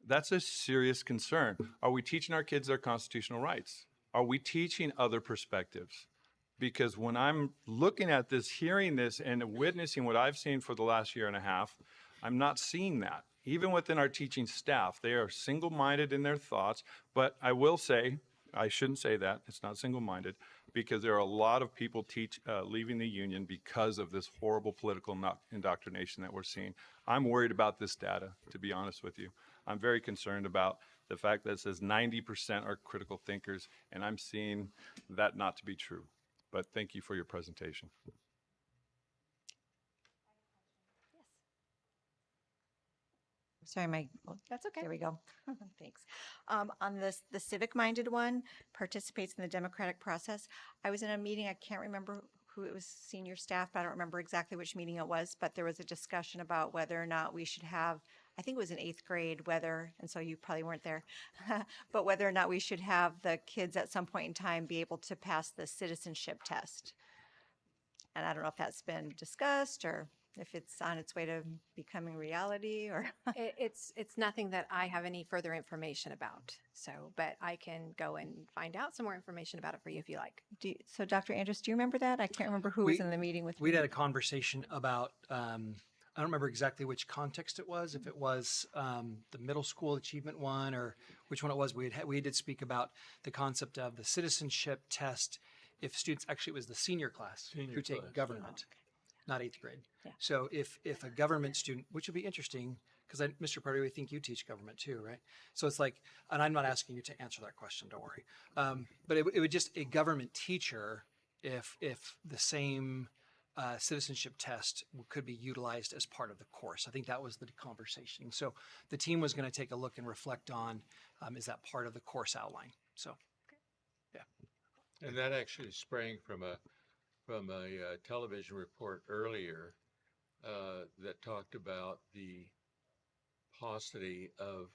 That's a serious concern. Are we teaching our kids their constitutional rights? Are we teaching other perspectives? Because when I'm looking at this, hearing this, and witnessing what I've seen for the last year and a half, I'm not seeing that. Even within our teaching staff, they are single-minded in their thoughts. But I will say, I shouldn't say that, it's not single-minded, because there are a lot of people leaving the union because of this horrible political indoctrination that we're seeing. I'm worried about this data, to be honest with you. I'm very concerned about the fact that it says 90% are critical thinkers, and I'm seeing that not to be true. But thank you for your presentation. Sorry, that's okay. There we go. Thanks. On this, the civic-minded one participates in the democratic process. I was in a meeting, I can't remember who it was, senior staff, but I don't remember exactly which meeting it was, but there was a discussion about whether or not we should have, I think it was in 8th grade, and so you probably weren't there, but whether or not we should have the kids at some point in time be able to pass the citizenship test. And I don't know if that's been discussed or if it's on its way to becoming reality, or it's nothing that I have any further information about. So, but I can go and find out some more information about it for you if you like. So Dr. Andrews, do you remember that? I can't remember who was in the meeting with We'd me. had a conversation about, I don't remember exactly which context it was, if it was the middle school achievement one or which one it was. We did speak about the concept of the citizenship test if students, actually it was the senior class Senior who take class, yeah. government, not 8th grade. Yeah. So if a government student, which would be interesting, because Mr. Party, I think you teach government too, right? So it's like, and I'm not asking you to answer that question, don't worry. But it would just a government teacher, if the same citizenship test could be utilized as part of the course. I think that was the conversation. So the team was going to take a look and reflect on, is that part of the course outline? So, yeah. And that actually sprang from a television report earlier that talked about the paucity of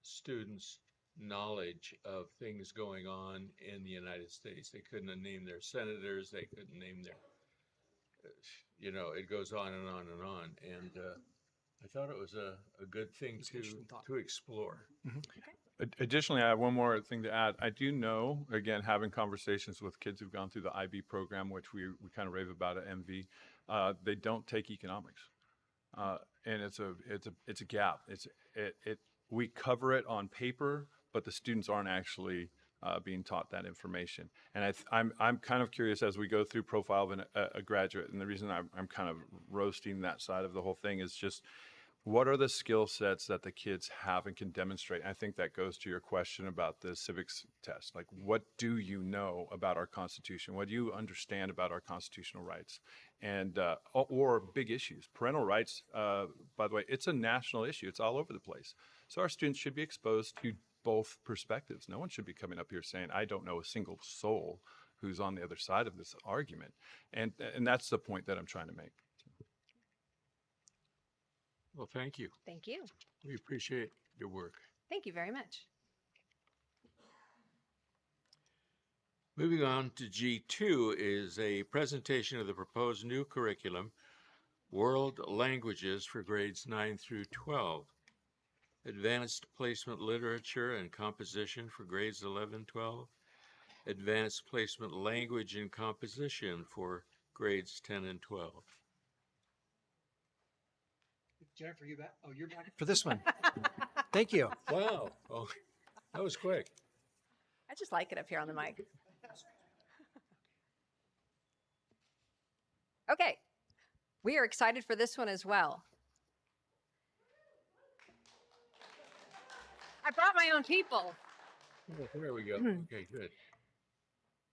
students' knowledge of things going on in the United States. They couldn't name their senators. They couldn't name their, it goes on and on and on. And I thought it was a good thing to explore. Additionally, I have one more thing to add. I do know, again, having conversations with kids who've gone through the IB program, which we kind of rave about at MV, they don't take economics, and it's a gap. We cover it on paper, but the students aren't actually being taught that information. And I'm kind of curious as we go through profile of a graduate, and the reason I'm kind of roasting that side of the whole thing is just, what are the skill sets that the kids have and can demonstrate? I think that goes to your question about the civics test. Like, what do you know about our Constitution? What do you understand about our constitutional rights? And or big issues. Parental rights, by the way, it's a national issue. It's all over the place. So our students should be exposed to both perspectives. No one should be coming up here saying, I don't know a single soul who's on the other side of this argument. And that's the point that I'm trying to make. Well, thank you. Thank you. We appreciate your work. Thank you very much. Moving on to G2 is a presentation of the proposed new curriculum, World Languages for grades 9 through 12. Advanced Placement Literature and Composition for grades 11, 12. Advanced Placement Language and Composition for grades 10 and 12. Jennifer, you back? Oh, you're back for this one. Thank you. Wow. Oh, that was quick. I just like it up here on the mic. Okay, we are excited for this one as well. I brought my own people. Oh, there we go. Okay, good.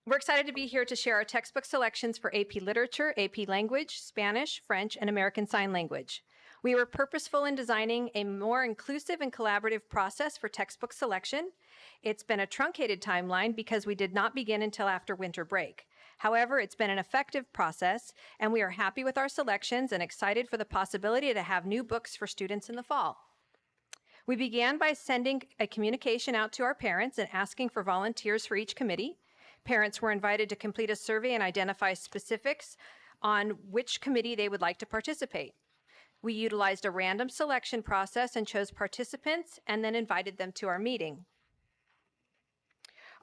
We're excited to be here to share our textbook selections for AP Literature, AP Language, Spanish, French, and American Sign Language. We were purposeful in designing a more inclusive and collaborative process for textbook selection. It's been a truncated timeline because we did not begin until after winter break. However, it's been an effective process, and we are happy with our selections and excited for the possibility to have new books for students in the fall. We began by sending a communication out to our parents and asking for volunteers for each committee. Parents were invited to complete a survey and identify specifics on which committee they would like to participate. We utilized a random selection process and chose participants and then invited them to our meeting.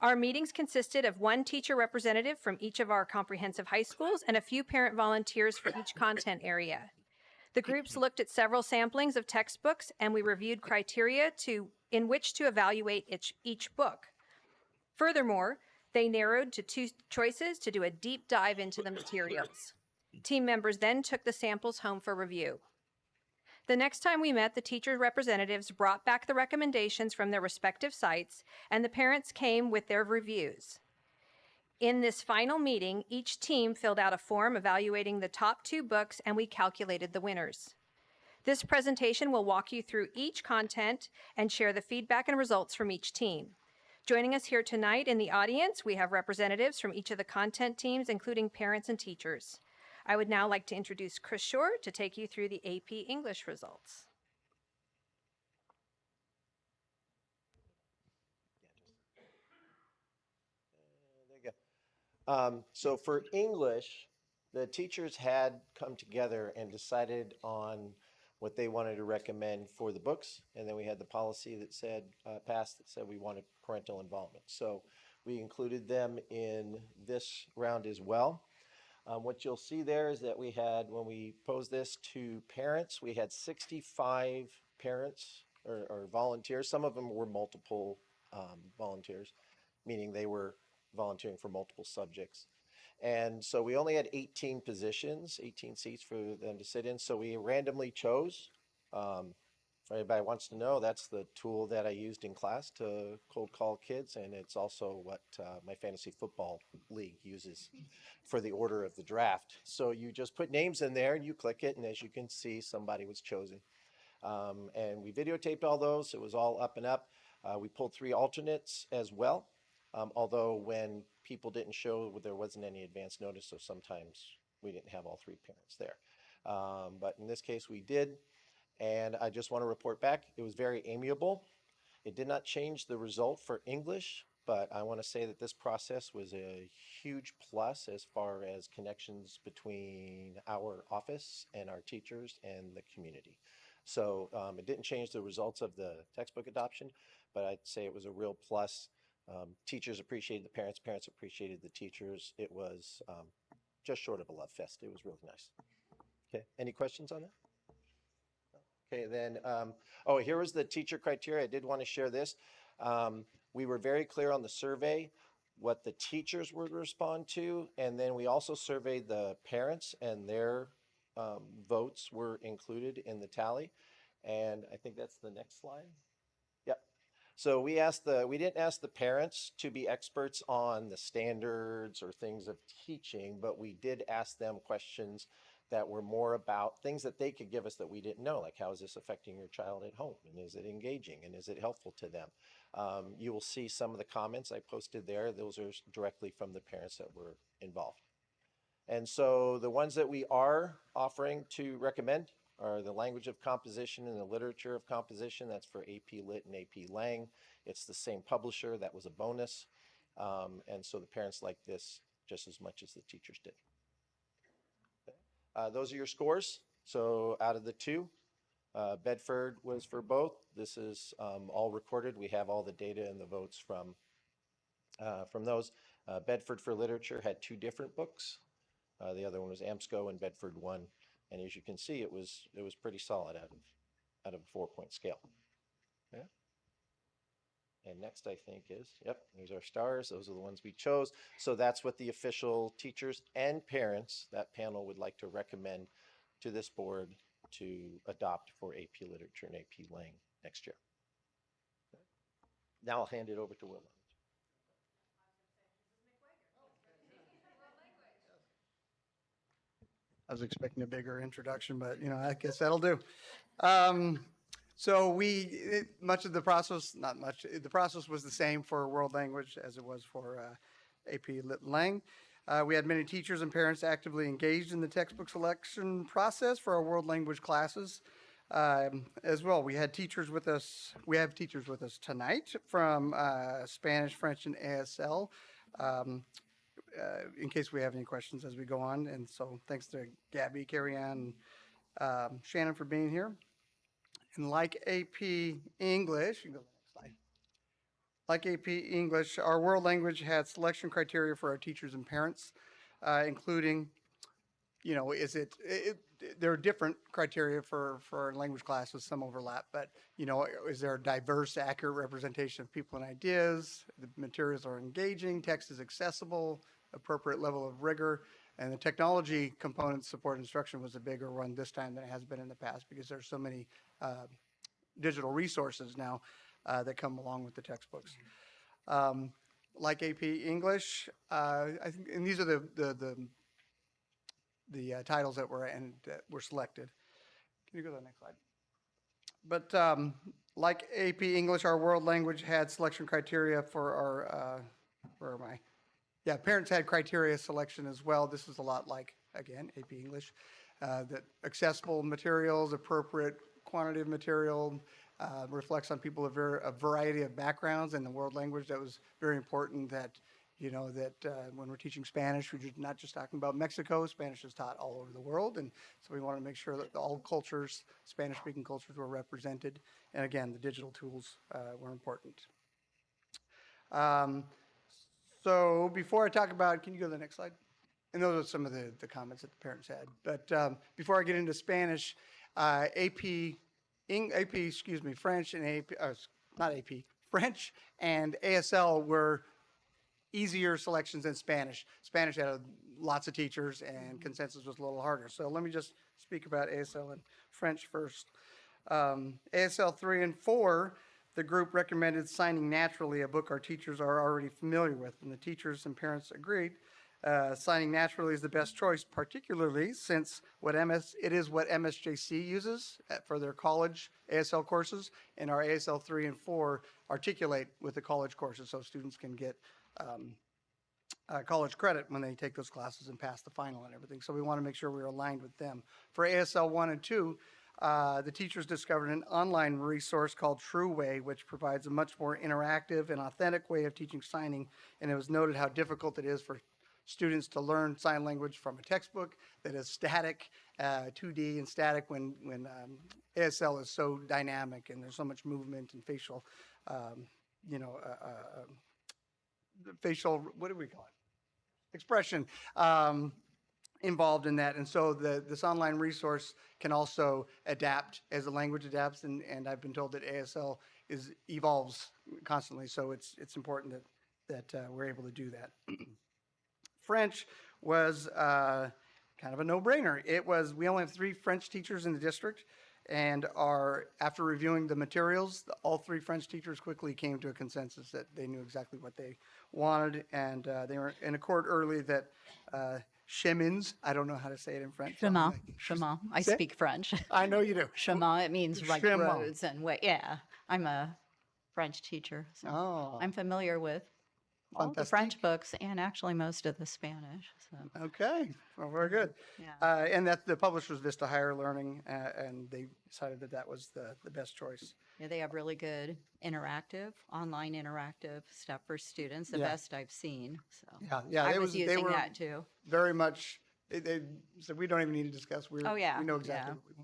Our meetings consisted of one teacher representative from each of our comprehensive high schools and a few parent volunteers for each content area. The groups looked at several samplings of textbooks, and we reviewed criteria in which to evaluate each book. Furthermore, they narrowed to 2 choices to do a deep dive into the materials. Team members then took the samples home for review. The next time we met, the teacher representatives brought back the recommendations from their respective sites, and the parents came with their reviews. In this final meeting, each team filled out a form evaluating the top 2 books, and we calculated the winners. This presentation will walk you through each content and share the feedback and results from each team. Joining us here tonight in the audience, we have representatives from each of the content teams, including parents and teachers. I would now like to introduce Chris Shore to take you through the AP English results. There you go. So for English, the teachers had come together and decided on what they wanted to recommend for the books, and then we had the policy that said passed that said we wanted parental involvement. So we included them in this round as well. What you'll see there is that we had, when we posed this to parents, we had 65 parents or volunteers. Some of them were multiple volunteers, meaning they were volunteering for multiple subjects. And so we only had 18 positions, 18 seats for them to sit in. So we randomly chose. If anybody wants to know, that's the tool that I used in class to cold call kids. And it's also what my fantasy football league uses for the order of the draft. So you just put names in there and you click it. And as you can see, somebody was chosen. And we videotaped all those. It was all up and up. We pulled 3 alternates as well. Although when people didn't show, there wasn't any advance notice, so sometimes we didn't have all 3 parents there. But in this case, we did. And I just want to report back, it was very amiable. It did not change the result for English, but I want to say that this process was a huge plus as far as connections between our office and our teachers and the community. So it didn't change the results of the textbook adoption, but I'd say it was a real plus. Teachers appreciated the parents, parents appreciated the teachers. It was just short of a love fest. It was really nice. Okay, any questions on that? Okay, then, oh, here was the teacher criteria. I did want to share this. We were very clear on the survey, what the teachers would respond to, and then we also surveyed the parents, and their votes were included in the tally. And I think that's the next slide. Yep. So we didn't ask the parents to be experts on the standards or things of teaching, but we did ask them questions that were more about things that they could give us that we didn't know, like how is this affecting your child at home, and is it engaging, and is it helpful to them? You will see some of the comments I posted there. Those are directly from the parents that were involved. And so the ones that we are offering to recommend are the language of composition and the literature of composition. That's for AP Lit and AP Lang. It's the same publisher. That was a bonus. And so the parents liked this just as much as the teachers did. Those are your scores. So out of the 2, Bedford was for both. This is all recorded. We have all the data and the votes from those. Bedford for literature had 2 different books. The other one was AMSCO, and Bedford won. And as you can see, it was pretty solid out of a 4-point scale. Yeah. And next, I think is, yep, here's our stars. Those are the ones we chose. So that's what the official teachers and parents, that panel, would like to recommend to this board to adopt for AP Literature and AP Lang next year. Now I'll hand it over to Will. I was expecting a bigger introduction, but I guess that'll do. So much of the process, not much, the process was the same for world language as it was for AP Lit and Lang. We had many teachers and parents actively engaged in the textbook selection process for our world language classes. As well, we have teachers with us tonight from Spanish, French, and ASL. In case we have any questions as we go on. And so thanks to Gabby, Carrie Ann, and Shannon for being here. And like AP English, you can go to the next slide. Like AP English, our world language had selection criteria for our teachers and parents, including, there are different criteria for language classes, some overlap, but, is there a diverse, accurate representation of people and ideas? The materials are engaging, text is accessible, appropriate level of rigor, and the technology component support instruction was a bigger one this time than it has been in the past because there's so many digital resources now that come along with the textbooks. Like AP English, I think, and these are the titles that were selected. Can you go to the next slide? But like AP English, our world language had selection criteria for our, parents had criteria selection as well. This is a lot like, again, AP English, that accessible materials, appropriate quantity of material, reflects on people of a variety of backgrounds. In the world language, that was very important that, when we're teaching Spanish, we're not just talking about Mexico. Spanish is taught all over the world. And so we want to make sure that all cultures, Spanish-speaking cultures, were represented. And again, the digital tools were important. So before I talk about, can you go to the next slide? And those are some of the comments that the parents had. But before I get into Spanish, French and French and ASL were easier selections than Spanish. Spanish had lots of teachers and consensus was a little harder. So let me just speak about ASL and French first. ASL 3 and 4, the group recommended Signing Naturally, a book our teachers are already familiar with, and the teachers and parents agreed. Signing Naturally is the best choice, particularly since it is what MSJC uses for their college ASL courses, and our ASL 3 and 4 articulate with the college courses so students can get college credit when they take those classes and pass the final and everything. So we want to make sure we're aligned with them. For ASL 1 and 2, the teachers discovered an online resource called True Way, which provides a much more interactive and authentic way of teaching signing, and it was noted how difficult it is for students to learn sign language from a textbook that is static, 2D and static when ASL is so dynamic and there's so much movement and facial, facial, what do we call it? Expression involved in that. And so this online resource can also adapt as the language adapts, and I've been told that ASL evolves constantly, so it's important that we're able to do that. French was kind of a no-brainer. We only have 3 French teachers in the district, and after reviewing the materials, all 3 French teachers quickly came to a consensus that they knew exactly what they wanted, and they were in accord early that chemins, I don't know how to say it in French. Chemin. I Say it? speak French. I know you do. Chemin, it means like Chemin. roads and way. Yeah, I'm a French teacher, so I'm familiar with all the French books and actually most of the Spanish. So. Okay, well, very good. Yeah. And that the publisher was Vista Higher Learning, and they decided that was the best choice. Yeah, they have really good online interactive stuff for students, the Yeah. best I've seen. So Yeah, I was using that too. Very much. They said we don't even need to discuss. We know exactly what we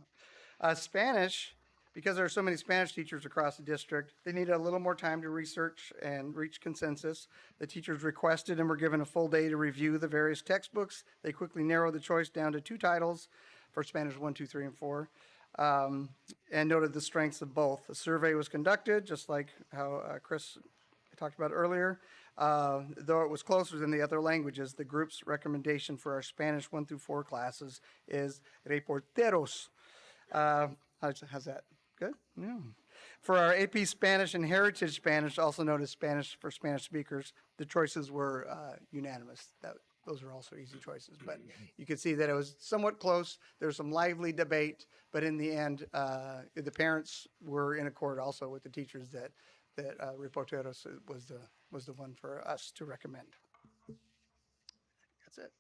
want. Spanish, because there are so many Spanish teachers across the district, they needed a little more time to research and reach consensus. The teachers requested and were given a full day to review the various textbooks. They quickly narrowed the choice down to 2 titles for Spanish 1, 2, 3, and 4, and noted the strengths of both. A survey was conducted, just like how Chris talked about earlier. Though it was closer than the other languages, the group's recommendation for our Spanish 1 through 4 classes is reporteros. How's that? Good? Yeah. For our AP Spanish and Heritage Spanish, also known as Spanish for Spanish speakers, the choices were unanimous. Those are also easy choices, but you could see that it was somewhat close. There was some lively debate, but in the end, the parents were in accord also with the teachers that reporteros was the one for us to recommend. That's it.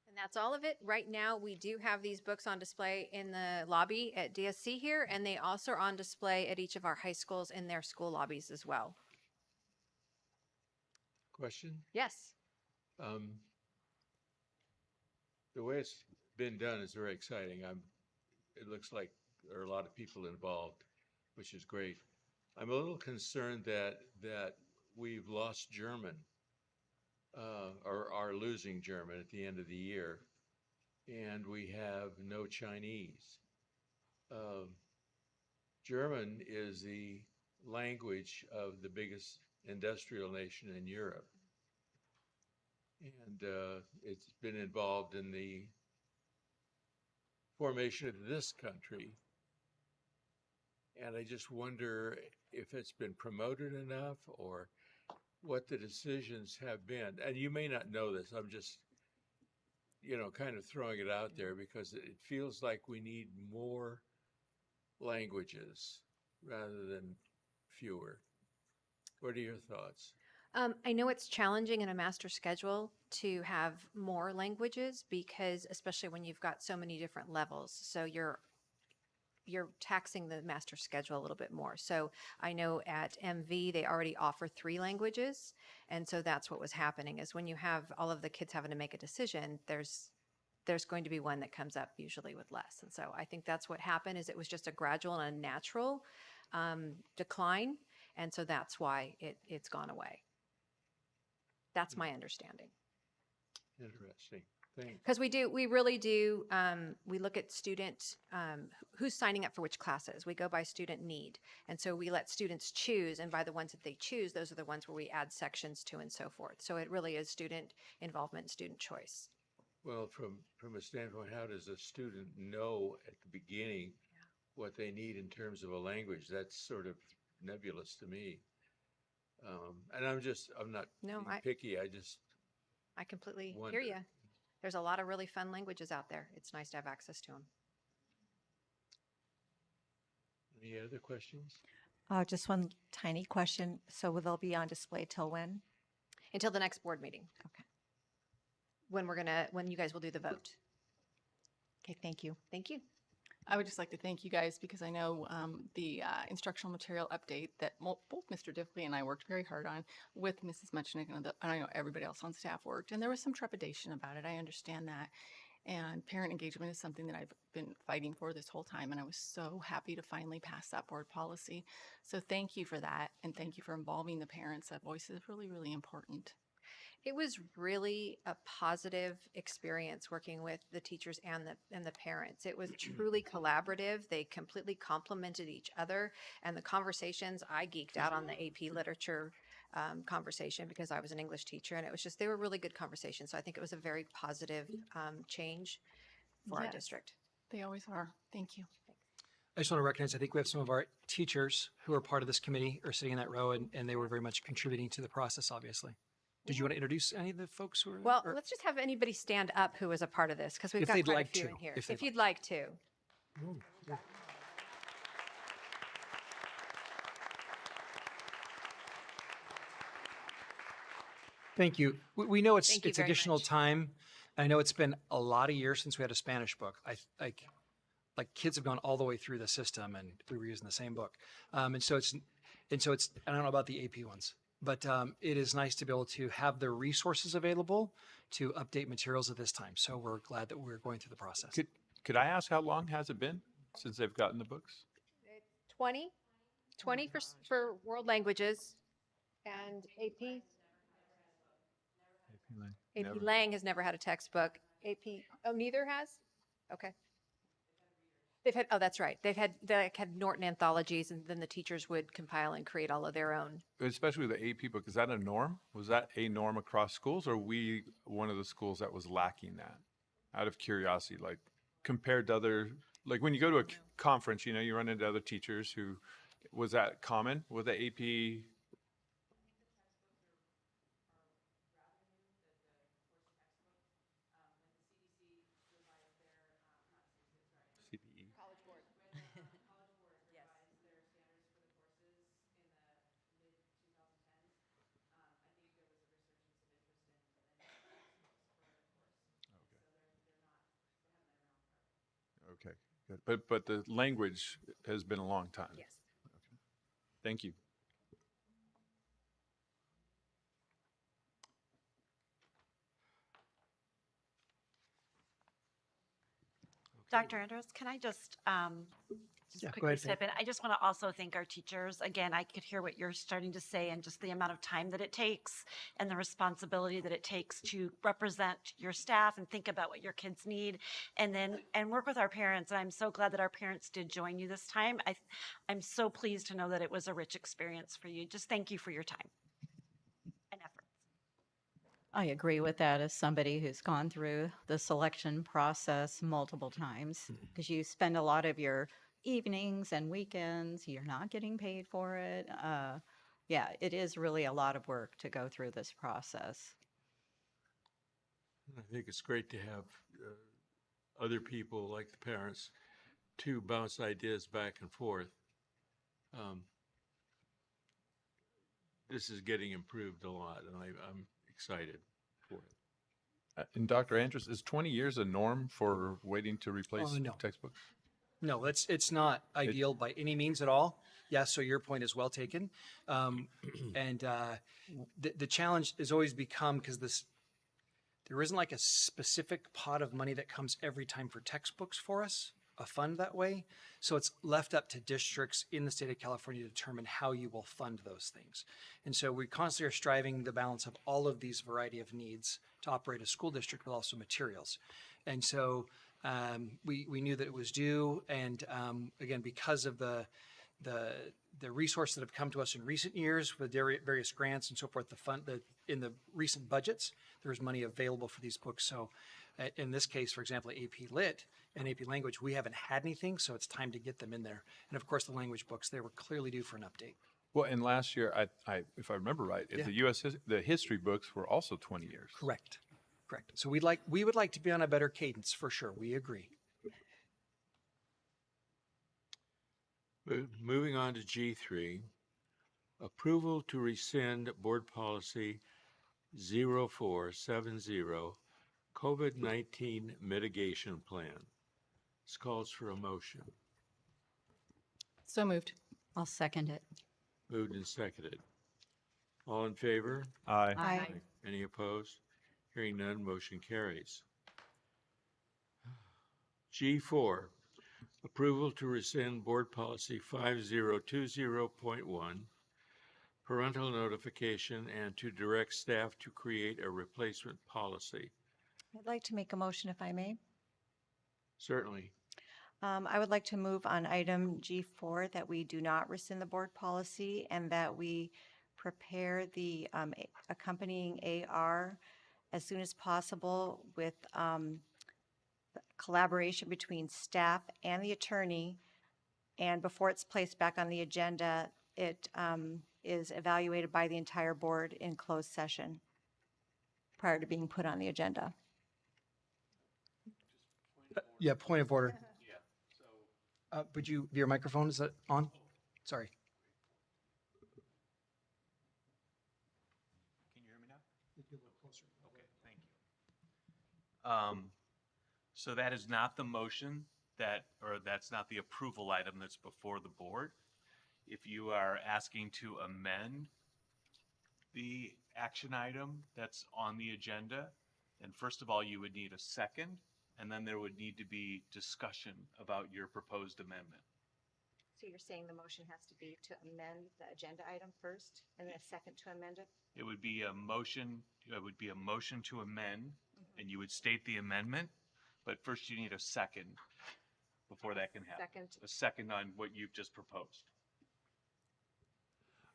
And that's all of it. Right now, we do have these books on display in the lobby at DSC here, and they also are on display at each of our high schools in their school lobbies as well. Question? Yes. The way it's been done is very exciting. It looks like there are a lot of people involved, which is great. I'm a little concerned that we've lost German, or are losing German at the end of the year, and we have no Chinese. German is the language of the biggest industrial nation in Europe. And it's been involved in the formation of this country. And I just wonder if it's been promoted enough or what the decisions have been. And you may not know this, I'm just, kind of throwing it out there because it feels like we need more languages rather than fewer. What are your thoughts? I know it's challenging in a master schedule to have more languages because, especially when you've got so many different levels, so you're taxing the master schedule a little bit more. So I know at MV they already offer 3 languages, and so that's what was happening is when you have all of the kids having to make a decision, there's going to be one that comes up usually with less. And so I think that's what happened is it was just a gradual and a natural decline, and so that's why it's gone away. That's my understanding. Interesting. Thanks. Because we really do, we look at student, who's signing up for which classes. We go by student need. And so we let students choose, and by the ones that they choose, those are the ones where we add sections to and so forth. So it really is student involvement, student choice. Well, from a standpoint, how does a student know at the beginning what they need in terms of a language? That's sort of nebulous to me. And I'm not No, being picky. I completely wonder. hear you. There's a lot of really fun languages out there. It's nice to have access to them. Any other questions? Just one tiny question. So will they be on display till when? Until the next board meeting. Okay. When you guys will do the vote. Okay, thank you. Thank you. I would just like to thank you guys because I know the instructional material update that both Mr. Diffley and I worked very hard on with Mrs. Muchnick, and I know everybody else on staff worked, and there was some trepidation about it. I understand that. And parent engagement is something that I've been fighting for this whole time, and I was so happy to finally pass that board policy. So thank you for that, and thank you for involving the parents. That voice is really, really important. It was really a positive experience working with the teachers and the parents. It was truly collaborative. They completely complemented each other, and the conversations, I geeked out on the AP literature conversation because I was an English teacher, and it was just, they were really good conversations. So I think it was a very positive change for our Yes, district. They always are. Thank you. I just want to recognize, I think we have some of our teachers who are part of this committee are sitting in that row, and they were very much contributing to the process, obviously. Did you want to introduce any of the folks who are? Well, let's just have anybody stand up who was a part of this, because we've If got they'd quite like a few to, in here. if they'd If you'd like to. Thank you. We know it's Thank you it's very additional much. time. I know it's been a lot of years since we had a Spanish book. Like kids have gone all the way through the system, and we were using the same book. And so it's I don't know about the AP ones, but it is nice to be able to have the resources available to update materials at this time. So we're glad that we're going through the process. Could I ask how long has it been since they've gotten the books? 20 for world languages and AP. AP Never. Lang has never had a textbook. Neither has? Okay. They've had, that's right. They had Norton anthologies, and then the teachers would compile and create all of their own. Especially the AP book, is that a norm? Was that a norm across schools, or are we one of the schools that was lacking that? Out of curiosity, like compared to other, like when you go to a conference, you run into other teachers who, was that common? Was the AP? CDE. Okay, good. But the language has been a long time. Yes. Okay. Thank you. Dr. Andrews, can I just Yeah, go quickly ahead, step in? I just want to also thank our teachers. Again, I could hear what you're starting to say and just the amount of time that it takes and the responsibility that it takes to represent your staff and think about what your kids need and work with our parents. And I'm so glad that our parents did join you this time. I'm so pleased to know that it was a rich experience for you. Just thank you for your time and effort. I agree with that as somebody who's gone through the selection process multiple times because you spend a lot of your evenings and weekends, you're not getting paid for it. Yeah, it is really a lot of work to go through this process. I think it's great to have other people like the parents to bounce ideas back and forth. This is getting improved a lot, and I'm excited for it. And Dr. Andrews, is 20 years a norm for waiting to replace no. textbooks? No, it's not ideal by any means at all. Yeah, so your point is well taken. The challenge has always become, because there isn't like a specific pot of money that comes every time for textbooks for us, a fund that way. So it's left up to districts in the state of California to determine how you will fund those things. And so we constantly are striving the balance of all of these variety of needs to operate a school district with also materials. And so we knew that it was due. And again, because of the resources that have come to us in recent years with various grants and so forth, in the recent budgets, there was money available for these books. So in this case, for example, AP Lit and AP Language, we haven't had anything, so it's time to get them in there. And of course, the language books, they were clearly due for an update. Well, and last year, if I remember right, the history books were also 20 years. Correct. So we would like to be on a better cadence for sure. We agree. Moving on to G3, approval to rescind board policy 0470, COVID-19 mitigation plan. This calls for a motion. So moved. I'll second it. Moved and seconded. All in favor? Aye. Aye. Any opposed? Hearing none, motion carries. G4, approval to rescind board policy 5020.1, parental notification, and to direct staff to create a replacement policy. I'd like to make a motion if I may. Certainly. I would like to move on item G4 that we do not rescind the board policy and that we prepare the accompanying AR as soon as possible with collaboration between staff and the attorney. And before it's placed back on the agenda, it is evaluated by the entire board in closed session prior to being put on the agenda. Yeah, point of order. Would your microphone, is that on? Sorry. Can you hear me now? A little closer. Okay, thank you. So that is not the motion that's not the approval item that's before the board. If you are asking to amend the action item that's on the agenda, then first of all, you would need a second, and then there would need to be discussion about your proposed amendment. So you're saying the motion has to be to amend the agenda item first and then a second to amend it? It would be a motion to amend, and you would state the amendment, but first you need a second before that can happen. Second. A second on what you've just proposed.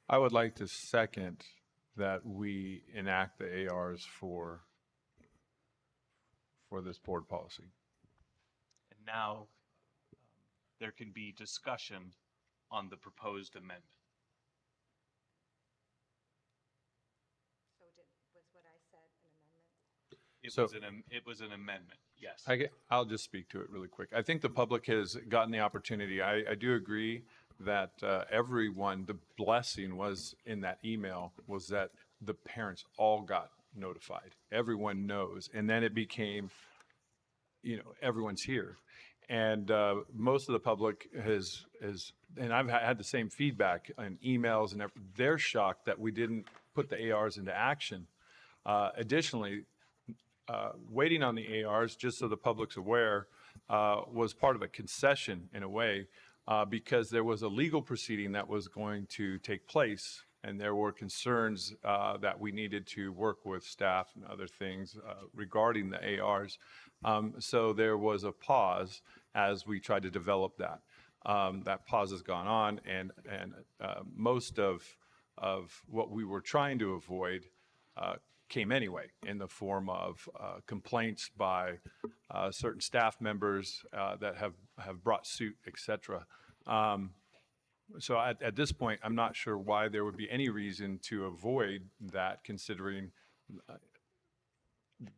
I would like to second that we enact the ARs for this board policy. And now there can be discussion on the proposed amendment. So was what I said an amendment? It was an amendment, yes. I'll just speak to it really quick. I think the public has gotten the opportunity. I do agree that everyone, the blessing was in that email was that the parents all got notified. Everyone knows. And then it became, everyone's here. And most of the public has, and I've had the same feedback in emails, and they're shocked that we didn't put the ARs into action. Additionally, waiting on the ARs, just so the public's aware, was part of a concession in a way, because there was a legal proceeding that was going to take place, and there were concerns that we needed to work with staff and other things regarding the ARs. So there was a pause as we tried to develop that. That pause has gone on, and most of what we were trying to avoid came anyway in the form of complaints by certain staff members that have brought suit, et cetera. So at this point, I'm not sure why there would be any reason to avoid that, considering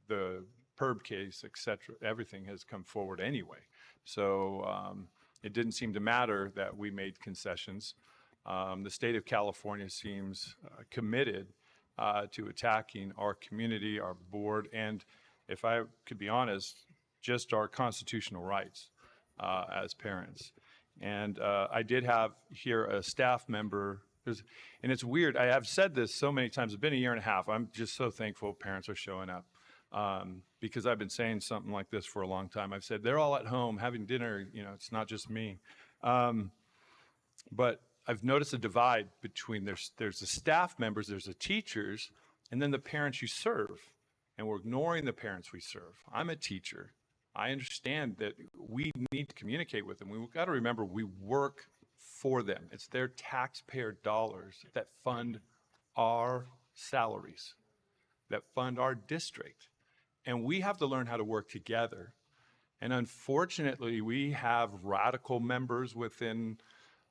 the PERB case, et cetera. Everything has come forward anyway. So it didn't seem to matter that we made concessions. The state of California seems committed to attacking our community, our board, and if I could be honest, just our constitutional rights as parents. And I did have here a staff member, and it's weird, I have said this so many times, it's been a year and a half, I'm just so thankful parents are showing up, because I've been saying something like this for a long time. I've said, they're all at home having dinner, it's not just me. But I've noticed a divide between, there's the staff members, there's the teachers, and then the parents you serve. and we're ignoring the parents we serve. I'm a teacher. I understand that we need to communicate with them. We've got to remember we work for them. It's their taxpayer dollars that fund our salaries, that fund our district. And we have to learn how to work together. And unfortunately, we have radical members within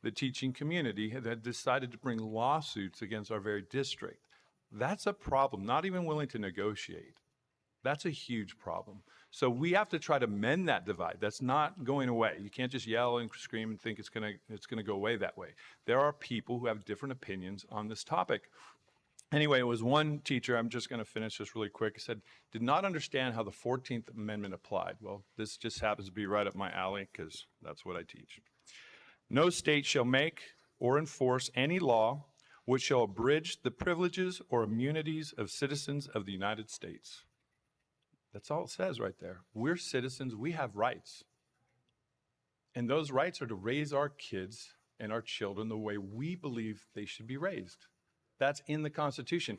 the teaching community that decided to bring lawsuits against our very district. That's a problem, not even willing to negotiate. That's a huge problem. So we have to try to mend that divide. That's not going away. You can't just yell and scream and think it's gonna go away that way. There are people who have different opinions on this topic. Anyway, it was one teacher, I'm just gonna finish this really quick, he said, did not understand how the 14th Amendment applied. Well, this just happens to be right up my alley because that's what I teach. No state shall make or enforce any law which shall abridge the privileges or immunities of citizens of the United States. That's all it says right there. We're citizens, we have rights. And those rights are to raise our kids and our children the way we believe they should be raised. That's in the Constitution.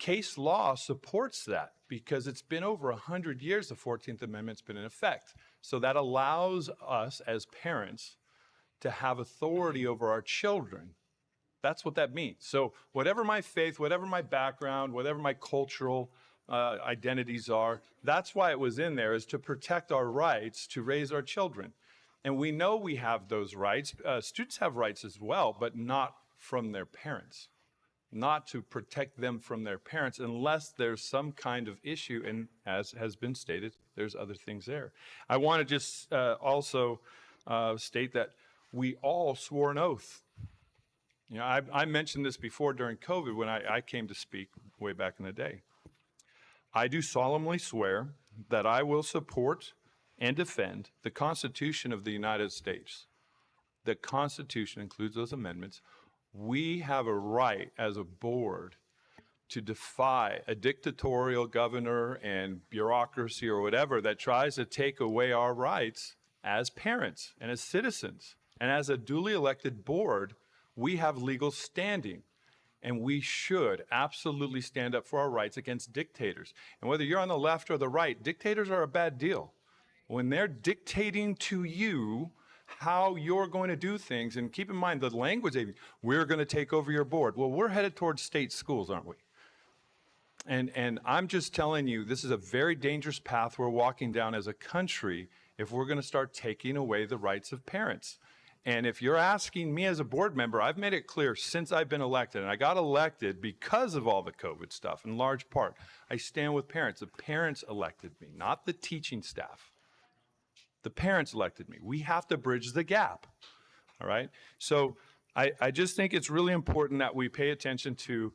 Case law supports that because it's been over 100 years the 14th Amendment's been in effect. So that allows us as parents to have authority over our children. That's what that means. So whatever my faith, whatever my background, whatever my cultural identities are, that's why it was in there, is to protect our rights to raise our children. And we know we have those rights. Students have rights as well, but not from their parents. Not to protect them from their parents unless there's some kind of issue, and as has been stated, there's other things there. I want to just also state that we all swore an oath. You know, I mentioned this before during COVID when I came to speak way back in the day. I do solemnly swear that I will support and defend the Constitution of the United States. The Constitution includes those amendments. We have a right as a board to defy a dictatorial governor and bureaucracy or whatever that tries to take away our rights as parents and as citizens. And as a duly elected board, we have legal standing. And we should absolutely stand up for our rights against dictators. And whether you're on the left or the right, dictators are a bad deal. When they're dictating to you how you're going to do things, and keep in mind the language, we're going to take over your board. Well, we're headed towards state schools, aren't we? And I'm just telling you, this is a very dangerous path we're walking down as a country if we're going to start taking away the rights of parents. And if you're asking me as a board member, I've made it clear since I've been elected, and I got elected because of all the COVID stuff, in large part. I stand with parents. The parents elected me, not the teaching staff. The parents elected me. We have to bridge the gap, all right? So I just think it's really important that we pay attention to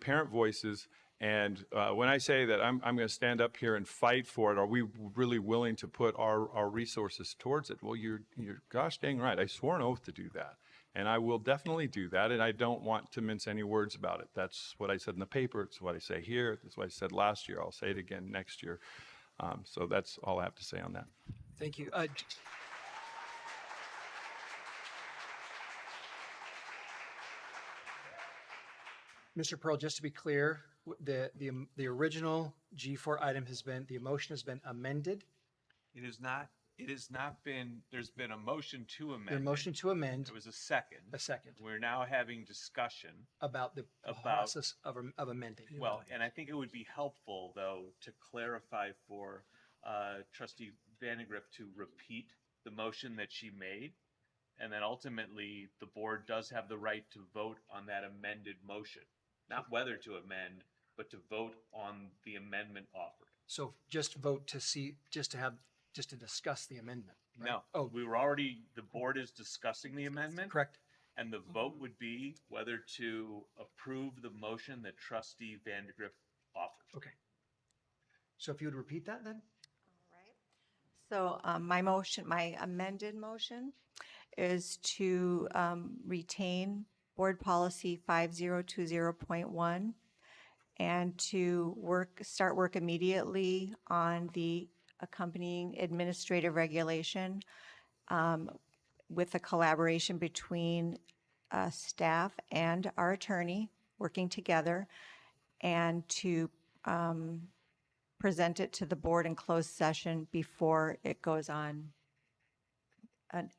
parent voices. And when I say that I'm going to stand up here and fight for it, are we really willing to put our resources towards it? Well, you're gosh dang right. I swore an oath to do that. And I will definitely do that. And I don't want to mince any words about it. That's what I said in the paper. It's what I say here. That's what I said last year. I'll say it again next year. So that's all I have to say on that. Thank you. Mr. Pearl, just to be clear, the original G4 item the motion has been amended. It is not been, there's been a motion to amend. The motion to amend. There was a second. A second. We're now having discussion About the process of amending. Well, and I think it would be helpful, though, to clarify for Trustee Vandegrift to repeat the motion that she made. And then ultimately, the board does have the right to vote on that amended motion. Not whether to amend, but to vote on the amendment offered. So just vote to discuss the amendment. Right? No, the board is discussing the amendment. Correct. And the vote would be whether to approve the motion that Trustee Vandegrift offered. Okay. So if you would repeat that then? So my amended motion is to retain Board Policy 5020.1 and to start work immediately on the accompanying administrative regulation with a collaboration between staff and our attorney working together, and to present it to the board in closed session before it goes on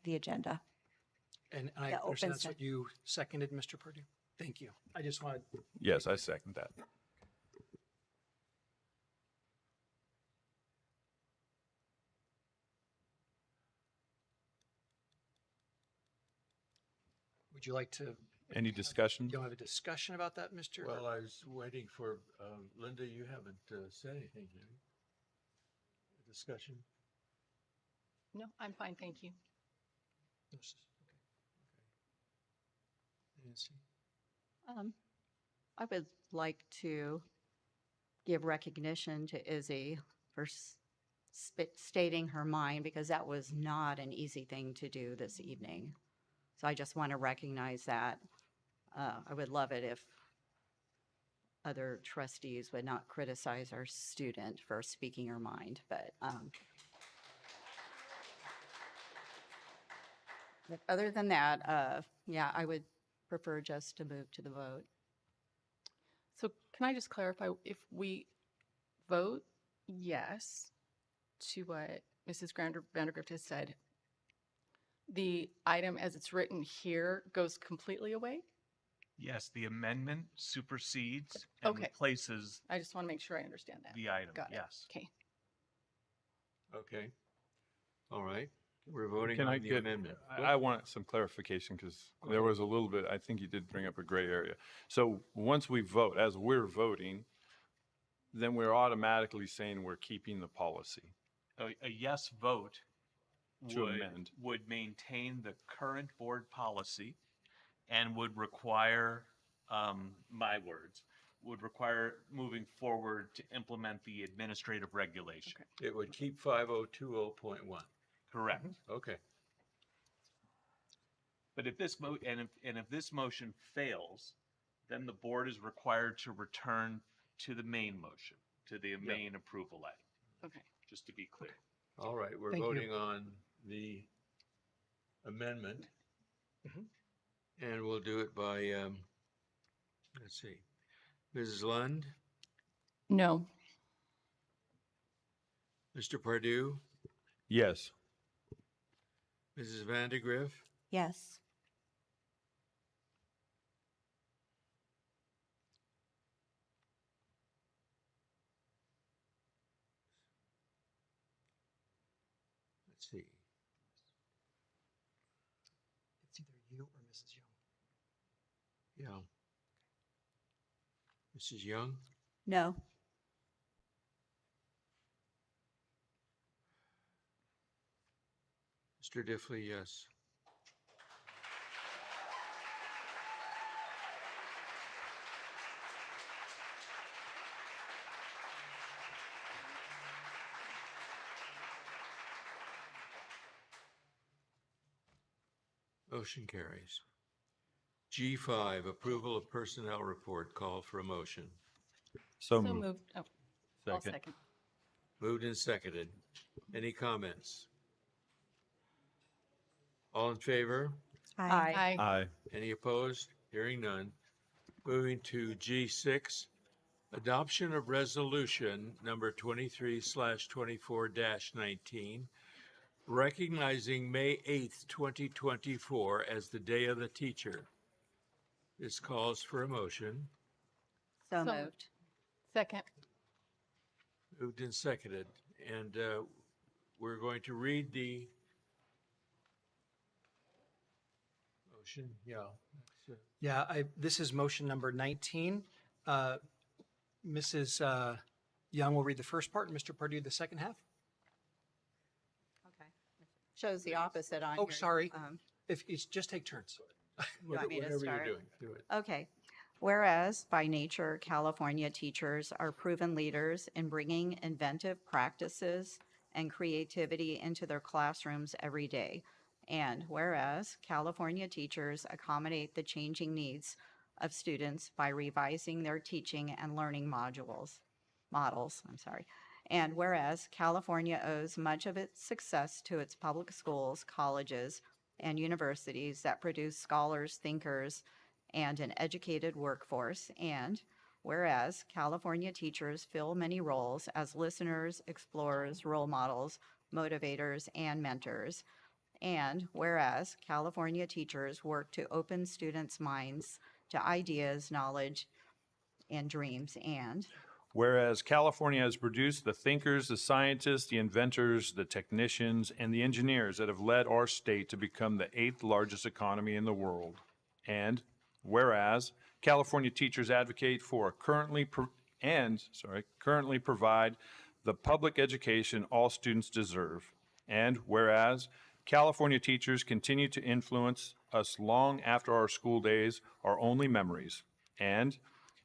the agenda. And I The understand open that's what session. you seconded, Mr. Purdue. Thank you. I just wanted. Yes, I second that. Would you like to? Any discussion? You want to have a discussion about that, Mr.? Well, I was waiting for, Linda, you haven't said anything, have you? Discussion? No, I'm fine, thank you. Nancy? I would like to give recognition to Izzy for stating her mind, because that was not an easy thing to do this evening. So I just want to recognize that. I would love it if other trustees would not criticize our student for speaking her mind, but other than that, yeah, I would prefer just to move to the vote. So can I just clarify, if we vote yes to what Mrs. Vandergrift has said, the item as it's written here goes completely away? Yes, the amendment supersedes and Okay. replaces I just want to make sure I understand that. the item, Got it. yes. Okay. Okay. All right. We're voting Can on I the get, amendment. I want some clarification because there was a little bit, I think you did bring up a gray area. So once we vote, as we're voting, then we're automatically saying we're keeping the policy. A yes vote To amend. would maintain the current board policy and would require, my words, would require moving forward to implement the administrative regulation. It would keep 5020.1. Correct. Okay. But if this if this motion fails, then the board is required to return to the main motion, to the main approval item. Okay. Just to be clear. All right, we're Thank you. voting on the amendment. And we'll do it by, let's see, Mrs. Lund, No. Mr. Pardue, Yes. Mrs. Vandergriff, Yes. let's see, It's either you or Mrs. Young. yeah. Mrs. Young, No. Mr. Diffley, yes. Motion carries. G5, approval of personnel report, call for a motion. So So moved. moved. Oh, I'll Second. second. Moved and seconded. Any comments? All in favor? Aye. Aye. Any opposed? Hearing none. Moving to G6, adoption of resolution number 23/24-19, recognizing May 8th, 2024 as the Day of the Teacher. This calls for a motion. So So moved. Second. Moved and seconded. And we're going to read the motion. Yeah. Yeah, this is motion number 19. Mrs. Young will read the first part and Mr. Pardue the second half. Okay. Shows the opposite on Oh, your, sorry. um, If it's just take turns. want me to Whatever you're start? doing, do it. Okay. Whereas by nature, California teachers are proven leaders in bringing inventive practices and creativity into their classrooms every day. And whereas California teachers accommodate the changing needs of students by revising their teaching and learning models. And whereas California owes much of its success to its public schools, colleges, and universities that produce scholars, thinkers, and an educated workforce. And whereas California teachers fill many roles as listeners, explorers, role models, motivators, and mentors. And whereas California teachers work to open students' minds to ideas, knowledge, and dreams. And Whereas California has produced the thinkers, the scientists, the inventors, the technicians, and the engineers that have led our state to become the 8th largest economy in the world. And whereas California teachers advocate for currently provide the public education all students deserve. And whereas California teachers continue to influence us long after our school days are only memories. And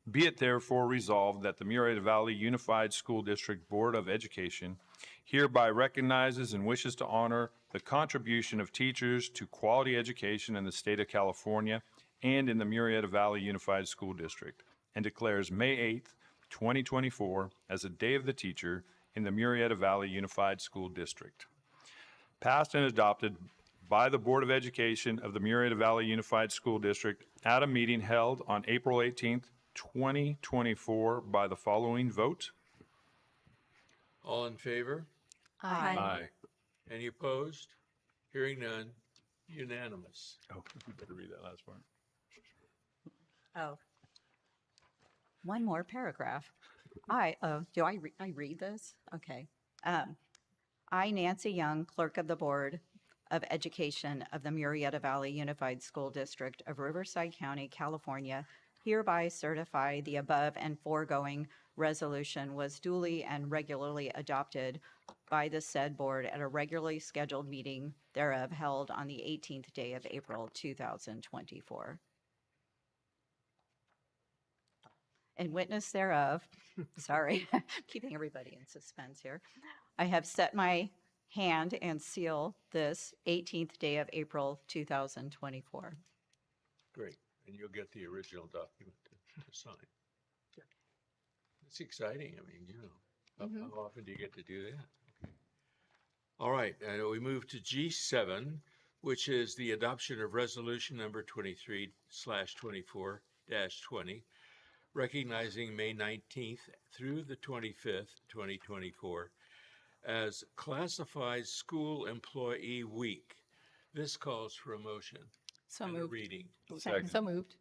be it therefore resolved that the Murrieta Valley Unified School District Board of Education hereby recognizes and wishes to honor the contribution of teachers to quality education in the state of California and in the Murrieta Valley Unified School District, and declares May 8th, 2024 as a Day of the Teacher in the Murrieta Valley Unified School District. Passed and adopted by the Board of Education of the Murrieta Valley Unified School District at a meeting held on April 18th, 2024 by the following vote. All in favor? Aye. Any opposed? Hearing none, unanimous. Oh, you better read that last part. Oh, one more paragraph. Do I read this? Okay. I, Nancy Young, Clerk of the Board of Education of the Murrieta Valley Unified School District of Riverside County, California, hereby certify the above and foregoing resolution was duly and regularly adopted by the said board at a regularly scheduled meeting thereof held on the 18th day of April 2024. In witness thereof, sorry, keeping everybody in suspense here, I have set my hand and seal this 18th day of April 2024. Great, and you'll get the original document to sign. It's exciting, I mean, how often do you get to do that? Okay. All right, and we move to G7, which is the adoption of resolution number 23/24-20, recognizing May 19th through the 25th, 2024, as Classified School Employee Week. This calls for a motion. So and a moved. reading. Second. So moved.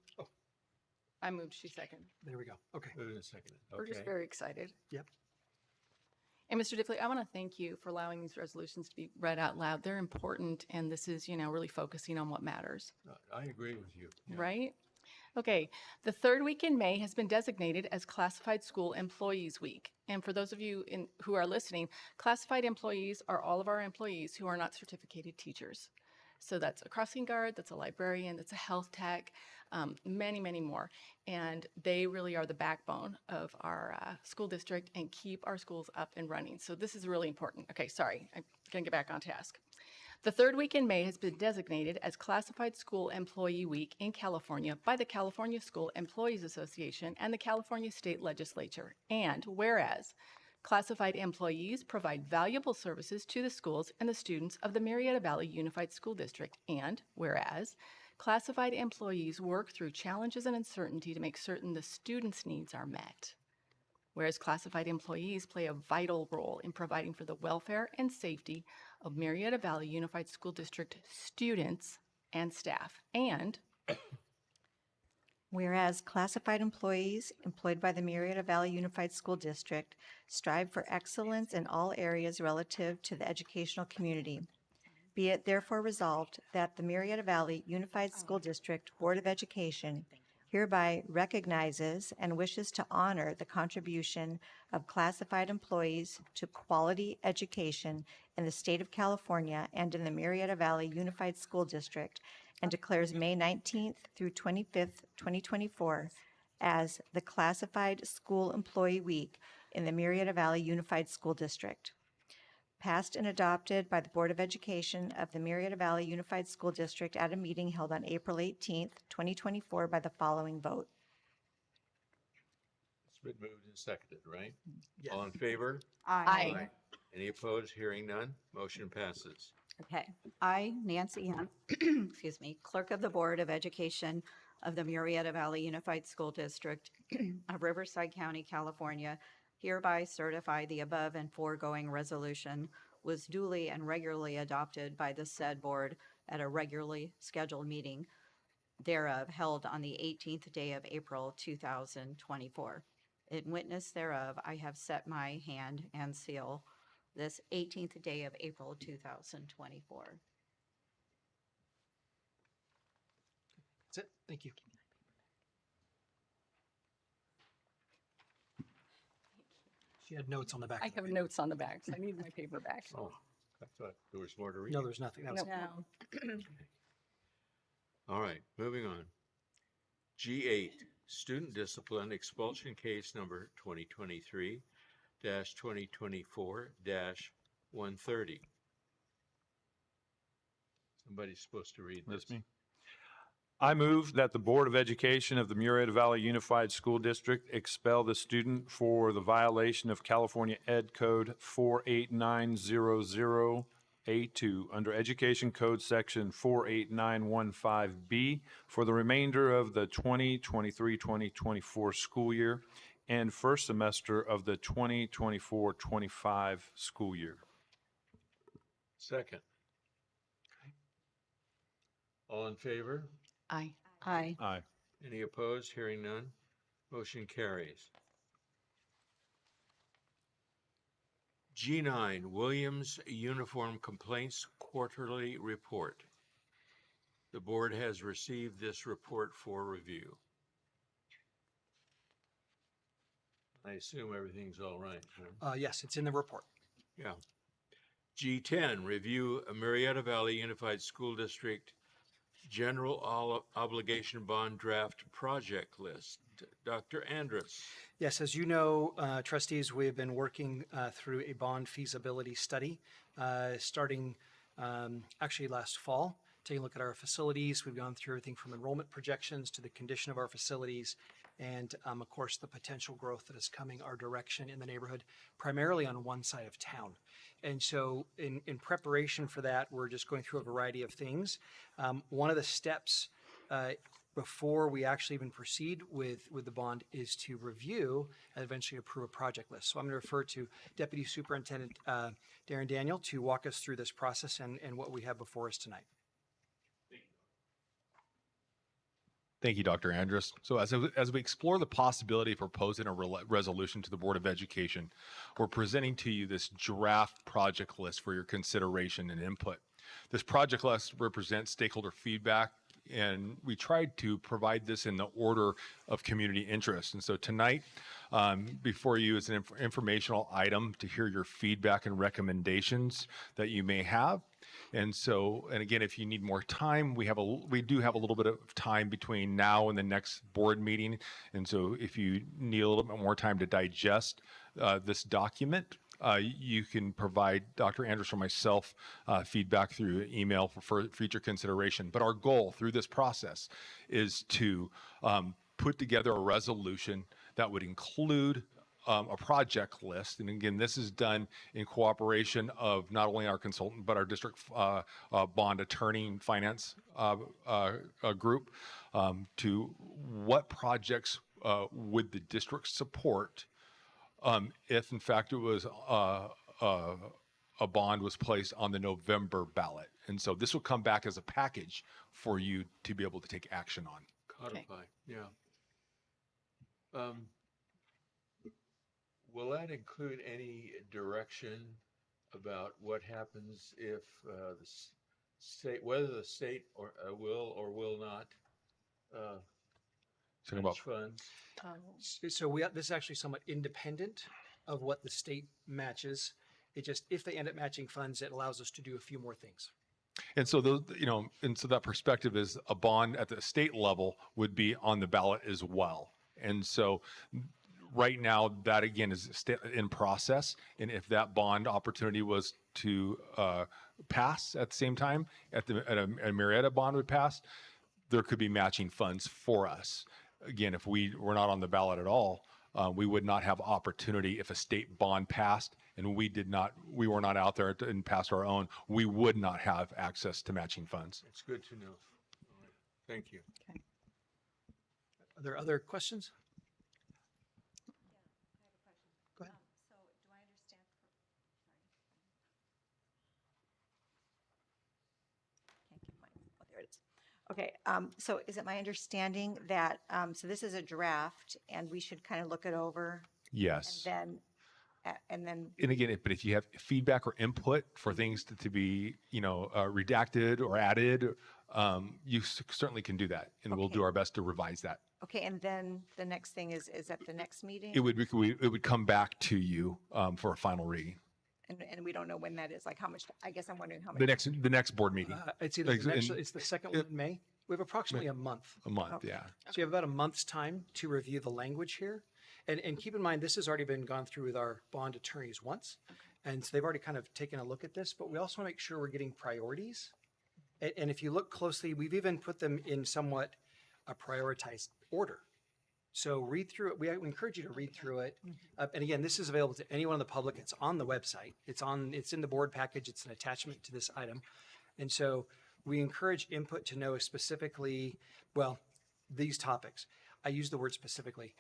I moved, she second. There we go. Okay. Moved and seconded. We're just very excited. Yep. And Mr. Diffley, I want to thank you for allowing these resolutions to be read out loud. They're important, and this is, really focusing on what matters. I agree with you. Yeah. Right? Okay, the third week in May has been designated as Classified School Employees Week. And for those of you who are listening, classified employees are all of our employees who are not certificated teachers. So that's a crossing guard, that's a librarian, that's a health tech, many, many more. And they really are the backbone of our school district and keep our schools up and running. So this is really important. Okay, sorry, I'm gonna get back on task. The third week in May has been designated as Classified School Employee Week in California by the California School Employees Association and the California State Legislature. And whereas classified employees provide valuable services to the schools and the students of the Murrieta Valley Unified School District. And whereas classified employees work through challenges and uncertainty to make certain the students' needs are met. Whereas classified employees play a vital role in providing for the welfare and safety of Murrieta Valley Unified School District students and staff. And whereas classified employees employed by the Murrieta Valley Unified School District strive for excellence in all areas relative to the educational community. Be it therefore resolved that the Murrieta Valley Unified School District Board of Education hereby recognizes and wishes to honor the contribution of classified employees to quality education in the state of California and in the Murrieta Valley Unified School District, and declares May 19th through 25th, 2024 as the Classified School Employee Week in the Murrieta Valley Unified School District. Passed and adopted by the Board of Education of the Murrieta Valley Unified School District at a meeting held on April 18th, 2024 by the following vote. It's been moved and seconded, right? Yes. All in favor? Aye. Any opposed? Hearing none, motion passes. Okay. I, Nancy Young, excuse me, Clerk of the Board of Education of the Murrieta Valley Unified School District of Riverside County, California, hereby certify the above and foregoing resolution was duly and regularly adopted by the said board at a regularly scheduled meeting thereof held on the 18th day of April 2024. In witness thereof, I have set my hand and seal this 18th day of April 2024. That's it. Thank you. She had notes on the back. I have notes on the back, so I need my paper back. Oh, I thought there was more to read. No, there's nothing. That was No. All right, moving on. G8, student discipline expulsion case number 2023-2024-130. Somebody's supposed to read this. That's me. I move that the Board of Education of the Murrieta Valley Unified School District expel the student for the violation of California Ed Code 48900A2 under Education Code Section 48915B for the remainder of the 2023-2024 school year and first semester of the 2024-25 school year. Second. All in favor? Aye. Aye. Aye. Any opposed? Hearing none. Motion carries. G9, Williams Uniform Complaints Quarterly Report. The board has received this report for review. I assume everything's all right. Huh? Yes, it's in the report. Yeah. G10, review Murrieta Valley Unified School District General Obligation Bond Draft Project List. Dr. Andrus. Yes, as you know, trustees, we have been working through a bond feasibility study starting actually last fall, taking a look at our facilities. We've gone through everything from enrollment projections to the condition of our facilities and, of course, the potential growth that is coming our direction in the neighborhood, primarily on one side of town. And so in preparation for that, we're just going through a variety of things. One of the steps before we actually even proceed with the bond is to review and eventually approve a project list. So I'm going to refer to Deputy Superintendent Darren Daniel to walk us through this process and what we have before us tonight. Thank you, Dr. Andrus. So as we explore the possibility of proposing a resolution to the Board of Education, we're presenting to you this draft project list for your consideration and input. This project list represents stakeholder feedback, and we tried to provide this in the order of community interest. And so tonight, before you is an informational item to hear your feedback and recommendations that you may have. And so, and again, if you need more time, we do have a little bit of time between now and the next board meeting. And so if you need a little bit more time to digest this document, you can provide Dr. Andrus or myself feedback through email for future consideration. But our goal through this process is to put together a resolution that would include a project list. And again, this is done in cooperation of not only our consultant, but our district bond attorney and finance group to what projects would the district support if in fact it was a bond was placed on the November ballot. And so this will come back as a package for you to be able to take action on. Codify, yeah. Will that include any direction about what happens if the state, whether the state will or will not match funds? So this is actually somewhat independent of what the state matches. It just, if they end up matching funds, it allows us to do a few more things. And so those, and so that perspective is a bond at the state level would be on the ballot as well. And so right now that again is in process. And if that bond opportunity was to pass at the same time, a Murrieta bond would pass, there could be matching funds for us. Again, if we were not on the ballot at all, we would not have opportunity if a state bond passed and we were not out there and passed our own, we would not have access to matching funds. It's good to know. All right. Thank you. Okay. Are there other questions? Go ahead. There it is. Okay, so is it my understanding that, so this is a draft and we should kind of look it over? Yes. And then, And again, but if you have feedback or input for things to be, redacted or added, you certainly can do that, and we'll do our best to revise that. okay, and then the next thing is at the next meeting? It would come back to you for a final reading. And we don't know when that is, like how much, I guess I'm wondering how much. The next board meeting. It's either it's the second one in May. We have approximately a month. A month, yeah. So you have about a month's time to review the language here. And keep in mind, this has already been gone through with our bond attorneys once. And so they've already kind of taken a look at this, but we also want to make sure we're getting priorities. And if you look closely, we've even put them in somewhat a prioritized order. So read through it. We encourage you to read through it. And again, this is available to anyone in the public. It's on the website. It's in the board package. It's an attachment to this item. And so we encourage input to know specifically, well, these topics. I use the word specifically.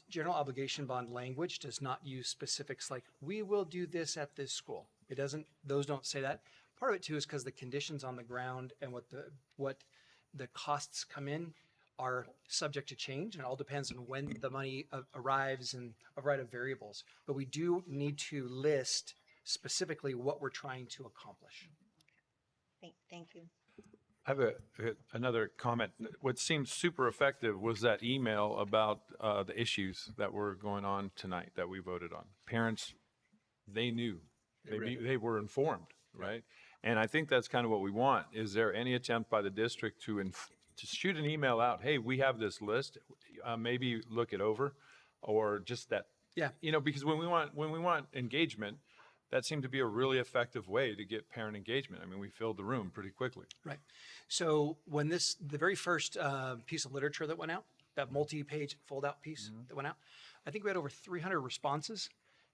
General obligation bond language does not use specifics like, we will do this at this school. It doesn't, those don't say that. Part of it too is because the conditions on the ground and what the costs come in are subject to change, and it all depends on when the money arrives and a variety of variables. But we do need to list specifically what we're trying to accomplish. Thank you. I have another comment. What seemed super effective was that email about the issues that were going on tonight that we voted on. Parents, they knew, they were informed, right? And I think that's kind of what we want. Is there any attempt by the district to shoot an email out? Hey, we have this list. Maybe look it over, or just that. Yeah. Because when we want engagement, that seemed to be a really effective way to get parent engagement. I mean, we filled the room pretty quickly. Right. So when the very first piece of literature that went out, that multi-page fold-out piece that went out, I think we had over 300 responses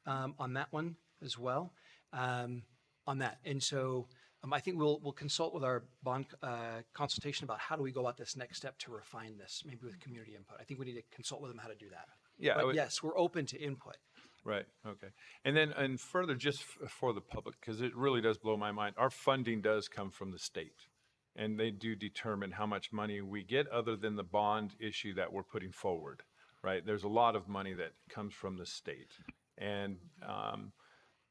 on that one as well, on that. And so I think we'll consult with our bond consultation about how do we go about this next step to refine this, maybe with community input. I think we need to consult with them how to do that. Yeah. But yes, we're open to input. Right. Okay. And further, just for the public, because it really does blow my mind, our funding does come from the state, and they do determine how much money we get other than the bond issue that we're putting forward, right? There's a lot of money that comes from the state, and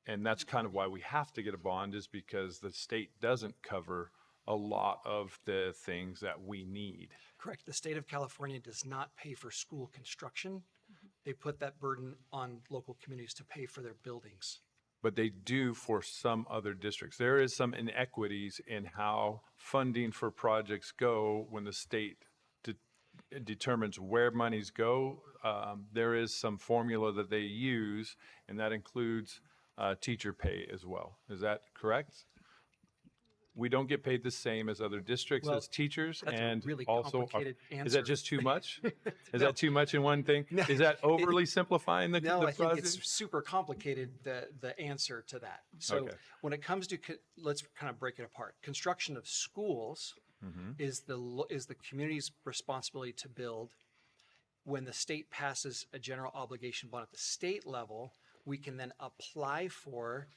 that's kind of why we have to get a bond, is because the state doesn't cover a lot of the things that we need. Correct. The state of California does not pay for school construction. They put that burden on local communities to pay for their buildings. But they do for some other districts. There is some inequities in how funding for projects go when the state determines where monies go. There is some formula that they use, and that includes teacher pay as well. Is that correct? We don't get paid the same as other districts as teachers, that's and a really also, complicated answer. is that just too much? Is No. that too much in one thing? Is that overly simplifying the No, I think project? it's super complicated, the answer to that. So Okay. when it comes to, let's kind of break it apart. Construction of schools is the community's responsibility to build. When the state passes a general obligation bond at the state level, we can then apply for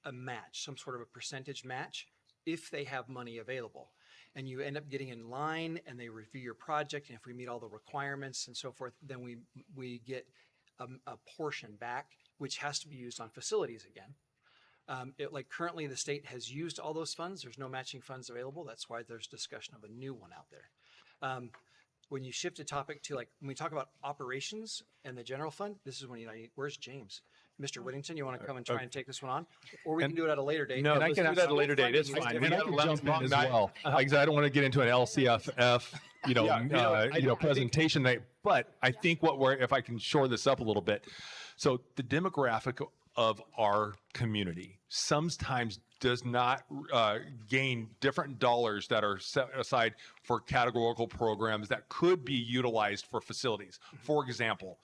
a match, some sort of a percentage match, if they have money available. And you end up getting in line, and they review your project, and if we meet all the requirements and so forth, then we get a portion back, which has to be used on facilities again. Like currently the state has used all those funds. There's no matching funds available. That's why there's discussion of a new one out there. When you shift a topic to, like, when we talk about operations and the general fund, this is when where's James? Mr. Whittington, you want to come and try and take this one on? Or we can do it at a later date. No, And I let's can do it at a later date. It's And fine. I can jump in as well. Like I said, I don't want to get into an LCFF, presentation night, but I think if I can shore this up a little bit. So the demographic of our community sometimes does not gain different dollars that are set aside for categorical programs that could be utilized for facilities. For example,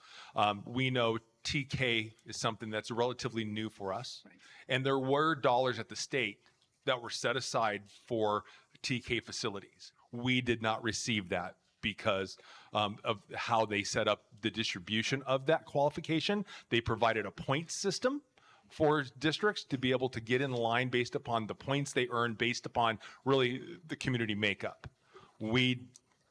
we know TK is something that's relatively new for us. Right. And there were dollars at the state that were set aside for TK facilities. We did not receive that because of how they set up the distribution of that qualification. They provided a point system for districts to be able to get in line based upon the points they earn based upon really the community makeup. We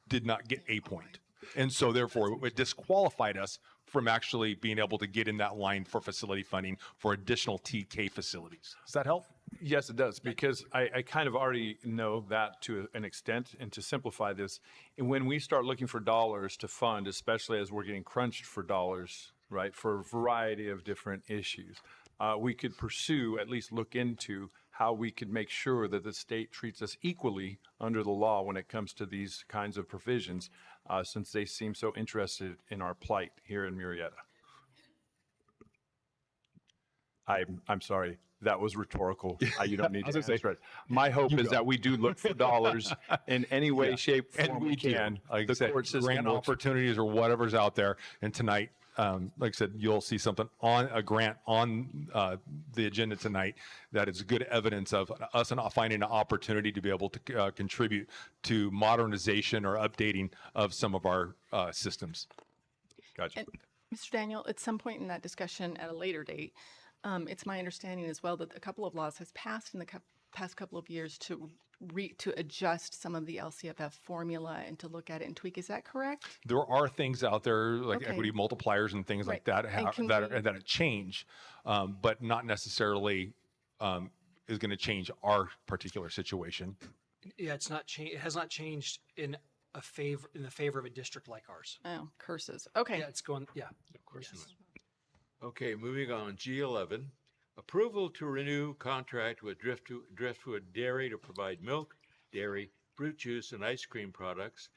did not get a point. And so therefore it disqualified us from actually being able to get in that line for facility funding for additional TK facilities. Does that help? Yes, it does, because I kind of already know that to an extent. And to simplify this, when we start looking for dollars to fund, especially as we're getting crunched for dollars, right, for a variety of different issues, we could pursue, at least look into how we could make sure that the state treats us equally under the law when it comes to these kinds of provisions, since they seem so interested in our plight here in Murrieta. I'm sorry, that was rhetorical. You don't need to answer it. My hope is that we do look for dollars in any way, shape, form And we can. Like I The said, court system grant works. opportunities or whatever's out there. And tonight, like I said, you'll see something on a grant on the agenda tonight that is good evidence of us not finding an opportunity to be able to contribute to modernization or updating of some of our systems. Gotcha. And Mr. Daniel, at some point in that discussion at a later date, it's my understanding as well that a couple of laws has passed in the past couple of years to adjust some of the LCFF formula and to look at it and tweak. Is that correct? There are things out there like Okay. equity multipliers and things like that And can that change, but not necessarily is going to change our particular situation. Yeah, it's not It has not changed in the favor of a district like ours. Oh, curses. Okay. Yeah, it's going. Yeah, Of course not. Okay, moving on. G11, approval to renew contract with Driftwood Dairy to provide milk, dairy, fruit juice, and ice cream products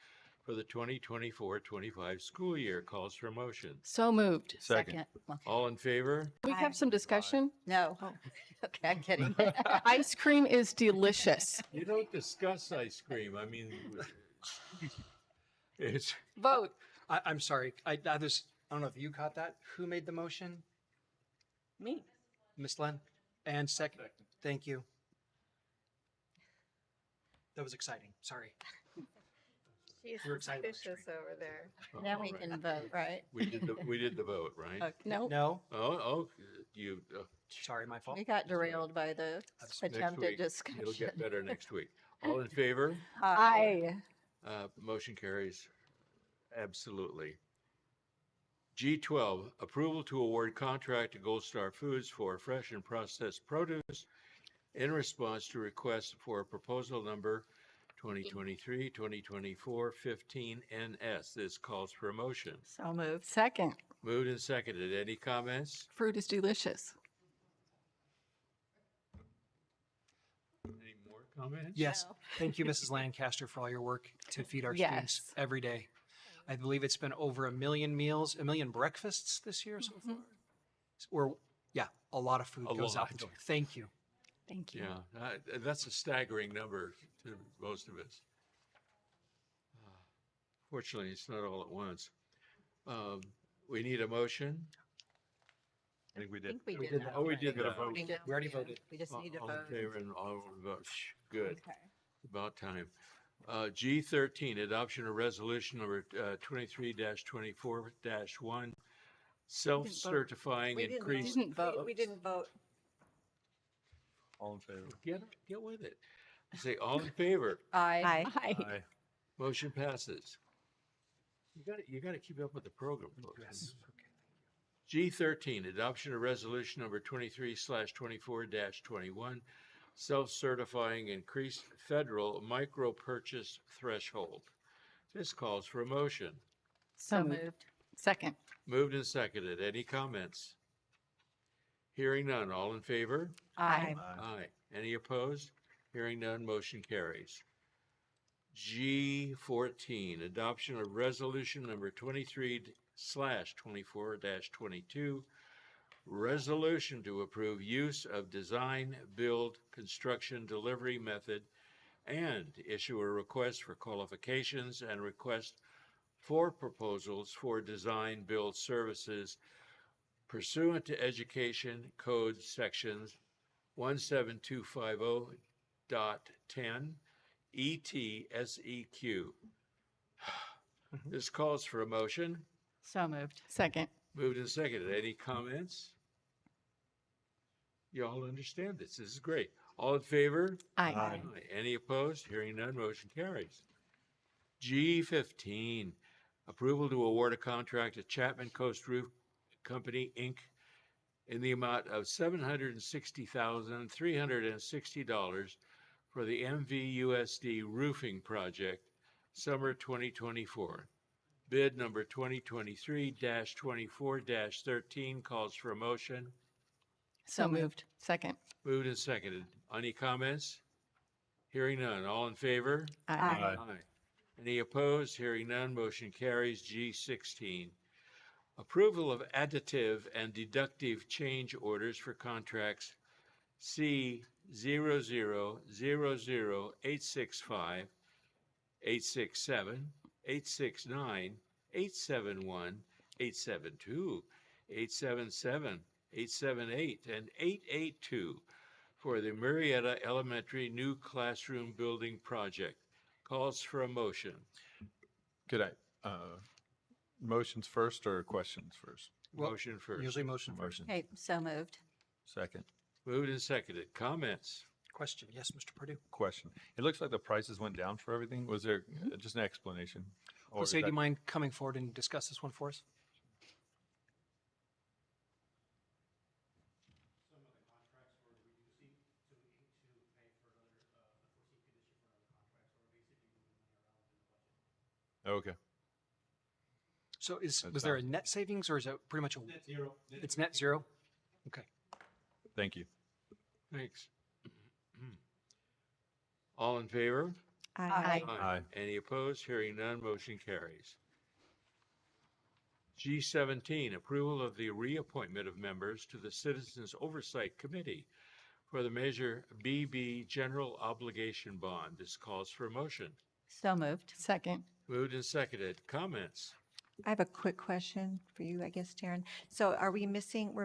for the 2024-25 school year. Calls for motion. So moved. Second. All in favor? We have some discussion. No. Okay, I'm kidding. Ice cream is delicious. You don't discuss ice cream. I mean, it's Vote. I'm sorry. I don't know if you caught that. Who made the motion? Me. Ms. Len? And second. Thank you. That was exciting. Sorry. She's We're excited about suspicious over there. Oh, Now we all right. can vote, right? we did the vote, right? Okay. No. No. Oh, you. Sorry, my fault. We got derailed by the Next attempted week. discussion. It'll get better next week. All in favor? Aye. Motion carries. Absolutely. G12, approval to award contract to Gold Star Foods for fresh and processed produce in response to requests for proposal number 2023-2024-15NS. This calls for a motion. So moved. Second. Moved and seconded. Any comments? Fruit is delicious. Any more comments? Yes. Thank you, Mrs. Lancaster, for all your work to feed our students Yes. every day. I believe it's been over 1 million meals, 1 million breakfasts this year so far. Or, yeah, a lot of food A goes out lot. the door. Thank you. Thank you. Yeah, that's a staggering number to most of us. Fortunately, it's not all at once. We need a motion. I think we I did. think we We did did that. Oh, we did already. that. Vote. We did. We already voted. We just need to All in vote. favor and all vote. Good. Okay. About time. G13, adoption of resolution number 23-24-1, self-certifying We didn't increased. Didn't vote. We didn't vote. All in favor? Get with it. Say all in favor. Aye. Aye. Motion passes. You got to keep up with the program, folks. G13, adoption of resolution number 23/24-21, self-certifying increased federal micro purchase threshold. This calls for a motion. So moved. Second. Moved and seconded. Any comments? Hearing none. All in favor? Aye. Aye. Any opposed? Hearing none, motion carries. G14, adoption of resolution number 23/24-22, resolution to approve use of design, build, construction, delivery method, and issue a request for qualifications and request for proposals for design, build services pursuant to Education Code Sections 17250.10 ETSEQ. This calls for a motion. So moved. Second. Moved and seconded. Any comments? You all understand this. This is great. All in favor? Aye. Any opposed? Hearing none, motion carries. G15, approval to award a contract to Chapman Coast Roof Company, Inc. in the amount of $760,360 for the MVUSD roofing project, summer 2024. Bid number 2023-24-13 calls for a motion. So moved. Second. Moved and seconded. Any comments? Hearing none. All in favor? Aye. Any opposed? Hearing none. Motion carries. G16. Approval of additive and deductive change orders for contracts C0000865, 867, 869, 871, 872, 877, 878, and 882 for the Murrieta Elementary New Classroom Building Project. Calls for a motion. Could I, motions first or questions first? Well, Motion first. Usually motion first. Okay, so moved. Second. Moved and seconded. Comments? Question. Yes, Mr. Purdue. Question. It looks like the prices went down for everything. Was there just an explanation? Or Jose, is do you that- mind coming forward and discuss this one for us? Okay. So was That's there a fine. net savings or is it pretty much a? Net zero. It's net zero? Okay. Thank you. Thanks. All in favor? Aye. Aye. Any opposed? Hearing none, motion carries. G17, approval of the reappointment of members to the Citizens Oversight Committee for the measure BB General Obligation Bond. This calls for a motion. So moved. Second. Moved and seconded. Comments? I have a quick question for you, I guess, Darren. So are we missing,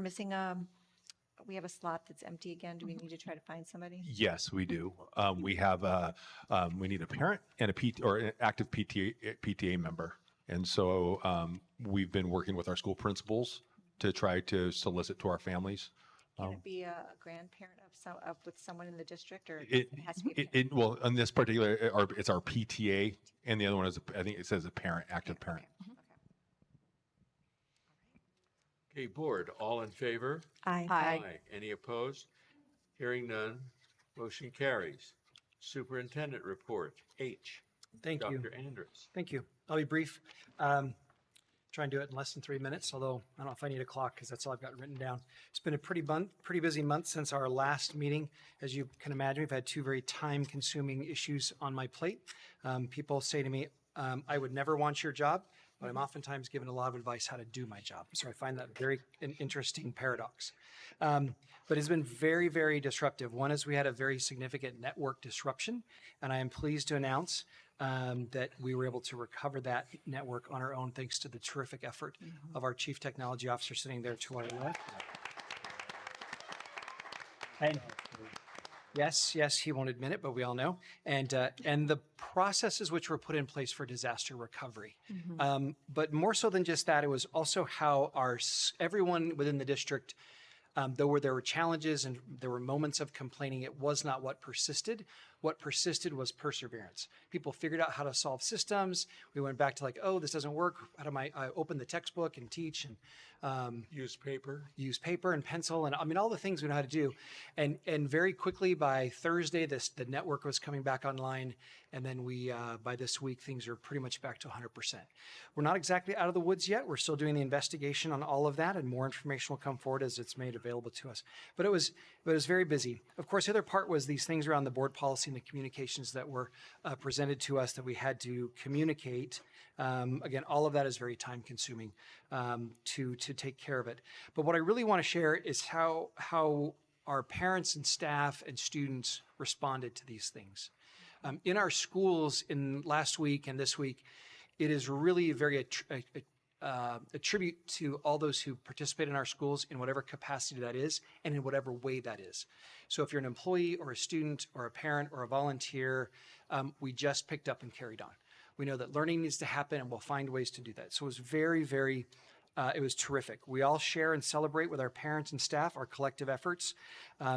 we have a slot that's empty again. Do we need to try to find somebody? Yes, we do. We have we need a parent and a PT or an active PTA member. And so we've been working with our school principals to try to solicit to our families. Can it be a grandparent with someone in the district, or It, has to be? well, in this particular, it's our PTA, and the other one is, I think it says a parent, active parent. Okay, board, all in favor? Aye. Any opposed? Hearing none, motion carries. Superintendent report, H. Thank you. Dr. Andrus. Thank you. I'll be brief. Try and do it in less than 3 minutes, although I don't know if I need a clock because that's all I've got written down. It's been a pretty busy month since our last meeting. As you can imagine, we've had two very time-consuming issues on my plate. People say to me, I would never want your job, but I'm oftentimes given a lot of advice how to do my job. So I find that an interesting paradox. But it's been very, very disruptive. One is we had a very significant network disruption, and I am pleased to announce that we were able to recover that network on our own thanks to the terrific effort of our Chief Technology Officer sitting there to our left. And yes, he won't admit it, but we all know. And the processes which were put in place for disaster recovery. But more so than just that, it was also how everyone within the district, though there were challenges and there were moments of complaining, it was not what persisted. What persisted was perseverance. People figured out how to solve systems. We went back to this doesn't work. How do I open the textbook and teach and use paper and pencil and all the things we know how to do. And very quickly by Thursday, the network was coming back online. And then by this week, things are pretty much back to 100%. We're not exactly out of the woods yet. We're still doing the investigation on all of that, and more information will come forward as it's made available to us. But it was very busy. Of course, the other part was these things around the board policy and the communications that were presented to us that we had to communicate. Again, all of that is very time consuming to take care of it. But what I really want to share is how our parents and staff and students responded to these things. In our schools in last week and this week, it is really very a tribute to all those who participate in our schools in whatever capacity that is and in whatever way that is. So if you're an employee or a student or a parent or a volunteer, we just picked up and carried on. We know that learning needs to happen, and we'll find ways to do that. So it was very, very, it was terrific. We all share and celebrate with our parents and staff our collective efforts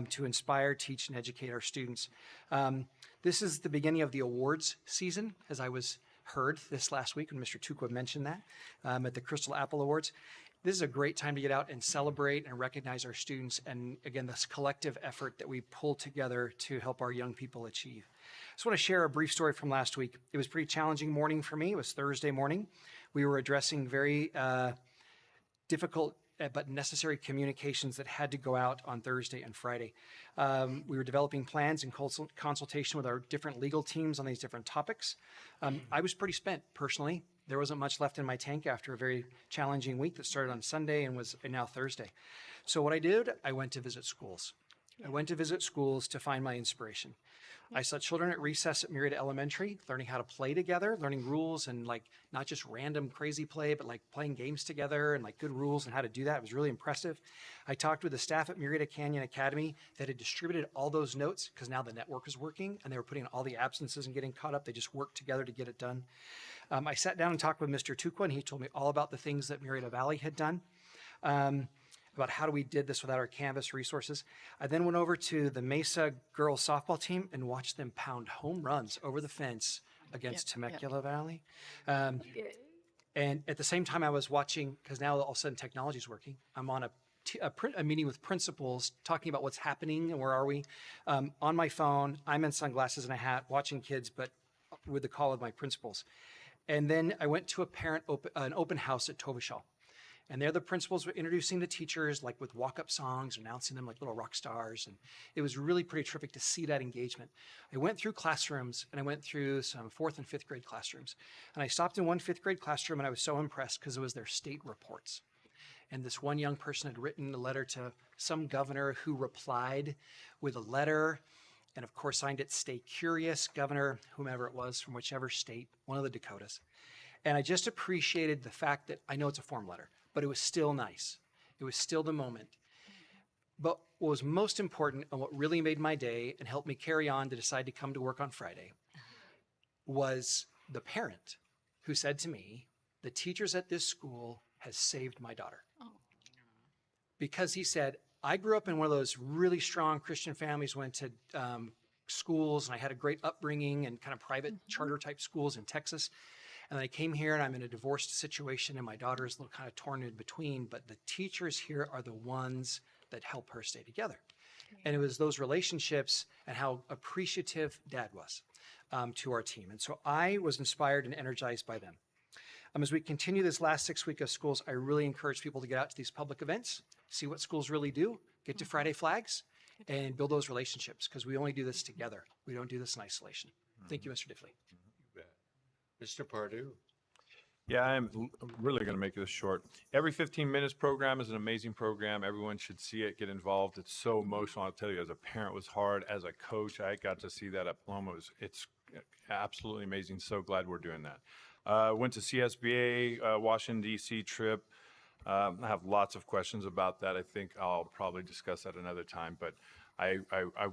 to inspire, teach, and educate our students. This is the beginning of the awards season, as I was heard this last week when Mr. Tukwa mentioned that at the Crystal Apple Awards. This is a great time to get out and celebrate and recognize our students, and again, this collective effort that we pull together to help our young people achieve. I just want to share a brief story from last week. It was a pretty challenging morning for me. It was Thursday morning. We were addressing very difficult but necessary communications that had to go out on Thursday and Friday. We were developing plans in consultation with our different legal teams on these different topics. I was pretty spent personally. There wasn't much left in my tank after a very challenging week that started on Sunday and was now Thursday. So what I did, I went to visit schools. I went to visit schools to find my inspiration. I saw children at recess at Murrieta Elementary learning how to play together, learning rules and like not just random crazy play, but like playing games together and like good rules and how to do that. It was really impressive. I talked with the staff at Murrieta Canyon Academy that had distributed all those notes because now the network is working and they were putting all the absences and getting caught up. They just worked together to get it done. I sat down and talked with Mr. Tukwa, and he told me all about the things that Murrieta Valley had done. About how we did this without our Canvas resources. I then went over to the Mesa girls softball team and watched them pound home runs over the fence against Temecula Valley. And at the same time I was watching, because now all of a sudden technology is working, I'm on a meeting with principals talking about what's happening and where are we. On my phone, I'm in sunglasses and a hat watching kids, but with the call of my principals. And then I went to an open house at Tovashal. And there the principals were introducing the teachers like with walk-up songs, announcing them like little rock stars. And it was really pretty terrific to see that engagement. I went through classrooms and I went through some 4th and 5th grade classrooms. And I stopped in one 5th grade classroom and I was so impressed because it was their state reports. And this one young person had written a letter to some governor who replied with a letter and of course signed it, "Stay curious, Governor," whomever it was from whichever state, one of the Dakotas. And I just appreciated the fact that I know it's a form letter, but it was still nice. It was still the moment. But what was most important and what really made my day and helped me carry on to decide to come to work on Friday was the parent who said to me, "The teachers at this school has saved my daughter." Because he said, I grew up in one of those really strong Christian families, went to schools, and I had a great upbringing and kind of private charter type schools in Texas. And I came here and I'm in a divorced situation and my daughter is a little kind of torn in between, but the teachers here are the ones that help her stay together. And it was those relationships and how appreciative Dad was to our team. And so I was inspired and energized by them. As we continue this last 6 weeks of schools, I really encourage people to get out to these public events, see what schools really do, get to Friday Flags, and build those relationships because we only do this together. We don't do this in isolation. Thank you, Mr. Diffley. Mr. Pardue. Yeah, I'm really going to make this short. Every 15 minutes program is an amazing program. Everyone should see it, get involved. It's so emotional. I'll tell you, as a parent, it was hard. As a coach, I got to see that at Paloma. It's absolutely amazing. So glad we're doing that. Went to CSBA, Washington, D.C. trip. I have lots of questions about that. I think I'll probably discuss that another time. But I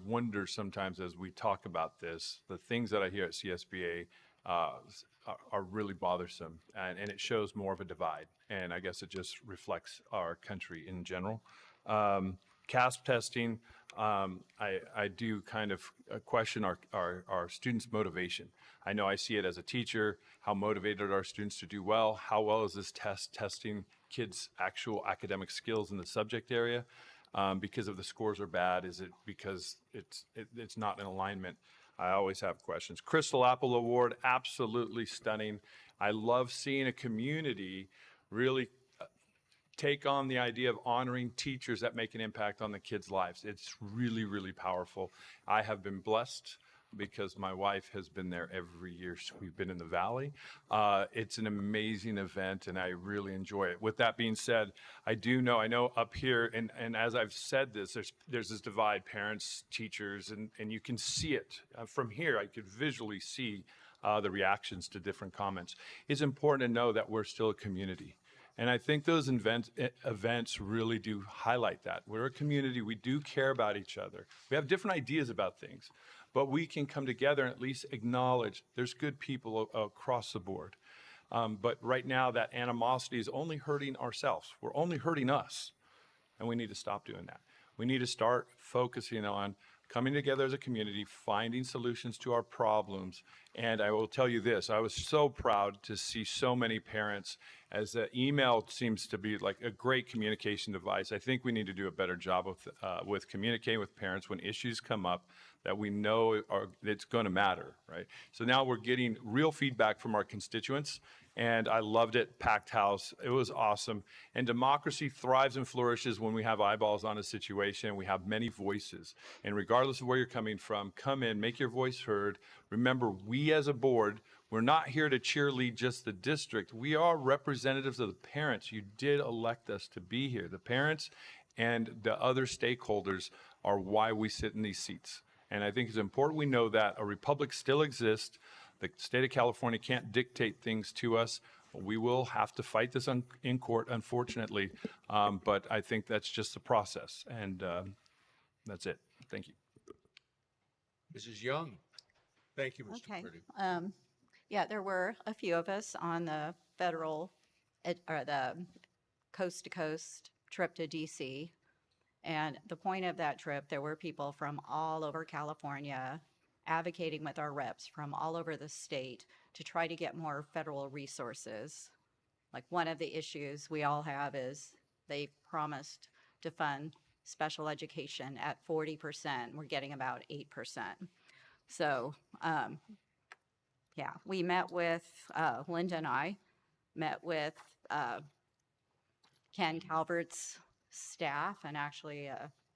wonder sometimes as we talk about this, the things that I hear at CSBA are really bothersome, and it shows more of a divide. And I guess it just reflects our country in general. CASP testing, I do kind of question our students' motivation. I know I see it as a teacher, how motivated are students to do well? How well is this testing kids' actual academic skills in the subject area? Because if the scores are bad, is it because it's not in alignment? I always have questions. Crystal Apple Award, absolutely stunning. I love seeing a community really take on the idea of honoring teachers that make an impact on the kids' lives. It's really, really powerful. I have been blessed because my wife has been there every year. So we've been in the Valley. It's an amazing event, and I really enjoy it. With that being said, I know up here, and as I've said this, there's this divide, parents, teachers, and you can see it. From here, I could visually see the reactions to different comments. It's important to know that we're still a community. And I think those events really do highlight that. We're a community, we do care about each other. We have different ideas about things, but we can come together and at least acknowledge there's good people across the board. But right now, that animosity is only hurting ourselves. We're only hurting us, and we need to stop doing that. We need to start focusing on coming together as a community, finding solutions to our problems. And I will tell you this, I was so proud to see so many parents, as the email seems to be like a great communication device. I think we need to do a better job with communicating with parents when issues come up that we know it's going to matter, right? So now we're getting real feedback from our constituents, and I loved it. Packed house. It was awesome. And democracy thrives and flourishes when we have eyeballs on a situation. We have many voices. And regardless of where you're coming from, come in, make your voice heard. Remember, we as a board, we're not here to cheerlead just the district. We are representatives of the parents. You did elect us to be here. The parents and the other stakeholders are why we sit in these seats. And I think it's important we know that a republic still exists. The state of California can't dictate things to us. We will have to fight this in court, unfortunately. But I think that's just the process. And that's it. Thank you. Mrs. Young. Thank you, Mr. Okay. Purdy. Yeah, there were a few of us on the federal, or the coast-to-coast trip to DC. And the point of that trip, there were people from all over California advocating with our reps from all over the state to try to get more federal resources. Like one of the issues we all have is they promised to fund special education at 40%. We're getting about 8%. So, yeah, we met with, Linda and I met with Ken Calvert's staff, and actually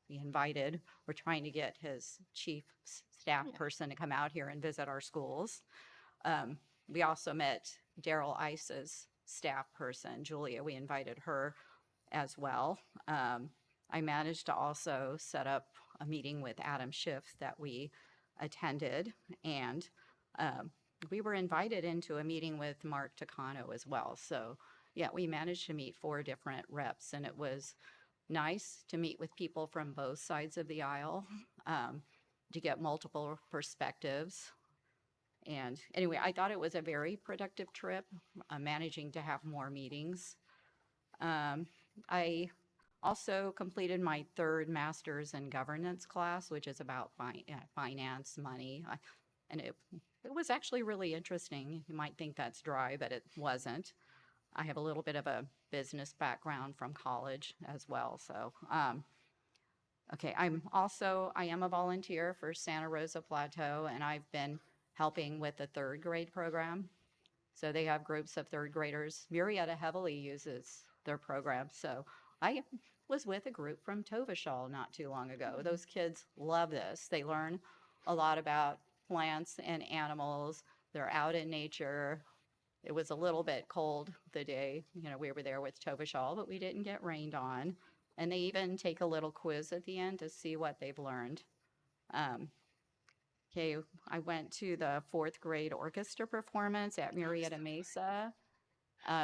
we're trying to get his chief staff person to come out here and visit our schools. We also met Daryl Ice's staff person, Julia. We invited her as well. I managed to also set up a meeting with Adam Schiff that we attended, and we were invited into a meeting with Mark Takano as well. So yeah, we managed to meet 4 different reps, and it was nice to meet with people from both sides of the aisle, to get multiple perspectives. And anyway, I thought it was a very productive trip, managing to have more meetings. I also completed my 3rd master's in governance class, which is about finance, money. And it was actually really interesting. You might think that's dry, but it wasn't. I have a little bit of a business background from college as well. So, okay, I am a volunteer for Santa Rosa Plateau, and I've been helping with the 3rd grade program. So they have groups of 3rd graders. Murrieta heavily uses their program. So I was with a group from Tovashal not too long ago. Those kids love this. They learn a lot about plants and animals. They're out in nature. It was a little bit cold the day, we were there with Tovashal, but we didn't get rained on. And they even take a little quiz at the end to see what they've learned. Okay, I went to the 4th grade orchestra performance at Murrieta Mesa.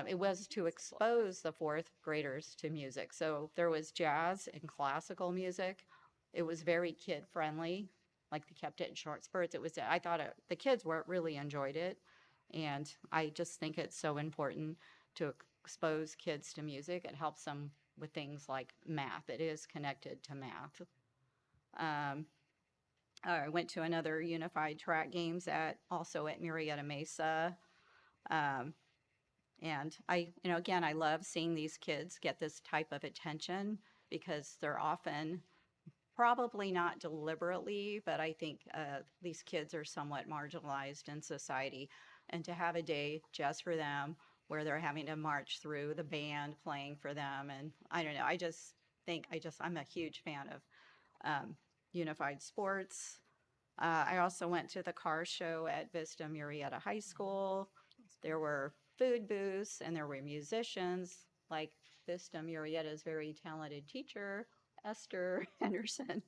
It was to expose the 4th graders to music. So there was jazz and classical music. It was very kid friendly, like they kept it in short spurts. I thought the kids really enjoyed it. And I just think it's so important to expose kids to music. It helps them with things like math. It is connected to math. I went to another unified track games also at Murrieta Mesa. And again, I love seeing these kids get this type of attention because they're often, probably not deliberately, but I think these kids are somewhat marginalized in society. And to have a day just for them where they're having to march through, the band playing for them. And I don't know, I'm a huge fan of unified sports. I also went to the car show at Vista Murrieta High School. There were food booths and there were musicians, like Vista Murrieta's very talented teacher, Esther Henderson.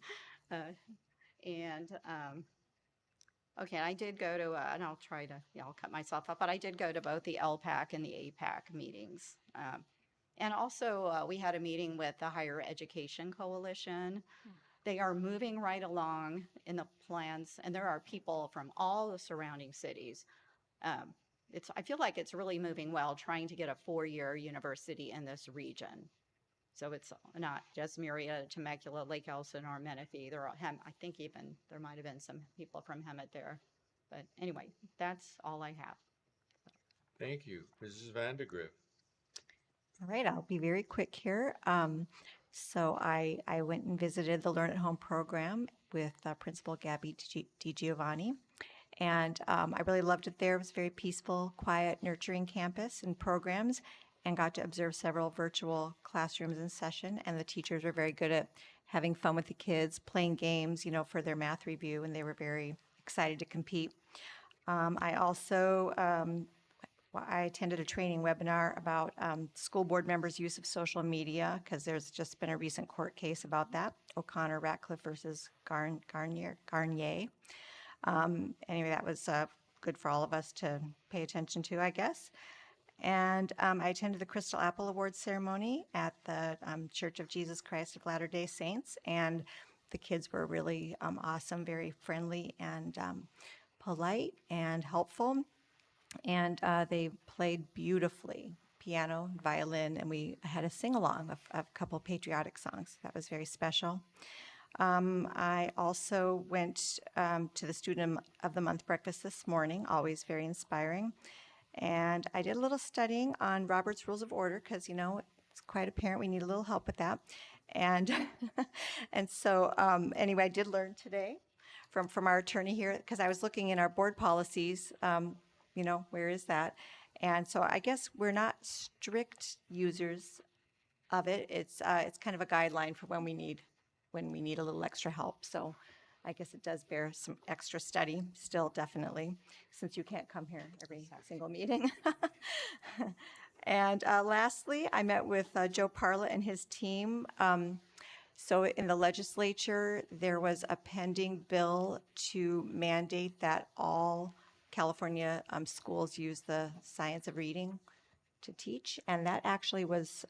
Okay, I did go to, and I'll cut myself up, but I did go to both the LPAC and the APAC meetings. And also, we had a meeting with the Higher Education Coalition. They are moving right along in the plans, and there are people from all the surrounding cities. I feel like it's really moving well, trying to get a 4-year university in this region. So it's not just Murrieta, Temecula, Lake Elson, or Menifee. I think even there might have been some people from Hemet there. But anyway, that's all I have. Thank you. Mrs. Vandegrift. All right, I'll be very quick here. So I went and visited the Learn at Home program with Principal Gabby DiGiovanni. And I really loved it there. It was a very peaceful, quiet, nurturing campus and programs, and got to observe several virtual classrooms in session. And the teachers were very good at having fun with the kids, playing games, for their math review, and they were very excited to compete. I also I attended a training webinar about school board members' use of social media, because there's just been a recent court case about that, O'Connor Ratcliffe versus Garnier. Anyway, that was good for all of us to pay attention to, I guess. And I attended the Crystal Apple Awards ceremony at the Church of Jesus Christ of Latter-day Saints, and the kids were really awesome, very friendly and polite and helpful. And they played beautifully, piano, violin, and we had a sing-along of a couple patriotic songs. That was very special. I also went to the Student of the Month breakfast this morning, always very inspiring. And I did a little studying on Robert's Rules of Order, because, it's quite apparent we need a little help with that. And and so anyway, I did learn today from our attorney here, because I was looking in our board policies, where is that? And so I guess we're not strict users of it. It's kind of a guideline for when we need a little extra help. So I guess it does bear some extra study still, definitely, since you can't come here every single meeting. And lastly, I met with Joe Parla and his team. So in the legislature, there was a pending bill to mandate that all California schools use the science of reading to teach, and that actually was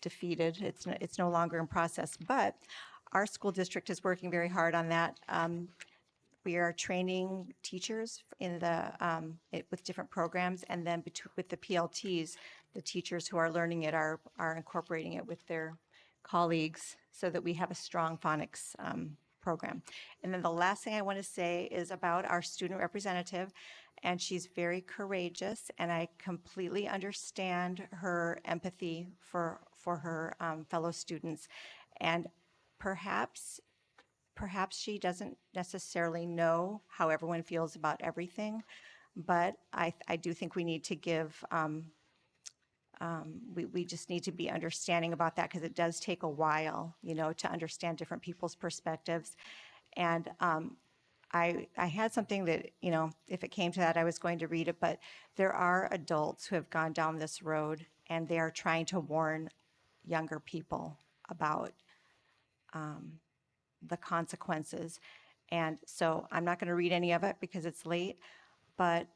defeated. It's no longer in process, but our school district is working very hard on that. We are training teachers with different programs, and then with the PLTs, the teachers who are learning it are incorporating it with their colleagues, so that we have a strong phonics program. And then the last thing I want to say is about our student representative, and she's very courageous, and I completely understand her empathy for her fellow students. And perhaps she doesn't necessarily know how everyone feels about everything, but I do think we need to give, we just need to be understanding about that, because it does take a while, to understand different people's perspectives. And I had something that, if it came to that, I was going to read it, but there are adults who have gone down this road, and they are trying to warn younger people about the consequences. And so I'm not going to read any of it because it's late, but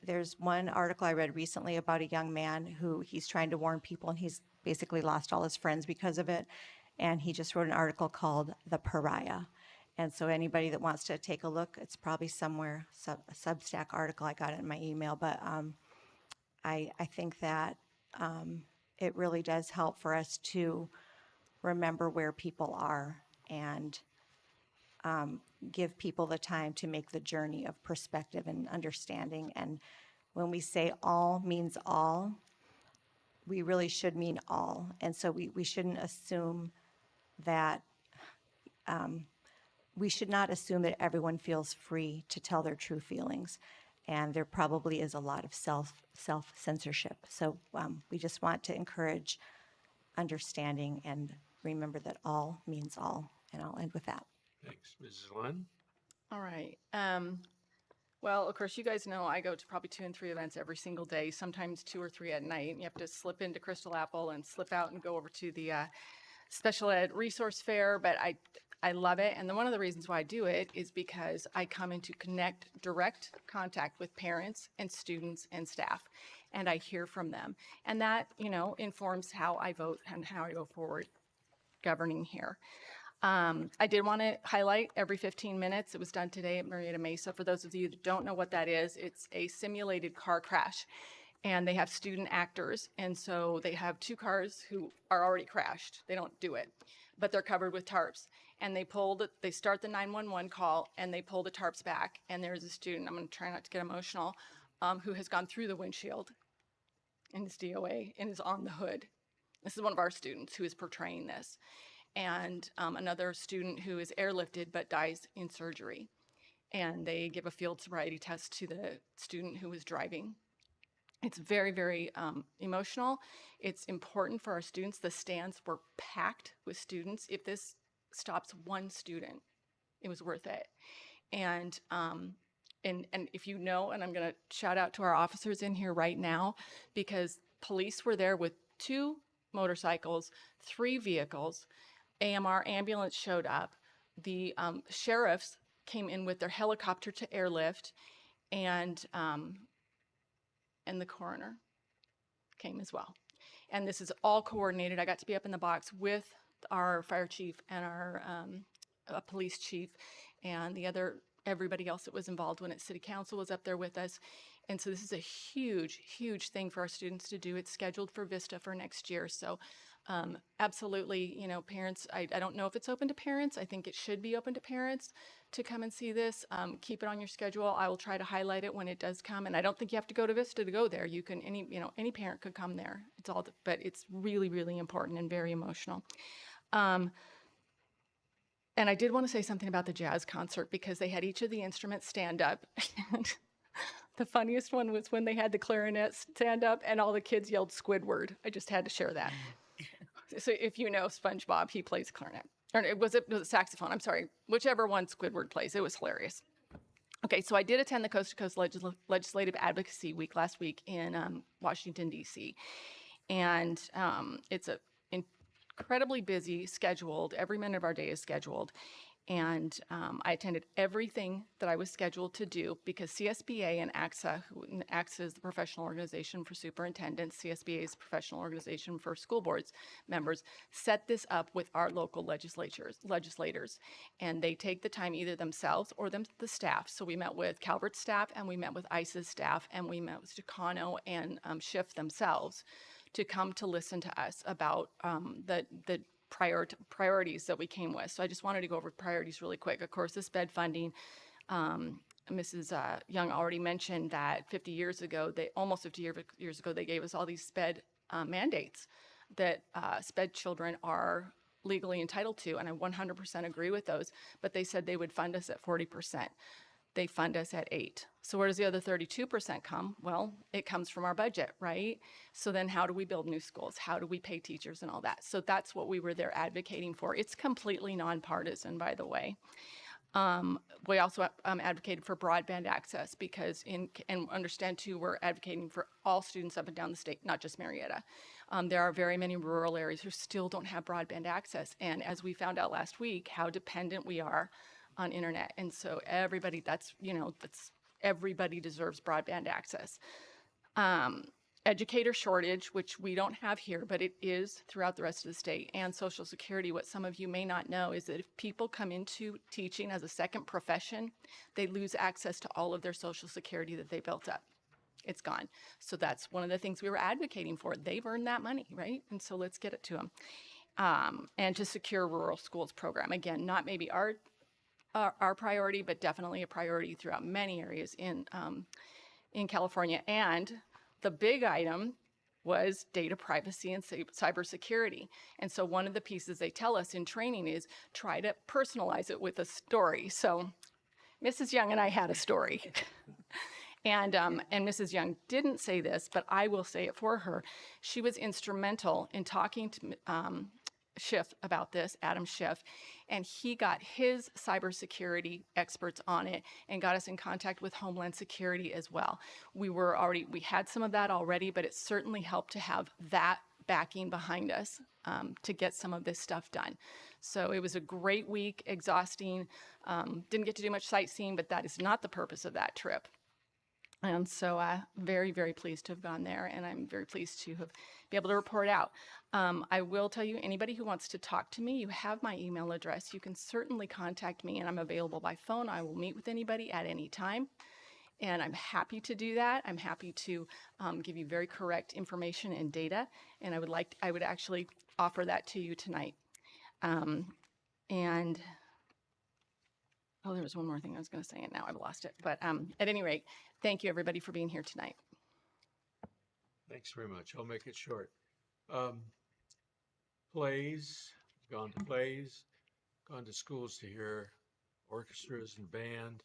there's one article I read recently about a young man who he's trying to warn people, and he's basically lost all his friends because of it. And he just wrote an article called The Pariah. And so anybody that wants to take a look, it's probably somewhere, a Substack article, I got it in my email, but I think that it really does help for us to remember where people are and give people the time to make the journey of perspective and understanding. And when we say all means all, we really should mean all. And so we shouldn't assume that, we should not assume that everyone feels free to tell their true feelings. And there probably is a lot of self-censorship. So we just want to encourage understanding and remember that all means all. And I'll end with that. Thanks. Mrs. Lund? All right. Well, of course, you guys know I go to probably 2 and 3 events every single day, sometimes 2 or 3 at night. And you have to slip into Crystal Apple and slip out and go over to the special ed resource fair. But I love it. And one of the reasons why I do it is because I come into direct contact with parents and students and staff. and I hear from them. And that, informs how I vote and how I go forward governing here. I did want to highlight every 15 minutes. It was done today at Murrieta Mesa. For those of you that don't know what that is, it's a simulated car crash. And they have student actors. And so they have 2 cars who are already crashed. They don't do it, but they're covered with tarps. And they start the 911 call and they pull the tarps back. And there's a student, I'm going to try not to get emotional, who has gone through the windshield in his DOA and is on the hood. This is one of our students who is portraying this. And another student who is airlifted but dies in surgery. And they give a field sobriety test to the student who was driving. It's very, very emotional. It's important for our students. The stands were packed with students. If this stops one student, it was worth it. And if you know, and I'm going to shout out to our officers in here right now, because police were there with 2 motorcycles, 3 vehicles. AMR ambulance showed up. The sheriffs came in with their helicopter to airlift, and the coroner came as well. And this is all coordinated. I got to be up in the box with our fire chief and our police chief and everybody else that was involved when City Council was up there with us. And so this is a huge, huge thing for our students to do. It's scheduled for Vista for next year. So absolutely, parents, I don't know if it's open to parents. I think it should be open to parents to come and see this. Keep it on your schedule. I will try to highlight it when it does come. And I don't think you have to go to Vista to go there. You can, any parent could come there. But it's really, really important and very emotional. And I did want to say something about the jazz concert because they had each of the instruments stand up. And the funniest one was when they had the clarinet stand up and all the kids yelled Squidward. I just had to share that. So if you know SpongeBob, he plays clarinet. Or it was a saxophone, I'm sorry. Whichever one Squidward plays. It was hilarious. Okay, so I did attend the Coast to Coast Legislative Advocacy Week last week in Washington, D.C. And it's a incredibly busy, scheduled. Every minute of our day is scheduled. And I attended everything that I was scheduled to do because CSBA and AXA, AXA is the professional organization for superintendents, CSBA is the professional organization for school boards members, set this up with our local legislators. And they take the time either themselves or the staff. So we met with Calvert's staff and we met with ICE's staff and we met with Stacano and Schiff themselves to come to listen to us about the priorities that we came with. So I just wanted to go over priorities really quick. Of course, this sped funding, Mrs. Young already mentioned that 50 years ago, almost 50 years ago, they gave us all these sped mandates that sped children are legally entitled to, and I 100% agree with those, but they said they would fund us at 40%. They fund us at 8%. So where does the other 32% come? Well, it comes from our budget, right? So then how do we build new schools? How do we pay teachers and all that? So that's what we were there advocating for. It's completely nonpartisan, by the way. We also advocated for broadband access because and understand too, we're advocating for all students up and down the state, not just Murrieta. There are very many rural areas who still don't have broadband access. And as we found out last week, how dependent we are on internet. And so everybody, everybody deserves broadband access. Educator shortage, which we don't have here, but it is throughout the rest of the state, and Social Security. What some of you may not know is that if people come into teaching as a second profession, they lose access to all of their Social Security that they built up. It's gone. So that's one of the things we were advocating for. They've earned that money, right? And so let's get it to them. And to secure rural schools program. Again, not maybe our priority, but definitely a priority throughout many areas in California. And the big item was data privacy and cybersecurity. And so one of the pieces they tell us in training is try to personalize it with a story. So Mrs. Young and I had a story. And Mrs. Young didn't say this, but I will say it for her. She was instrumental in talking to Schiff about this, Adam Schiff, and he got his cybersecurity experts on it and got us in contact with Homeland Security as well. We had some of that already, but it certainly helped to have that backing behind us to get some of this stuff done. So it was a great week, exhausting. Didn't get to do much sightseeing, but that is not the purpose of that trip. And so very, very pleased to have gone there, and I'm very pleased to have be able to report out. I will tell you, anybody who wants to talk to me, you have my email address. You can certainly contact me, and I'm available by phone. I will meet with anybody at any time, and I'm happy to do that. I'm happy to give you very correct information and data, and I would actually offer that to you tonight. And oh, there was one more thing I was going to say, and now I've lost it. But at any rate, thank you, everybody, for being here tonight. Thanks very much. I'll make it short. Plays, gone to schools to hear orchestras and band.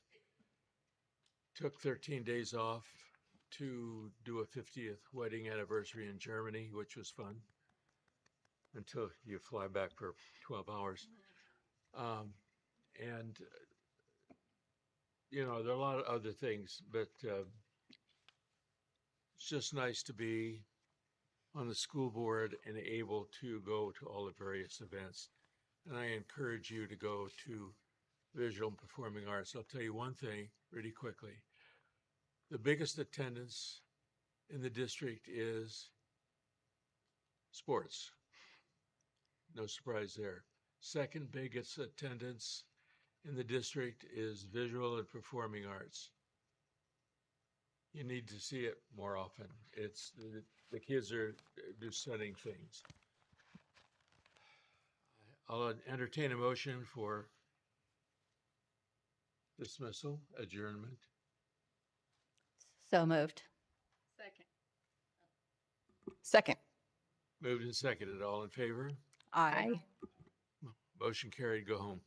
Took 13 days off to do a 50th wedding anniversary in Germany, which was fun until you fly back for 12 hours. And you know, there are a lot of other things, but it's just nice to be on the school board and able to go to all the various events. And I encourage you to go to visual and performing arts. I'll tell you one thing really quickly. The biggest attendance in the district is sports. No surprise there. Second biggest attendance in the district is visual and performing arts. You need to see it more often. It's the kids are do stunning things. I'll entertain a motion for dismissal, adjournment. So moved. Second. Moved and seconded. All in favor? Aye. Motion carried. Go home.